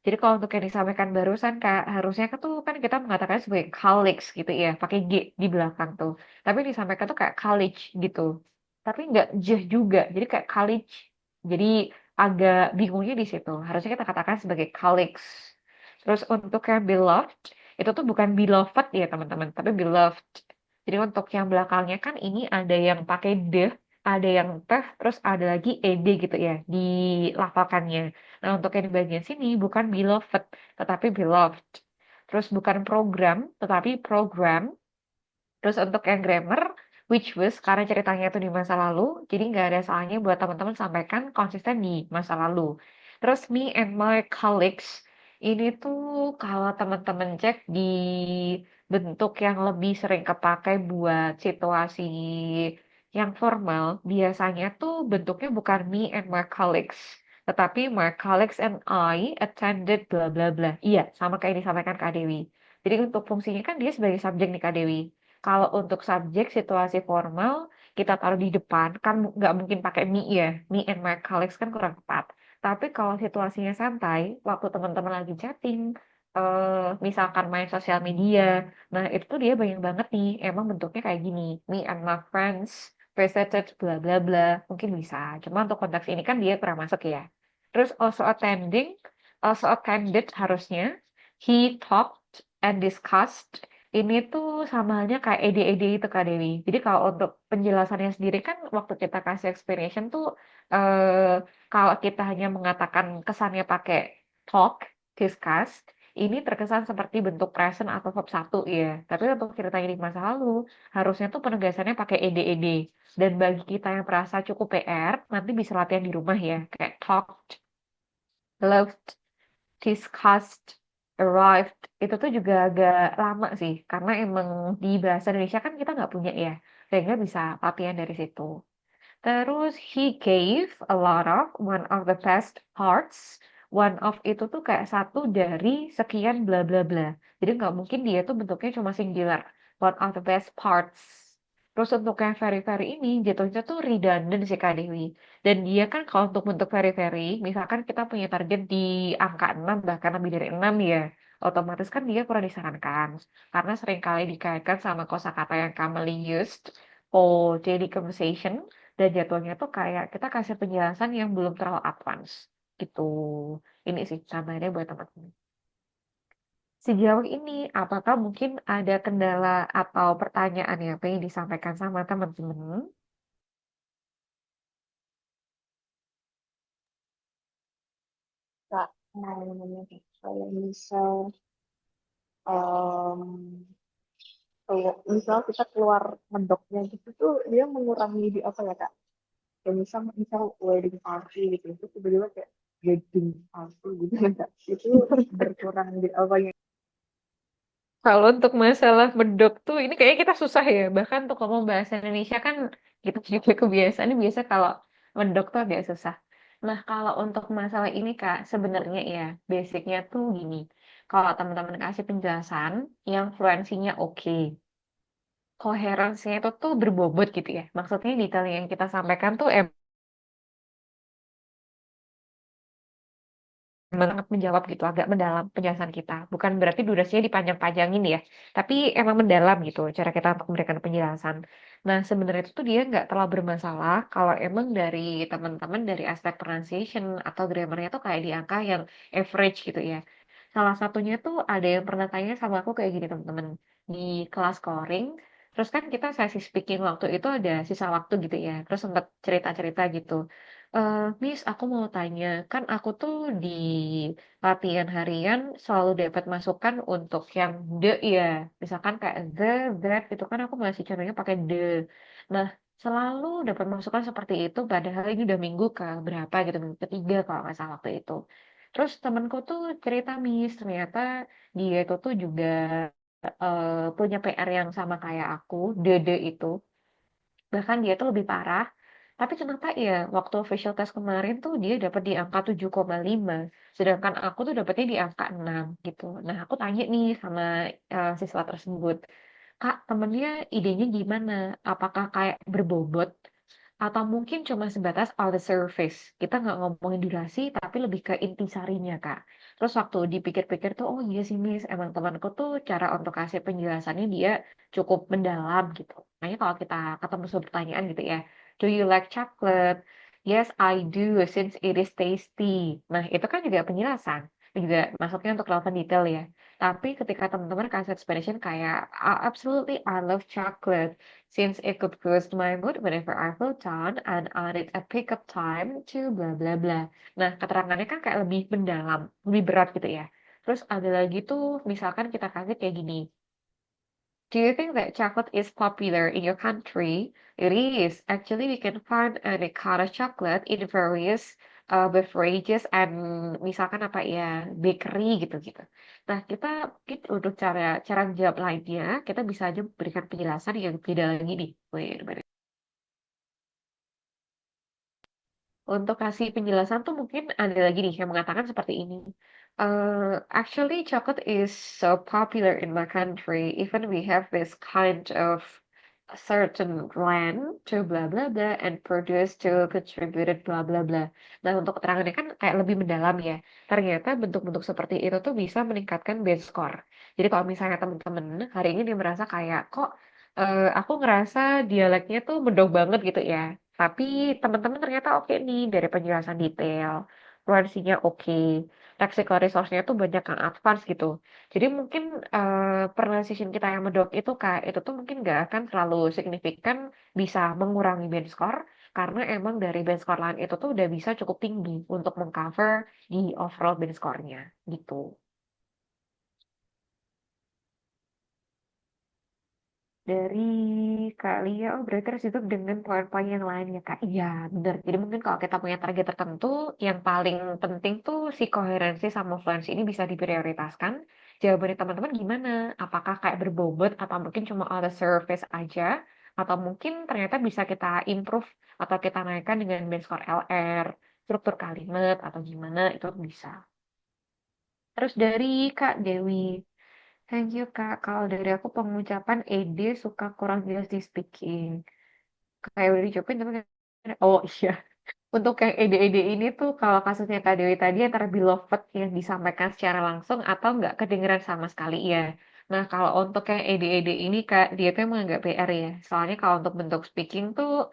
Jadi kalau untuk yang disampaikan barusan Kak, harusnya kan tuh kan kita mengatakan sebagai colleagues gitu ya, pakai G di belakang tuh. Tapi yang disampaikan tuh kayak college gitu. Tapi nggak J juga, jadi kayak college. Jadi agak bingungnya di situ. Harusnya kita katakan sebagai colleagues. Terus untuk yang beloved, itu tuh bukan beloved ya teman-teman, tapi beloved. Jadi untuk yang belakangnya kan ini ada yang pakai d, ada yang teh, terus ada lagi ed gitu ya di lafalkannya. Nah untuk yang di bagian sini bukan beloved, tetapi beloved. Terus bukan program, tetapi program. Terus untuk yang grammar, which was karena ceritanya itu di masa lalu, jadi nggak ada salahnya buat teman-teman sampaikan konsisten di masa lalu. Terus me and my colleagues, ini tuh kalau teman-teman cek di bentuk yang lebih sering kepakai buat situasi yang formal, biasanya tuh bentuknya bukan me and my colleagues, tetapi my colleagues and I attended bla bla bla. Iya, sama kayak disampaikan Kak Dewi. Jadi untuk fungsinya kan dia sebagai subjek nih Kak Dewi. Kalau untuk subjek situasi formal, kita taruh di depan, kan nggak mungkin pakai me ya. Me and my colleagues kan kurang tepat. Tapi kalau situasinya santai, waktu teman-teman lagi chatting, misalkan main sosial media, nah itu tuh dia banyak banget nih, emang bentuknya kayak gini. Me and my friends visited bla bla bla, mungkin bisa. Cuma untuk konteks ini kan dia kurang masuk ya. Terus also attended harusnya. He talked and discussed ini tuh sama halnya kayak ede-ede itu Kak Dewi. Jadi kalau untuk penjelasannya sendiri kan waktu kita kasih explanation tuh kalau kita hanya mengatakan kesannya pakai talk, discuss, ini terkesan seperti bentuk present atau verb satu ya. Tapi untuk ceritanya di masa lalu, harusnya tuh penegasannya pakai ede-ede. Dan bagi kita yang merasa cukup PR, nanti bisa latihan di rumah ya. Kayak talked, loved, discussed, arrived, itu tuh juga agak lama sih, karena emang di bahasa Indonesia kan kita nggak punya ya, sehingga bisa latihan dari situ. Terus he gave a lot of one of the best parts. One of itu tuh kayak satu dari sekian bla bla bla. Jadi nggak mungkin dia tuh bentuknya cuma singular. One of the best parts. Terus untuk yang very-very ini jatuhnya tuh redundant sih Kak Dewi. Dan dia kan kalau untuk bentuk very-very, misalkan kita punya target di angka 6 bahkan lebih dari 6 ya. Otomatis kan dia kurang disarankan. Karena seringkali dikaitkan sama kosakata yang commonly used for daily conversation dan jatuhnya tuh kayak kita kasih penjelasan yang belum terlalu advance gitu. Ini sih tambahannya buat teman-teman. Sejauh ini, apakah mungkin ada kendala atau pertanyaan yang pengen disampaikan sama teman-teman? Kak, kalau misal em, misal kita keluar mendoknya gitu tuh dia mengurangi di apa ya Kak? Kayak misal wedding party gitu itu tiba-tiba kayak wedding party gitu kan itu berkurang di apa ya. Kalau untuk masalah medok tuh, ini kayaknya kita susah ya. Bahkan untuk ngomong bahasa Indonesia kan kita juga kebiasaan biasa kalau medok tuh agak susah. Nah, kalau untuk masalah ini Kak, sebenarnya ya, basicnya tuh gini. Kalau teman-teman kasih penjelasan yang fluensinya oke, koherensinya itu tuh berbobot gitu ya. Maksudnya detail yang kita sampaikan tuh sangat menjawab gitu, agak mendalam penjelasan kita. Bukan berarti durasinya dipanjang-panjangin ya, tapi emang mendalam gitu cara kita untuk memberikan penjelasan. Nah, sebenarnya itu tuh dia nggak terlalu bermasalah kalau emang dari teman-teman dari aspek pronunciation atau grammarnya tuh kayak di angka yang average gitu ya. Salah satunya tuh ada yang pernah tanya sama aku kayak gini teman-teman di kelas scoring. Terus kan kita sesi speaking waktu itu ada sisa waktu gitu ya. Terus sempat cerita-cerita gitu. Miss, aku mau tanya, kan aku tuh di latihan harian selalu dapat masukan untuk yang the ya, misalkan kayak the, that, itu kan aku masih contohnya pakai the. Nah, selalu dapat masukan seperti itu, padahal ini udah minggu ke berapa gitu, minggu ketiga kalau nggak salah waktu itu. Terus temanku tuh cerita, Miss, ternyata dia itu tuh juga punya PR yang sama kayak aku, the itu. Bahkan dia tuh lebih parah. Tapi kenapa ya waktu official test kemarin tuh dia dapat di angka 7,5, sedangkan aku tuh dapatnya di angka 6 gitu. Nah, aku tanya nih sama siswa tersebut, Kak, temennya idenya gimana? Apakah kayak berbobot? Atau mungkin cuma sebatas on the surface. Kita nggak ngomongin durasi, tapi lebih ke intisarinya, Kak. Terus waktu dipikir-pikir tuh, oh iya sih, Miss, emang temanku tuh cara untuk kasih penjelasannya dia cukup mendalam gitu. Makanya kalau kita ketemu sebuah pertanyaan gitu ya, do you like chocolate? Yes, I do, since it is tasty. Nah, itu kan juga penjelasan. Juga masuknya untuk relevant detail ya. Tapi ketika teman-teman kasih explanation kayak, Absolutely, I love chocolate since it could boost my mood whenever I feel down and I need a pick-up time to bla bla bla. Nah, keterangannya kan kayak lebih mendalam, lebih berat gitu ya. Terus ada lagi tuh, misalkan kita kasih kayak gini. Do you think that chocolate is popular in your country? It is. Actually, we can find any kind of chocolate in various beverages and misalkan apa ya, bakery gitu-gitu. Nah, kita mungkin untuk cara jawab lainnya, kita bisa aja berikan penjelasan yang tidak lagi nih. Wait a minute. Untuk kasih penjelasan tuh mungkin ada lagi nih yang mengatakan seperti ini. Actually, chocolate is so popular in my country. Even we have this kind of a certain land to blah blah blah and produce to contributed blah blah blah. Nah, untuk keterangannya kan kayak lebih mendalam ya. Ternyata bentuk-bentuk seperti itu tuh bisa meningkatkan base score. Jadi kalau misalnya teman-teman hari ini dia merasa kayak kok aku ngerasa dialeknya tuh medok banget gitu ya. Tapi teman-teman ternyata oke nih dari penjelasan detail, fluensinya oke, lexical resource-nya tuh banyak yang advance gitu. Jadi mungkin pronunciation kita yang medok itu kak, itu tuh mungkin nggak akan terlalu signifikan bisa mengurangi band score karena emang dari band score lain itu tuh udah bisa cukup tinggi untuk mengcover di overall band score-nya gitu. Dari Kak Lia, oh berarti harus itu dengan poin-poin yang lain ya Kak. Iya, benar. Jadi mungkin kalau kita punya target tertentu, yang paling penting tuh si koherensi sama fluensi ini bisa diprioritaskan. Jawabannya teman-teman gimana? Apakah kayak berbobot atau mungkin cuma on the surface aja? Atau mungkin ternyata bisa kita improve atau kita naikkan dengan band score LR, struktur kalimat atau gimana, itu bisa. Terus dari Kak Dewi, thank you Kak. Kalau dari aku pengucapan ED suka kurang jelas di speaking. Kayak udah dicobain tapi oh iya. Untuk yang ED-ED ini tuh kalau kasusnya Kak Dewi tadi antara beloved yang disampaikan secara langsung atau nggak kedengeran sama sekali ya. Nah kalau untuk yang ED-ED ini Kak, dia tuh emang nggak PR ya. Soalnya kalau untuk bentuk speaking tuh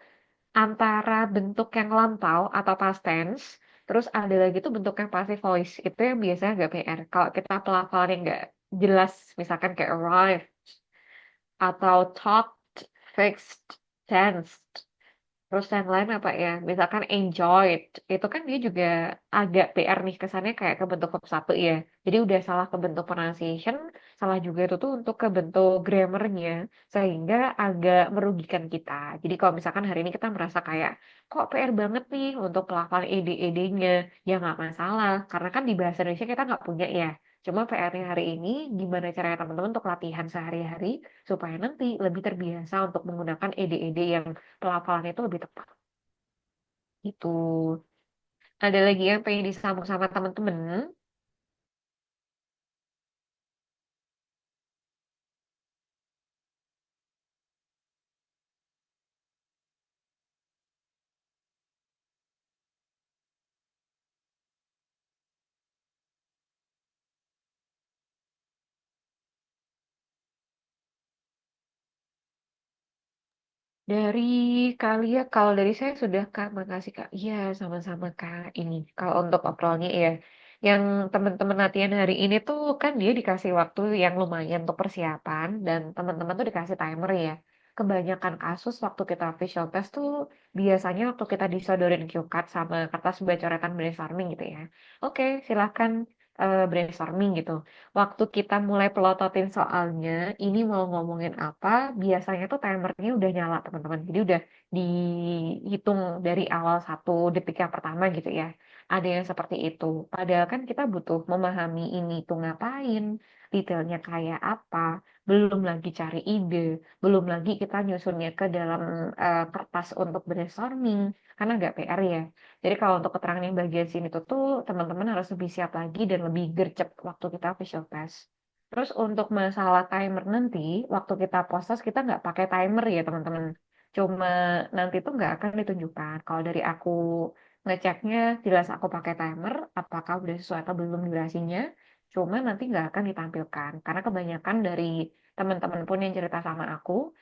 antara bentuk yang lampau atau past tense, terus ada lagi tuh bentuk yang passive voice. Itu yang biasanya nggak PR. Kalau kita pelafalan yang nggak jelas, misalkan kayak arrive atau talked, fixed, tensed. Terus yang lain apa ya? Misalkan enjoyed, itu kan dia juga agak PR nih kesannya kayak ke bentuk verb satu ya. Jadi udah salah ke bentuk pronunciation, salah juga itu tuh untuk ke bentuk grammarnya, sehingga agak merugikan kita. Jadi kalau misalkan hari ini kita merasa kayak, kok PR banget nih untuk pelafalan ed-nya, ya nggak masalah. Karena kan di bahasa Indonesia kita nggak punya ya. Cuma PR-nya hari ini, gimana caranya teman-teman untuk latihan sehari-hari, supaya nanti lebih terbiasa untuk menggunakan ed-ed yang pelafalannya itu lebih tepat. Itu. Ada lagi yang pengen disambung sama teman-teman. Dari Kalia, kalau dari saya sudah Kak, makasih Kak. Iya, sama-sama Kak. Ini, kalau untuk obrolannya ya, yang teman-teman latihan hari ini tuh kan dia dikasih waktu yang lumayan untuk persiapan dan teman-teman tuh dikasih timer ya. kebanyakan kasus waktu kita visual test tuh biasanya waktu kita disodorin cue card sama kertas buat coretan brainstorming gitu ya. Oke, silahkan brainstorming gitu. Waktu kita mulai pelototin soalnya, ini mau ngomongin apa, biasanya tuh timernya udah nyala teman-teman. Jadi udah dihitung dari awal 1 detik yang pertama gitu ya. Ada yang seperti itu. Padahal kan kita butuh memahami ini tuh ngapain, detailnya kayak apa, belum lagi cari ide, belum lagi kita nyusunnya ke dalam kertas untuk brainstorming, karena nggak PR ya. Jadi kalau untuk keterangan yang bagian sini tuh teman-teman harus lebih siap lagi dan lebih gercep waktu kita visual test. Terus untuk masalah timer nanti, waktu kita proses kita nggak pakai timer ya teman-teman. Cuma nanti tuh nggak akan ditunjukkan. Kalau dari aku ngeceknya jelas aku pakai timer, apakah udah sesuai atau belum durasinya. Cuma nanti nggak akan ditampilkan. Karena kebanyakan dari teman-teman pun yang cerita sama aku,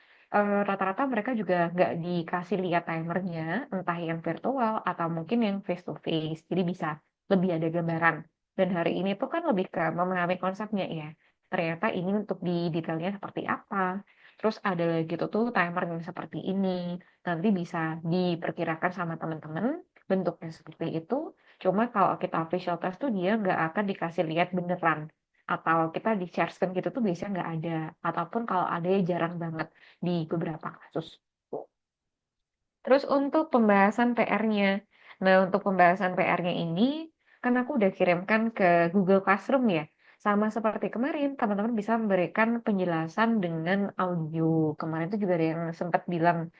rata-rata mereka juga nggak dikasih lihat timernya, entah yang virtual atau mungkin yang face to face. Jadi bisa lebih ada gambaran. Dan hari ini tuh kan lebih ke memahami konsepnya ya. Ternyata ini untuk di detailnya seperti apa. Terus ada lagi tuh timer yang seperti ini. Nanti bisa diperkirakan sama teman-teman bentuknya seperti itu. Cuma kalau kita visual test tuh dia nggak akan dikasih lihat beneran. Atau kita di share screen gitu tuh biasanya nggak ada. Ataupun kalau ada ya jarang banget di beberapa kasus. Terus untuk pembahasan PR-nya. Nah, untuk pembahasan PR-nya ini, kan aku udah kirimkan ke Google Classroom ya. Sama seperti kemarin, teman-teman bisa memberikan penjelasan dengan audio. Kemarin tuh juga ada yang sempat bilang,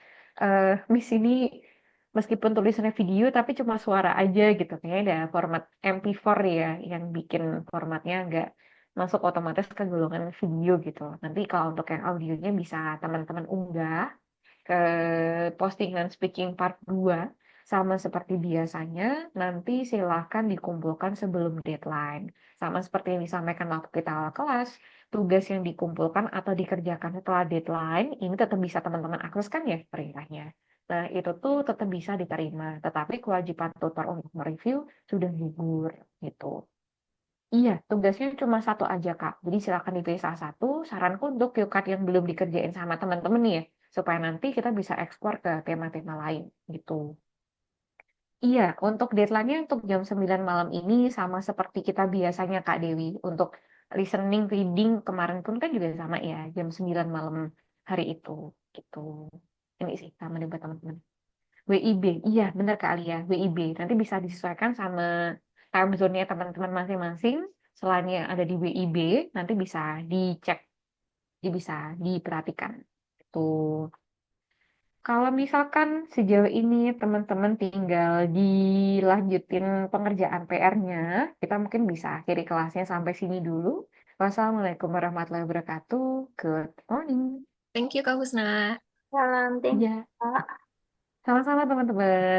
Miss ini meskipun tulisannya video, tapi cuma suara aja gitu. Kayaknya ada format MP4 ya, yang bikin formatnya nggak masuk otomatis ke golongan video gitu. Nanti kalau untuk yang audionya bisa teman-teman unggah ke postingan speaking part 2 sama seperti biasanya nanti silahkan dikumpulkan sebelum deadline sama seperti yang disampaikan waktu kita awal kelas tugas yang dikumpulkan atau dikerjakan setelah deadline ini tetap bisa teman-teman akses kan ya perintahnya nah itu tuh tetap bisa diterima tetapi kewajiban tutor untuk mereview sudah gugur gitu. Iya, tugasnya cuma satu aja, Kak. Jadi silakan dipilih salah satu. Saranku untuk cue card yang belum dikerjain sama teman-teman nih ya, supaya nanti kita bisa ekspor ke tema-tema lain gitu. Iya, untuk deadline-nya untuk jam 9 malam ini sama seperti kita biasanya, Kak Dewi. Untuk listening, reading kemarin pun kan juga sama ya, jam 9 malam hari itu gitu. Ini sih sama nih buat teman-teman. WIB, iya benar Kak Alia, WIB. Nanti bisa disesuaikan sama time zone-nya teman-teman masing-masing. Selain yang ada di WIB, nanti bisa dicek, jadi bisa diperhatikan. Tuh. Kalau misalkan sejauh ini teman-teman tinggal dilanjutin pengerjaan PR-nya, kita mungkin bisa akhiri kelasnya sampai sini dulu. Wassalamualaikum warahmatullahi wabarakatuh. Good morning. Thank you, Kak Husna. Salam, thank you, Iya, Kak. sama-sama teman-teman.